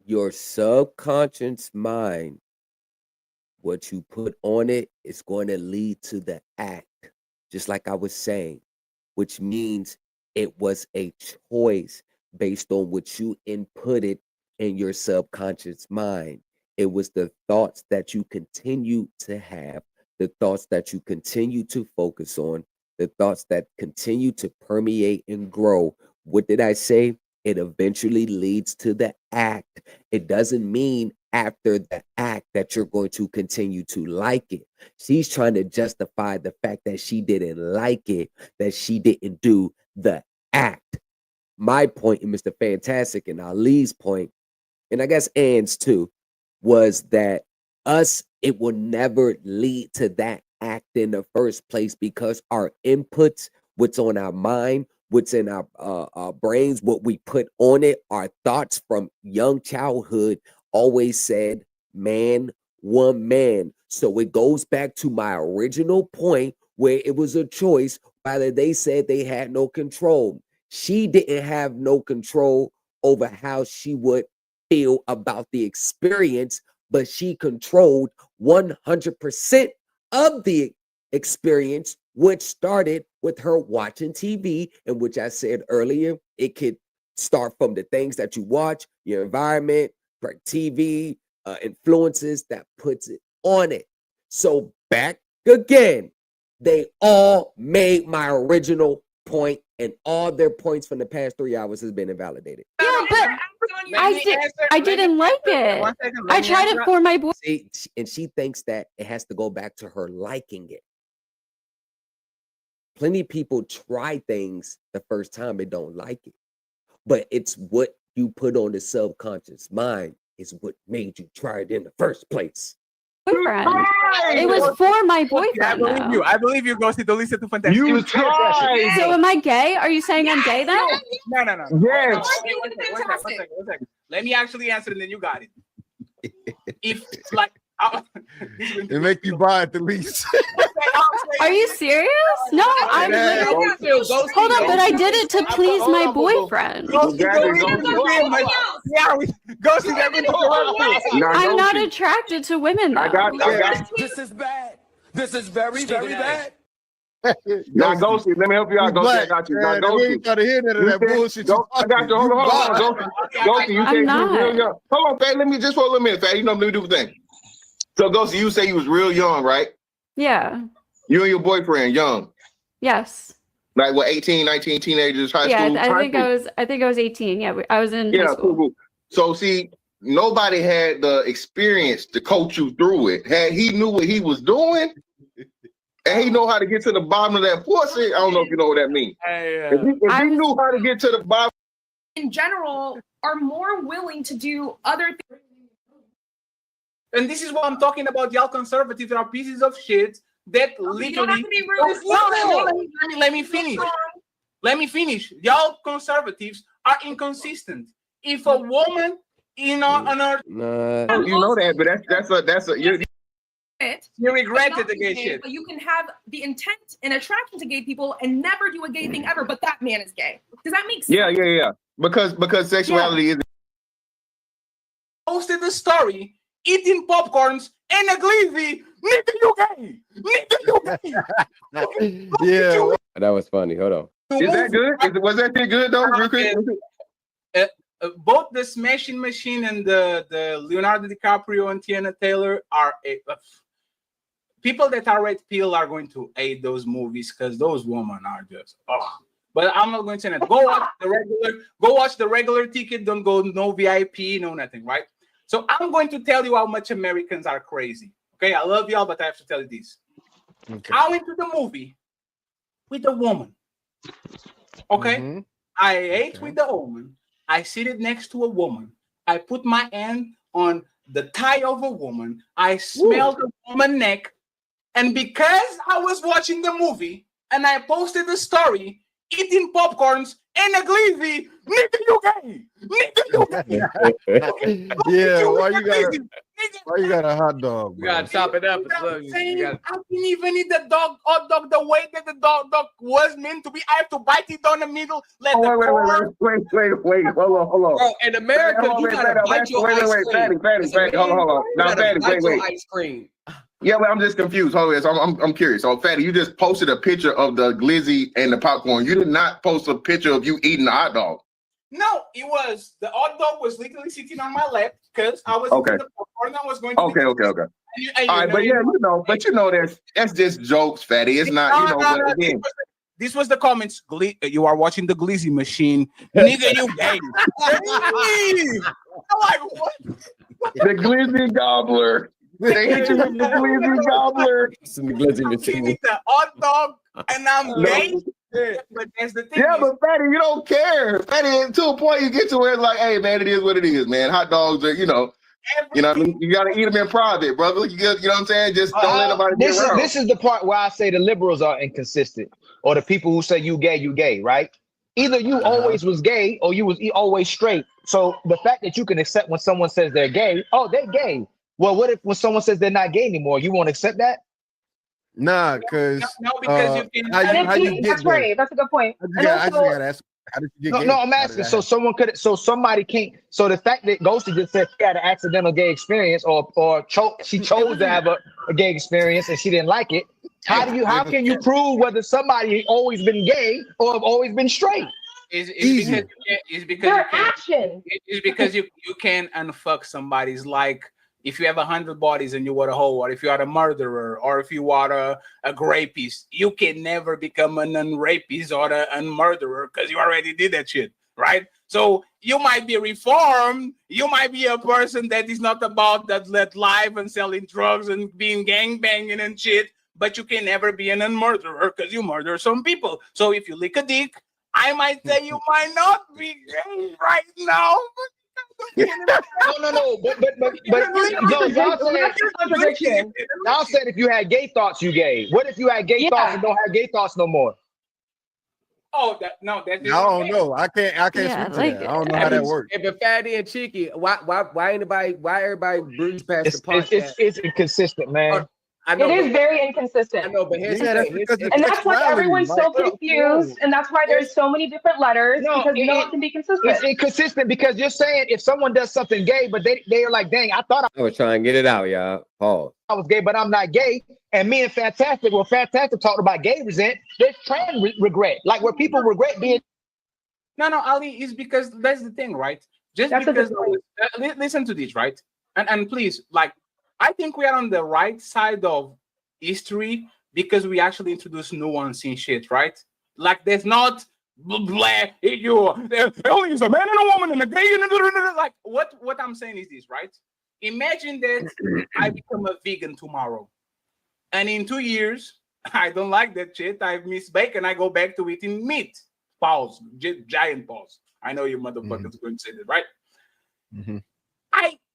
[SPEAKER 19] your subconscious mind, what you put on it, is going to lead to the act, just like I was saying, which means it was a choice based on what you inputted in your subconscious mind. It was the thoughts that you continue to have, the thoughts that you continue to focus on, the thoughts that continue to permeate and grow. What did I say? It eventually leads to the act. It doesn't mean after the act that you're going to continue to like it. She's trying to justify the fact that she didn't like it, that she didn't do the act. My point, and Mr. Fantastic and Ali's point, and I guess Ann's too, was that it will never lead to that act in the first place, because our inputs, what's on our mind, what's in our brains, what we put on it, our thoughts from young childhood always said man, woman. So it goes back to my original point where it was a choice, whether they said they had no control. She didn't have no control over how she would feel about the experience, but she controlled 100% of the experience, which started with her watching TV, and which I said earlier, it could start from the things that you watch, your environment, TV, influences that puts it on it. So back again, they all made my original point, and all their points from the past 3 hours has been invalidated.
[SPEAKER 16] Yeah, but I didn't like it. I tried it for my boy.
[SPEAKER 19] See, and she thinks that it has to go back to her liking it. Plenty of people try things the first time they don't like it, but it's what you put on the subconscious mind is what made you try it in the first place.
[SPEAKER 16] boyfriend. It was for my boyfriend.
[SPEAKER 12] I believe you, Ghosty. Don't listen to Fantastic.
[SPEAKER 2] You tried.
[SPEAKER 16] So am I gay? Are you saying I'm gay then?
[SPEAKER 12] No.
[SPEAKER 2] Yes.
[SPEAKER 12] One second. Let me actually answer, and then you got it. If like,
[SPEAKER 17] it make you buy at the least.
[SPEAKER 16] Are you serious? No, I'm literally. Hold on, but I did it to please my boyfriend. I'm not attracted to women. Though.
[SPEAKER 20] I got.
[SPEAKER 9] This is bad. This is very, very bad.
[SPEAKER 20] Now, Ghosty, let me help you out. Ghosty, I got you. Now, Ghosty,
[SPEAKER 17] got to hear none of that bullshit.
[SPEAKER 20] I got you. Hold on. Ghosty, you say you was real young. Hold on, Fatty. Let me just for a little minute, Fatty. You know, let me do the thing. So, Ghosty, you say you was real young, right?
[SPEAKER 16] Yeah.
[SPEAKER 20] You and your boyfriend, young.
[SPEAKER 16] Yes.
[SPEAKER 20] Like what, 18, 19, teenagers, high school?
[SPEAKER 16] Yeah, I think I was 18. Yeah, I was in high school.
[SPEAKER 20] Cool. So, see, nobody had the experience to coach you through it. Had he knew what he was doing, and he know how to get to the bottom of that pussy. I don't know if you know what that means. If he knew how to get to the bottom,
[SPEAKER 6] in general, are more willing to do other things.
[SPEAKER 12] And this is what I'm talking about. Y'all conservatives are pieces of shit that literally. Let me finish. Let me finish. Y'all conservatives are inconsistent. If a woman, you know
[SPEAKER 20] that, but that's a
[SPEAKER 12] you regretted the gay shit.
[SPEAKER 6] But you can have the intent and attraction to gay people and never do a gay thing ever, but that man is gay. Does that make sense?
[SPEAKER 20] Yeah. Because sexuality is.
[SPEAKER 12] Posted the story eating popcorns and a glizzy. Nigga, you gay.
[SPEAKER 17] Yeah.
[SPEAKER 19] That was funny. Hold on.
[SPEAKER 20] Is that good? Was that good though?
[SPEAKER 12] Both the Smashing Machine and the Leonardo DiCaprio and Tiana Taylor are people that are red pill are going to hate those movies because those women are just But I'm not going to say that. Go watch the regular ticket. Don't go no VIP, no nothing, right? So I'm going to tell you how much Americans are crazy. Okay, I love y'all, but I have to tell you this. Okay. I went to the movie with a woman. Okay, I ate with the woman. I seated next to a woman. I put my hand on the thigh of a woman. I smelled the woman's neck. And because I was watching the movie and I posted the story, eating popcorns and a glizzy, nigga, you gay.
[SPEAKER 17] Yeah, why you got a hot dog?
[SPEAKER 14] You gotta chop it up.
[SPEAKER 12] I didn't even eat the hot dog the way that the dog was meant to be. I have to bite it down the middle.
[SPEAKER 20] Wait. Hold on.
[SPEAKER 14] Bro, in America, you gotta bite your ice cream.
[SPEAKER 20] Fatty, hold on. Now, Fatty, wait.
[SPEAKER 14] Ice cream.
[SPEAKER 20] Yeah, but I'm just confused. Hold on, so I'm curious. So, Fatty, you just posted a picture of the glizzy and the popcorn. You did not post a picture of you eating the hot dog.
[SPEAKER 12] No, it was the hot dog was literally sitting on my lap because I was eating the popcorn. I was going to.
[SPEAKER 20] Okay. All right, but you know that's just jokes, Fatty. It's not, But again,
[SPEAKER 12] this was the comments. You are watching the glizzy machine, nigga. You gay. I'm like, what?
[SPEAKER 20] The glizzy gobbler. They hit you with the glizzy gobbler.
[SPEAKER 12] I'm eating the hot dog, and I'm gay. But that's the thing.
[SPEAKER 20] Yeah, but Fatty, you don't care. Fatty, to a point you get to where it's like, hey man, it is what it is, man. Hot dogs are, you gotta eat them in private, brother. You know what I'm saying? Just don't let nobody get around.
[SPEAKER 13] This is the part where I say the liberals are inconsistent, or the people who say you gay, right? Either you always was gay or you was always straight. So the fact that you can accept when someone says they're gay, they're gay. Well, what if when someone says they're not gay anymore, you won't accept that?
[SPEAKER 17] Nah, because
[SPEAKER 12] you can.
[SPEAKER 17] How you
[SPEAKER 18] that's right. That's a good point.
[SPEAKER 17] I just gotta ask, how did you get gay?
[SPEAKER 13] No, I'm asking. So somebody can't. So the fact that Ghosty just said she had an accidental gay experience, she chose to have a gay experience and she didn't like it. How can you prove whether somebody always been gay or have always been straight?
[SPEAKER 12] It's because you can unfuck somebody's like. If you have 100 bodies and you are a hoe, or if you are a murderer, or if you are a rapist, you can never become an unrapist or a murderer because you already did that shit, right? So you might be reformed, you might be a person that is not about that life and selling drugs and being gangbanging and shit, but you can never be an unmurderer because you murder some people. So if you lick a dick, I might say you might not be gay right now.
[SPEAKER 13] No. Y'all said if you had gay thoughts, you gay. What if you had gay thoughts and don't have gay thoughts no more?
[SPEAKER 12] Oh, that's
[SPEAKER 17] I don't know. I can't speak to that. I don't know how that works.
[SPEAKER 14] If a fatty and cheeky, why everybody breeze past the part?
[SPEAKER 13] It's inconsistent, man.
[SPEAKER 14] I know,
[SPEAKER 18] it is very inconsistent.
[SPEAKER 14] I know, but here's the thing.
[SPEAKER 18] And that's why everyone's so confused, and that's why there's so many different letters, because no one can be consistent.
[SPEAKER 13] It's inconsistent because you're saying if someone does something gay, but they are like, dang, I thought
[SPEAKER 19] I was trying to get it out, y'all. Pause.
[SPEAKER 13] I was gay, but I'm not gay. And me and Fantastic talked about gay resent. There's trans regret, like where people regret being.
[SPEAKER 12] No, Ali, it's because that's the thing, right? Just
[SPEAKER 18] that's
[SPEAKER 12] because listen to this, right? And please, like, I think we are on the right side of history because we actually introduce nuance in shit, right? Like, there's not only is a man and a woman and a gay and like what I'm saying is this, right? Imagine that I become a vegan tomorrow, and in 2 years I don't like that shit. I miss bacon. I go back to eating meat. Pause. Giant pause. I know you motherfuckers are going to say that, right?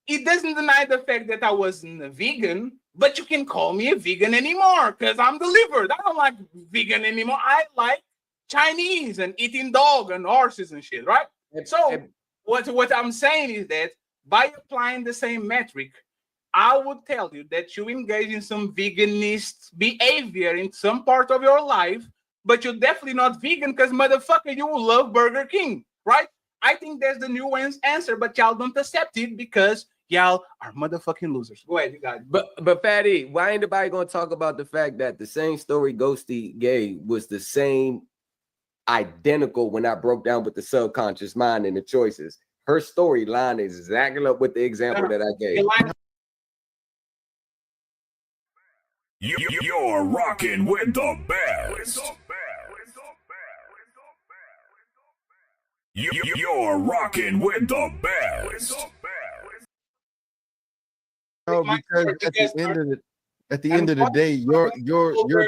[SPEAKER 12] It doesn't deny the fact that I wasn't a vegan, but you can call me a vegan anymore because I'm delivered. I don't like vegan anymore. I like Chinese and eating dog and horses and shit, right? So what I'm saying is that by applying the same metric, I would tell you that you engage in some veganist behavior in some part of your life, but you're definitely not vegan because motherfucker, you will love Burger King, right? I think that's the nuanced answer, but y'all don't accept it because y'all are motherfucking losers. Go ahead, you got it.
[SPEAKER 14] But Fatty, why ain't nobody gonna talk about the fact that the same story Ghosty gave was the same identical when I broke down with the subconscious mind and the choices? Her storyline is exactly up with the example that I gave.
[SPEAKER 10] You're rocking with the best. You're rocking with the best.
[SPEAKER 17] No, because at the end of the day, your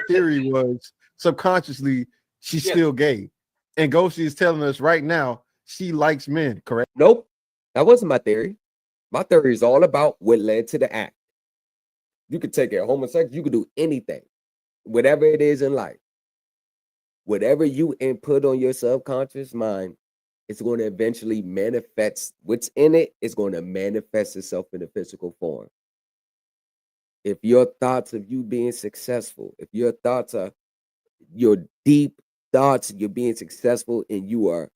[SPEAKER 17] theory was subconsciously she's still gay, and Ghosty is telling us right now she likes men. Correct?
[SPEAKER 19] Nope, that wasn't my theory. My theory is all about what led to the act. You could take it homosexual. You could do anything, whatever it is in life. Whatever you input on your subconscious mind, it's going to eventually manifest. What's in it is going to manifest itself in a physical form. If your thoughts of you being successful, if your thoughts are your deep thoughts, you're being successful and you are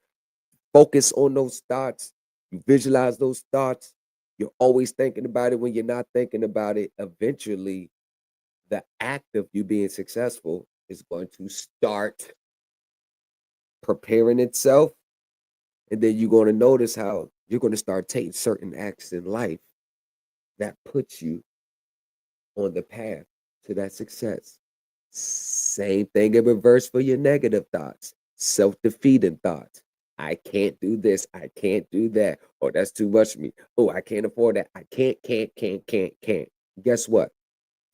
[SPEAKER 19] focused on those thoughts, you visualize those thoughts, you're always thinking about it when you're not thinking about it, eventually the act of you being successful is going to start preparing itself. And then you're going to notice how you're going to start taking certain acts in life that puts you on the path to that success. Same thing in reverse for your negative thoughts, self-defeating thoughts. I can't do this. I can't do that. Oh, that's too much for me. Oh, I can't afford that. I can't. Guess what?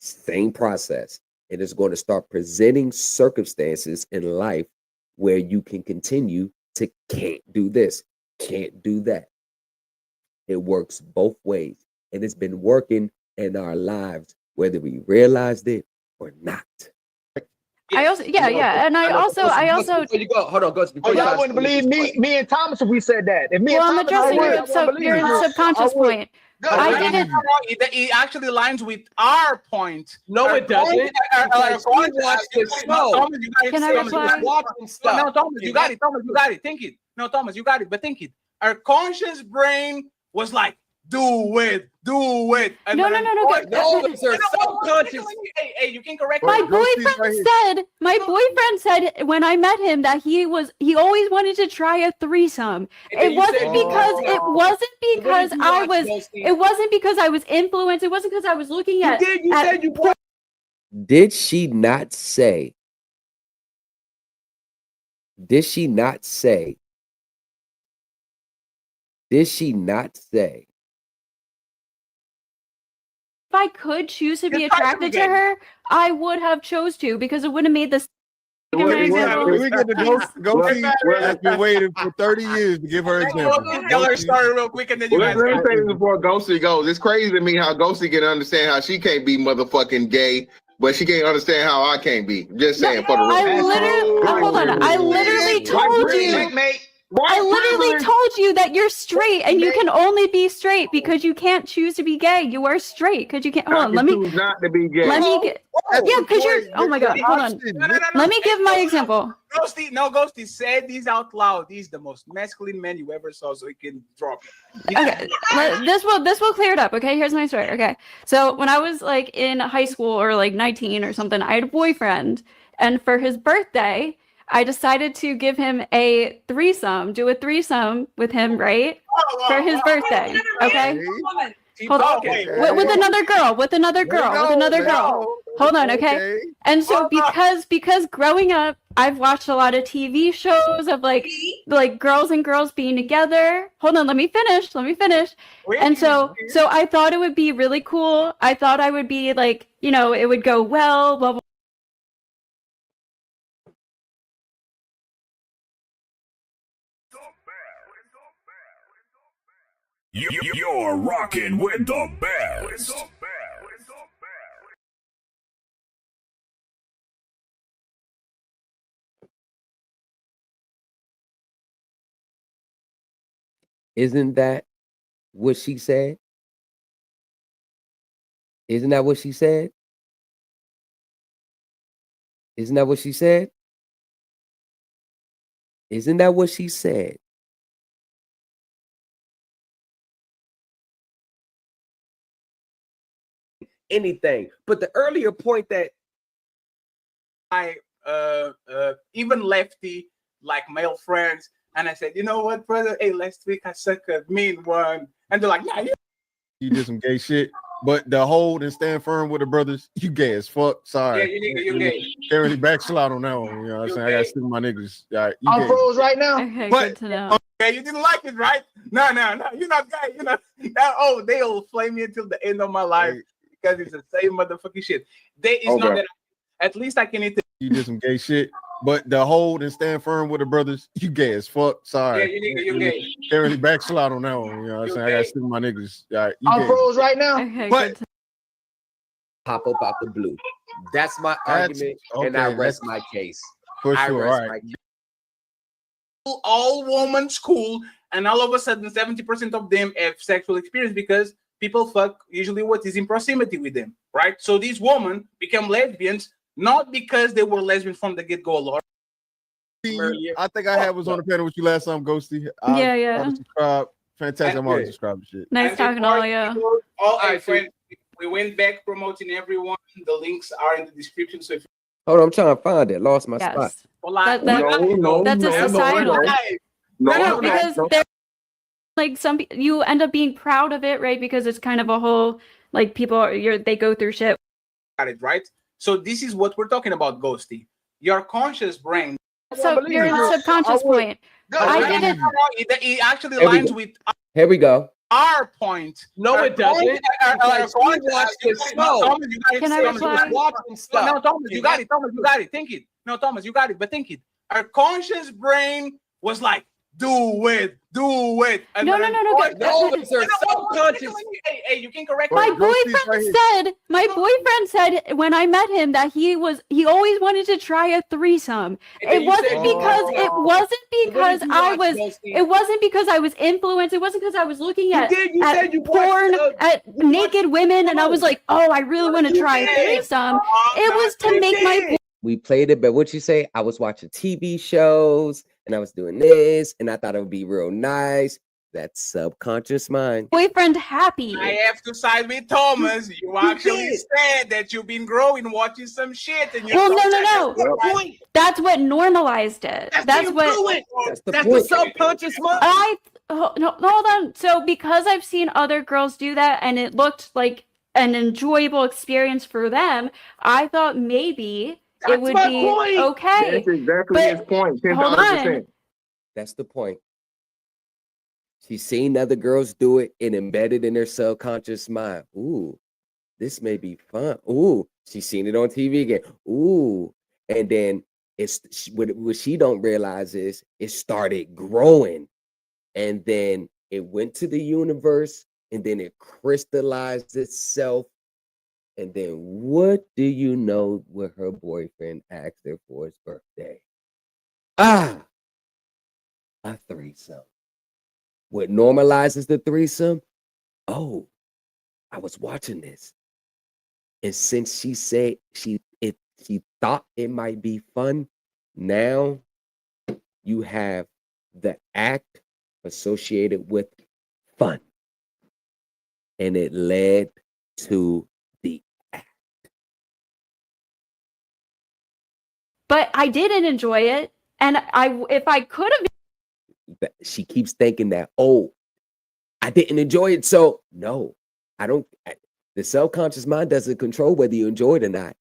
[SPEAKER 19] Same process. And it's going to start presenting circumstances in life where you can continue to can't do this, can't do that. It works both ways. And it's been working in our lives, whether we realized it or not.
[SPEAKER 16] I also, and I also.
[SPEAKER 14] Before you go, hold on, go.
[SPEAKER 13] Y'all wouldn't believe me and Thomas if we said that. If me
[SPEAKER 16] I'm
[SPEAKER 13] and Thomas
[SPEAKER 16] addressing your subconscious point. I didn't.
[SPEAKER 12] It actually aligns with our point.
[SPEAKER 14] No, it doesn't.
[SPEAKER 12] Can I reply? No, Thomas, you got it. Thomas, you got it. Think it. No, Thomas, you got it. But think it. Our conscious brain was like, do it. And
[SPEAKER 16] No.
[SPEAKER 14] Sir, subconscious.
[SPEAKER 12] Hey, you can correct
[SPEAKER 16] my boyfriend said when I met him that he always wanted to try a threesome. It wasn't because I was influenced. It wasn't because I was looking at.
[SPEAKER 19] Did she not say? Did she not say?
[SPEAKER 16] If I could choose to be attracted to her, I would have chose to because it would have made this Give my example.
[SPEAKER 17] We get to go see has been waiting for 30 years to give her example.
[SPEAKER 12] Tell her story real quick and then you guys.
[SPEAKER 20] Let me say this before Ghosty goes. It's crazy to me how Ghosty can understand how she can't be motherfucking gay, but she can't understand how I can't be. Just saying for the
[SPEAKER 16] I literally hold on. I literally told you. I literally told you that you're straight and you can only be straight because you can't choose to be gay. You are straight because you can't. Hold on. Let me.
[SPEAKER 20] choose not to be gay.
[SPEAKER 16] Let me get. Yeah, because you're. Oh my god. Hold on. Let me give my example.
[SPEAKER 12] Ghosty, say these out loud. He's the most masculine man you ever saw, so he can drop it.
[SPEAKER 16] Okay, this will clear it up. Okay, here's my story. Okay, so when I was like in high school or like 19 or something, I had a boyfriend, and for his birthday, I decided to give him a threesome, do a threesome with him, right? For his birthday. Okay. Hold on. With another girl. Hold on, okay? And so because growing up, I've watched a lot of TV shows of like girls and girls being together. Hold on, let me finish. And so I thought it would be really cool. I thought I would be like, it would go well, blah blah.
[SPEAKER 10] You're rocking with the best.
[SPEAKER 19] Isn't that what she said? Isn't that what she said? Isn't that what she said? Isn't that what she said? Anything. But the earlier point that
[SPEAKER 12] I even lefty like male friends, and I said, you know what, brother? Hey, last week I sucked a mean one, and they're like, nah,
[SPEAKER 17] You did some gay shit, but the hold and stand firm with the brothers, you gay as fuck. Sorry.
[SPEAKER 12] Yeah, you gay.
[SPEAKER 17] Can't really backslide on that one. You know what I'm saying? I gotta stick with my niggas. All right,
[SPEAKER 13] I'm froze right now.
[SPEAKER 16] Okay,
[SPEAKER 12] But-
[SPEAKER 16] good to know.
[SPEAKER 12] Yeah, you didn't like it, right? No, you're not gay. You're not. Oh, they'll flame me until the end of my life because it's the same motherfucking shit. It's not that. At least I can eat.
[SPEAKER 17] You did some gay shit, but the hold and stand firm with the brothers, you gay as fuck. Sorry.
[SPEAKER 12] Yeah, you gay.
[SPEAKER 17] Can't really backslide on that one. You know what I'm saying? I gotta stick with my niggas. All right,
[SPEAKER 13] I'm
[SPEAKER 17] gay.
[SPEAKER 13] froze right now.
[SPEAKER 16] Okay,
[SPEAKER 12] But-
[SPEAKER 16] good to
[SPEAKER 19] pop up out the blue. That's my argument, and I
[SPEAKER 17] okay,
[SPEAKER 19] rest my case.
[SPEAKER 17] For
[SPEAKER 19] I
[SPEAKER 17] sure.
[SPEAKER 19] rest
[SPEAKER 17] All
[SPEAKER 19] my
[SPEAKER 17] right.
[SPEAKER 19] case.
[SPEAKER 12] All woman school, and all of a sudden 70% of them have sexual experience because people fuck usually what is in proximity with them, right? So these women become lesbians not because they were lesbian from the get-go. Lord,
[SPEAKER 17] I think I was on the panel with you last time, Ghosty.
[SPEAKER 16] Yeah.
[SPEAKER 17] Subscribe. Fantastic. I'm always subscribing shit.
[SPEAKER 16] Nice talking to all of you.
[SPEAKER 12] All right, friends. We went back promoting everyone. The links are in the description. So if
[SPEAKER 19] Hold on, I'm trying to find it. Lost my spot.
[SPEAKER 16] That's a societal. No, because they're like you end up being proud of it, right? Because it's kind of a whole like they go through shit.
[SPEAKER 12] got it right. So this is what we're talking about, Ghosty. Your conscious brain.
[SPEAKER 16] So your subconscious point. I didn't.
[SPEAKER 12] It actually aligns with
[SPEAKER 19] Here we go.
[SPEAKER 12] our point.
[SPEAKER 14] No, it doesn't. Because he watched the show.
[SPEAKER 16] Can I reply?
[SPEAKER 14] Watching stuff.
[SPEAKER 12] No, Thomas, you got it. Thomas, you got it. Think it. No, Thomas, you got it. But think it. Our conscious brain was like, do it. And
[SPEAKER 16] No.
[SPEAKER 14] No, it's their subconscious.
[SPEAKER 12] Hey, you can correct
[SPEAKER 16] My
[SPEAKER 12] me.
[SPEAKER 16] boyfriend said when I met him that he always wanted to try a threesome. It wasn't because I was influenced. It wasn't because I was looking at porn, at naked women, and I was like, oh, I really want to try a threesome. It was to make my
[SPEAKER 19] We played it, but what you say? I was watching TV shows and I was doing this, and I thought it would be real nice. That's subconscious mind.
[SPEAKER 16] boyfriend happy.
[SPEAKER 12] I have to side with Thomas. You actually said that you've been growing watching some shit, and you're
[SPEAKER 16] No. That's what normalized it. That's what.
[SPEAKER 14] That's the subconscious mind.
[SPEAKER 16] Hold on. So because I've seen other girls do that, and it looked like an enjoyable experience for them, I thought maybe it would be okay.
[SPEAKER 20] That's exactly his point. 10,000%.
[SPEAKER 19] That's the point. She's seen other girls do it and embedded in her subconscious mind. Ooh, this may be fun. Ooh, she's seen it on TV again. Ooh, and then It's what she don't realize is it started growing, and then it went to the universe, and then it crystallized itself. And then what do you know what her boyfriend asked her for his birthday? A threesome. What normalizes the threesome? Oh, I was watching this. And since she said she thought it might be fun, now you have the act associated with fun. And it led to the
[SPEAKER 16] But I didn't enjoy it. And if I could have.
[SPEAKER 19] She keeps thinking that, oh, I didn't enjoy it. So no, I don't. The subconscious mind doesn't control whether you enjoy it or not.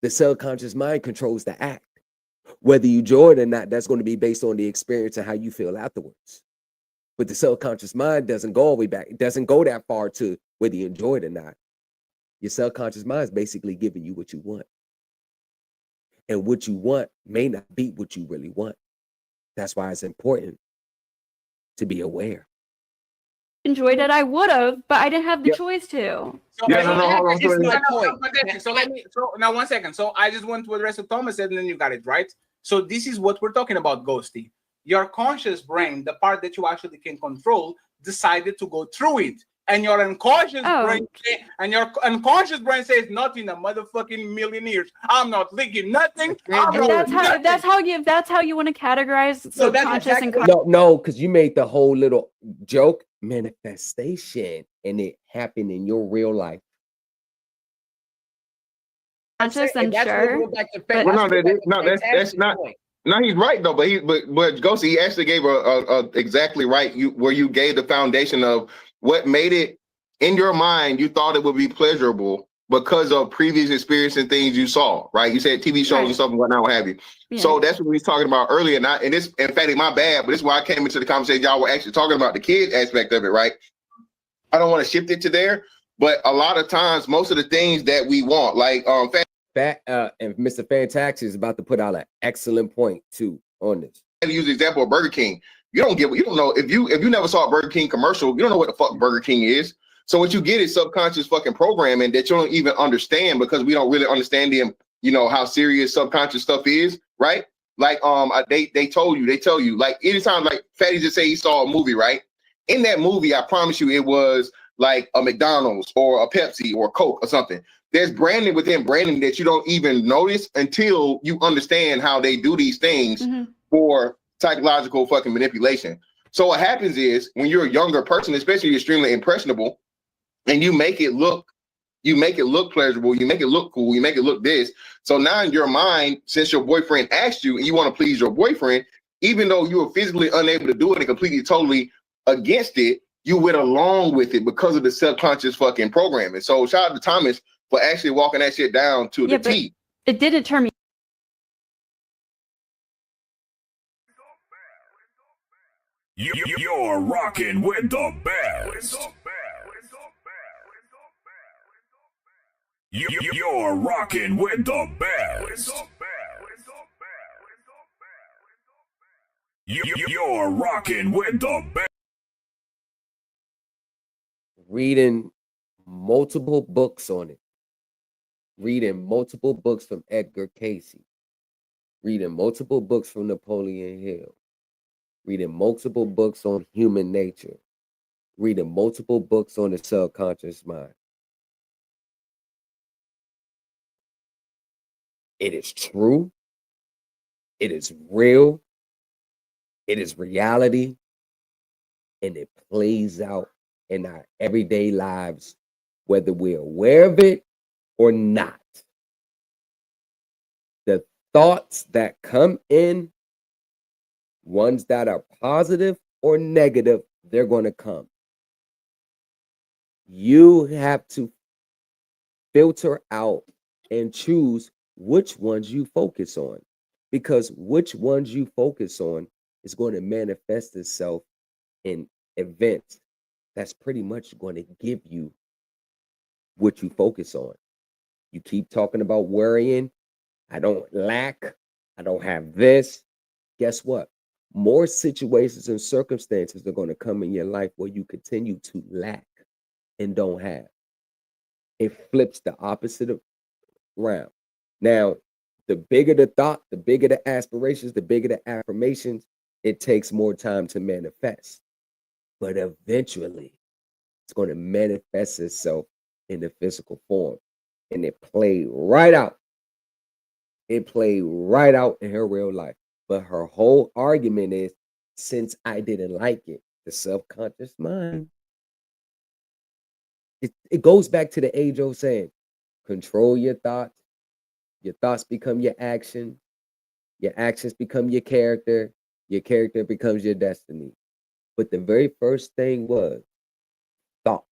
[SPEAKER 19] The subconscious mind controls the act. Whether you enjoy it or not, that's going to be based on the experience and how you feel afterwards. But the subconscious mind doesn't go all the way back. It doesn't go that far to whether you enjoy it or not. Your subconscious mind is basically giving you what you want. And what you want may not be what you really want. That's why it's important to be aware.
[SPEAKER 16] Enjoyed it, I would have, but I didn't have the choice to.
[SPEAKER 12] So now 1 second. So I just want to address what Thomas said, and then you got it right. So this is what we're talking about, Ghosty. Your conscious brain, the part that you actually can control, decided to go through it. And your unconscious brain says, not in a motherfucking million years. I'm not thinking nothing.
[SPEAKER 16] If that's how you want to categorize subconscious and conscious.
[SPEAKER 19] No, because you made the whole little joke manifestation, and it happened in your real life.
[SPEAKER 16] Conscious, I'm sure.
[SPEAKER 20] That's not. No, he's right though. But Ghosty, he actually gave a exactly right. Where you gave the foundation of what made it in your mind. You thought it would be pleasurable because of previous experience and things you saw. Right? You said TV shows and stuff and whatnot, what have you. Yeah. So that's what we was talking about earlier. And this, in fact, my bad. But this is why I came into the conversation. Y'all were actually talking about the kid aspect of it, right? I don't want to shift it to there, but a lot of times, most of the things that we want, like
[SPEAKER 19] and Mr. Fantax is about to put out an excellent point too on this.
[SPEAKER 20] I use the example of Burger King. You don't know if you never saw a Burger King commercial, you don't know what the fuck Burger King is. So what you get is subconscious fucking programming that you don't even understand, because we don't really understand how serious subconscious stuff is, right? Like they tell you like anytime, like Fatty just say he saw a movie, right? In that movie, I promise you, it was like a McDonald's or a Pepsi or a Coke or something. There's branding within branding that you don't even notice until you understand how they do these things for psychological fucking manipulation. So what happens is when you're a younger person, especially you're extremely impressionable, and you make it look pleasurable, you make it look cool, you make it look this. So now in your mind, since your boyfriend asked you and you want to please your boyfriend, even though you were physically unable to do it and completely totally against it, you went along with it because of the subconscious fucking programming. So shout out to Thomas for actually walking that shit down to the T.
[SPEAKER 16] It didn't turn me.
[SPEAKER 10] You're rocking with the best. You're rocking with the best. You're rocking with the best.
[SPEAKER 19] Reading multiple books on it. Reading multiple books from Edgar Cayce. Reading multiple books from Napoleon Hill. Reading multiple books on human nature. Reading multiple books on the subconscious mind. It is true. It is real. It is reality. And it plays out in our everyday lives, whether we're aware of it or not. The thoughts that come in, ones that are positive or negative, they're going to come. You have to filter out and choose which ones you focus on, because which ones you focus on is going to manifest itself in events that's pretty much going to give you what you focus on. You keep talking about worrying, I don't lack. I don't have this. Guess what? More situations and circumstances are going to come in your life where you continue to lack and don't have. It flips the opposite around. Now, the bigger the thought, the bigger the aspirations, the bigger the affirmations, it takes more time to manifest. But eventually, it's going to manifest itself in the physical form. And it played right out. It played right out in her real life. But her whole argument is, since I didn't like it, the subconscious mind. It goes back to the age-old saying, control your thoughts become your actions become your character becomes your destiny. But the very first thing was thoughts.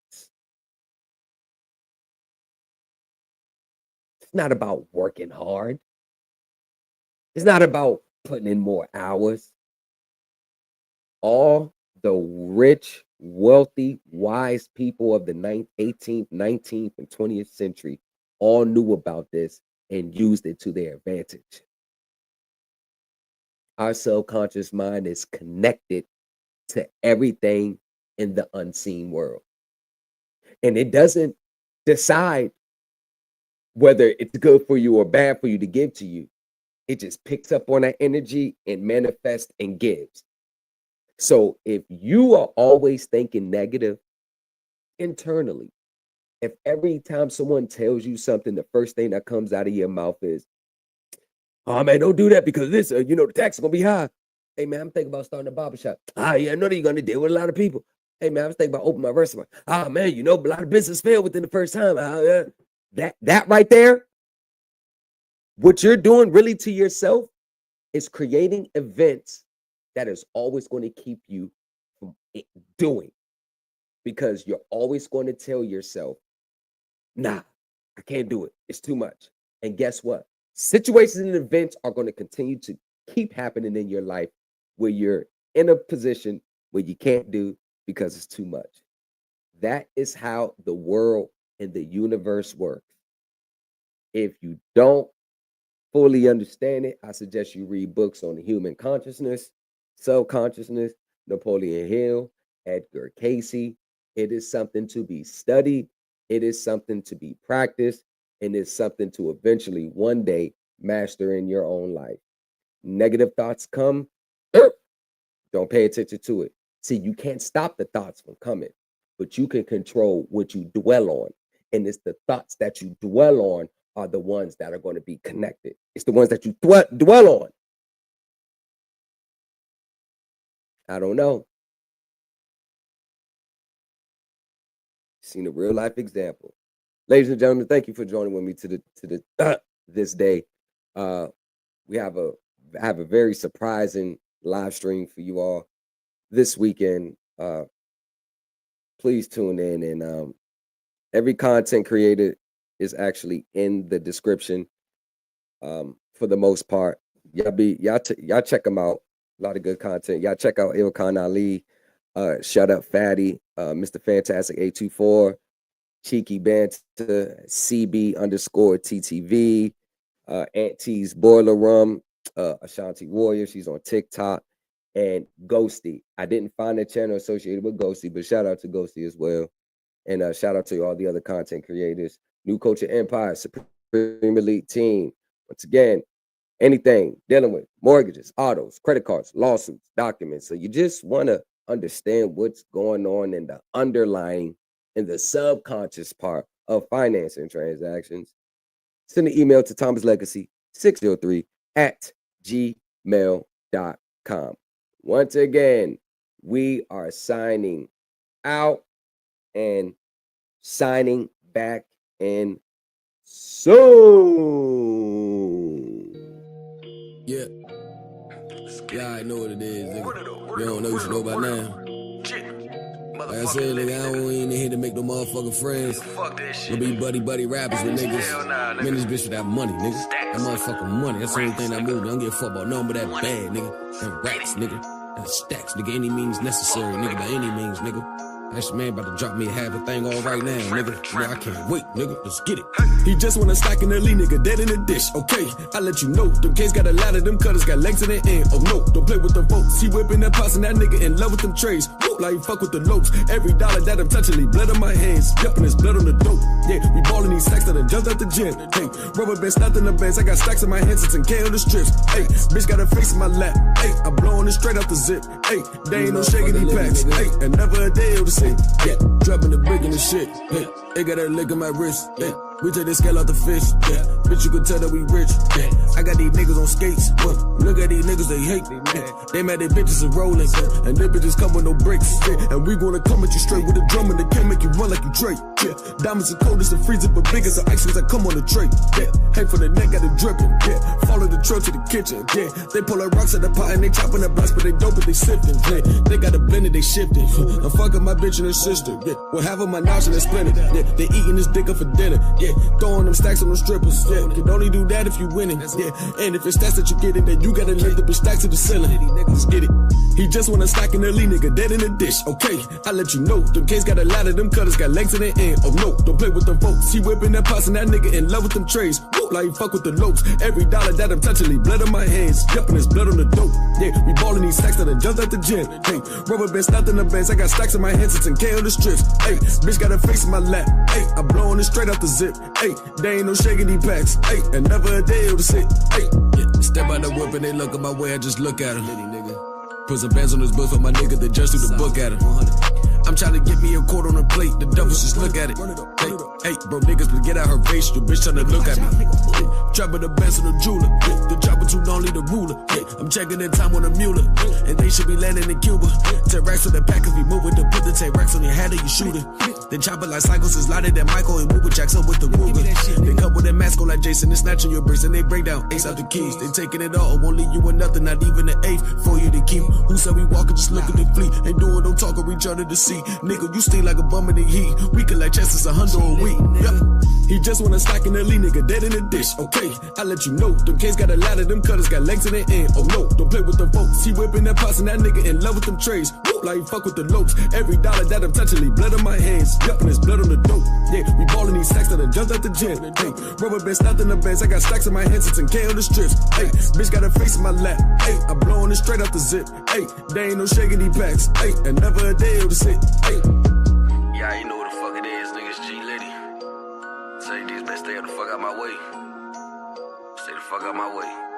[SPEAKER 19] It's not about working hard. It's not about putting in more hours. All the rich, wealthy, wise people of the 18th, 19th, and 20th century all knew about this and used it to their advantage. Our subconscious mind is connected to everything in the unseen world. And it doesn't decide whether it's good for you or bad for you to give to you. It just picks up on that energy and manifests and gives. So if you are always thinking negative internally, if every time someone tells you something, the first thing that comes out of your mouth is, oh man, don't do that because this, the tax is going to be high. Hey man, I'm thinking about starting a barbershop. Ah, yeah, I know that you're going to deal with a lot of people. Hey man, I was thinking about opening my restaurant. Ah man, a lot of business failed within the first time. That right there, what you're doing really to yourself is creating events that is always going to keep you from doing, because you're always going to tell yourself, nah, I can't do it. It's too much. And guess what? Situations and events are going to continue to keep happening in your life where you're in a position where you can't do because it's too much. That is how the world and the universe works. If you don't fully understand it, I suggest you read books on the human consciousness, subconsciousness, Napoleon Hill, Edgar Cayce. It is something to be studied. It is something to be practiced. And it's something to eventually one day master in your own life. Negative thoughts come, don't pay attention to it. See, you can't stop the thoughts from coming, but you can control what you dwell on. And it's the thoughts that you dwell on are the ones that are going to be connected. It's the ones that you dwell on. I don't know. Seen a real life example. Ladies and gentlemen, thank you for joining with me to this day. We have a very surprising live stream for you all this weekend. Please tune in, and every content creator is actually in the description. For the most part, y'all check them out. A lot of good content. Y'all check out Ilkan Ali, Shut Up Fatty, Mr. Fantastic 824, Cheeky Banter, CB_TTV, Auntie's Boiler Room, Ashanti Warrior, she's on TikTok, and Ghosty. I didn't find a channel associated with Ghosty, but shout out to Ghosty as well. And shout out to all the other content creators. New Culture Empire, Supreme Elite Team. Once again, anything dealing with mortgages, autos, credit cards, lawsuits, documents. So you just want to understand what's going on in the underlying, in the subconscious part of financing transactions. Send an email to thomaslegacy603@gmail.com. Once again, we are signing out and signing back in soon.
[SPEAKER 11] Yeah. Yeah, I know what it is, nigga. You don't know what you know about now. Like I said, nigga, I don't ain't here to make no motherfucking friends. Gonna be buddy rappers with niggas. Man, this bitch should have money, nigga. That motherfucking money. That's the only thing that moves. I don't give a fuck about nothing but that bag, nigga. And racks, nigga. And stacks, nigga. Any means necessary, nigga. By any means, nigga. That's your man about to drop me half a thing on right now, nigga. Yeah, I can't wait, nigga. Let's get it. He just wanna stack in the lean, nigga, dead in the dish. Okay, I let you know. Them kids got a lot of them cutters, got legs in the end. Oh no, don't play with the folks. He whipping that pots and that nigga in love with them trays. Woo, like he fuck with the lopes. Every dollar that I'm touching, leave blood on my hands. Yep, and it's blood on the dope. Yeah, we ballin' these stacks that I jumped out the gym. Hey, rubber bands, nothing the bands. I got stacks in my hands, it's in K on the strips. Hey, bitch got a face in my lap. Hey, I'm blowing it straight out the zip. Hey, they ain't no shaking these packs. Hey, and never a day able to say. Yeah, dropping the big in the shit. Hey, they got that lick in my wrist. Hey, we take the scale out the fish. Yeah, bitch, you can tell that we rich. Yeah, I got these niggas on skates. Look at these niggas, they hate. They mad that bitches are rolling. And them bitches come with no bricks. Yeah, and we gonna come at you straight with a drum and they can't make you run like you Drake. Yeah, diamonds are cold as the freezer, but big as the ice as I come on the tray. Yeah, hang from the neck, got it dripping. Yeah, follow the truck to the kitchen. Yeah, they pull up rocks at the pot and they chopping the blocks, but they dope it, they sifting. Yeah, they got a blender, they shifting. I'm fucking my bitch and her sister. Yeah, well, half of my knowledge and they splinter. Yeah, they eating this dick up for dinner. Yeah, throwing them stacks on them strippers. Yeah, can only do that if you winning. Yeah, and if it's stats that you getting, then you gotta lift the bitch stacks to the ceiling. Let's get it. He just wanna stack in the lean, nigga, dead in the dish. Okay, I let you know. Them kids got a lot of them cutters, got legs in the end. Oh no, don't play with them folks. He whipping that pots and that nigga in love with them trays. Woo, like he fuck with the lopes. Every dollar that I'm touching, leave blood on my hands. Yep, and it's blood on the dope. Yeah, we ballin' these stacks that I jumped out the gym. Hey, rubber bands, nothing the bands. I got stacks in my hands, it's in K on the strips. Hey, bitch got a face in my lap. Hey, I'm blowing it straight out the zip. Hey, they ain't no shaking these packs. Hey, and never a day able to sit. Hey, yeah, step out the whip and they look at my way, I just look at him. Put some bands on his book for my nigga that just threw the book at him. I'm trying to get me a quart on a plate, the devils just look at it. Hey, bro, niggas, but get out her face, your bitch trying to look at me. Dropping the best on the jeweler, the chopper too long, leave the ruler. I'm checking the time on the mule, and they should be landing in Cuba. 10 racks on the pack if we move it, to put the 10 racks on your head and you shoot it. Then chopper like cycles is lighter than Michael and move with Jackson with the Ruger. They come with that mask on like Jason, they snatching your bricks and they break down ace out the keys. They taking it all, won't leave you with nothing, not even an eighth for you to keep. Who said we walking, just look at the fleet. Ain't doing no talking, reach under the sea. Nigga, you stink like a bum in the heat. We collect chests, 100 a week. Yep. He just wanna stack in the lean, nigga, dead in the dish. Okay, I let you know. Them kids got a lot of them cutters, got legs in the end. Oh no, don't play with them folks. He whipping that pots and that nigga in love with them trays. Woo, like he fuck with the lopes. Every dollar that I'm touching, leave blood on my hands. Yep, and it's blood on the dope. Yeah, we ballin' these stacks that I jumped out the gym. Hey, rubber bands, nothing the bands. I got stacks in my hands, it's in K on the strips. Hey, bitch got a face in my lap. Hey, I'm blowing it straight out the zip. Hey, they ain't no shaking these packs. Hey, and never a day able to sit. Hey.
[SPEAKER 7] Yeah, you know what the fuck it is, niggas. G Liddy. Say these best stay the fuck out my way. Stay the fuck out my way.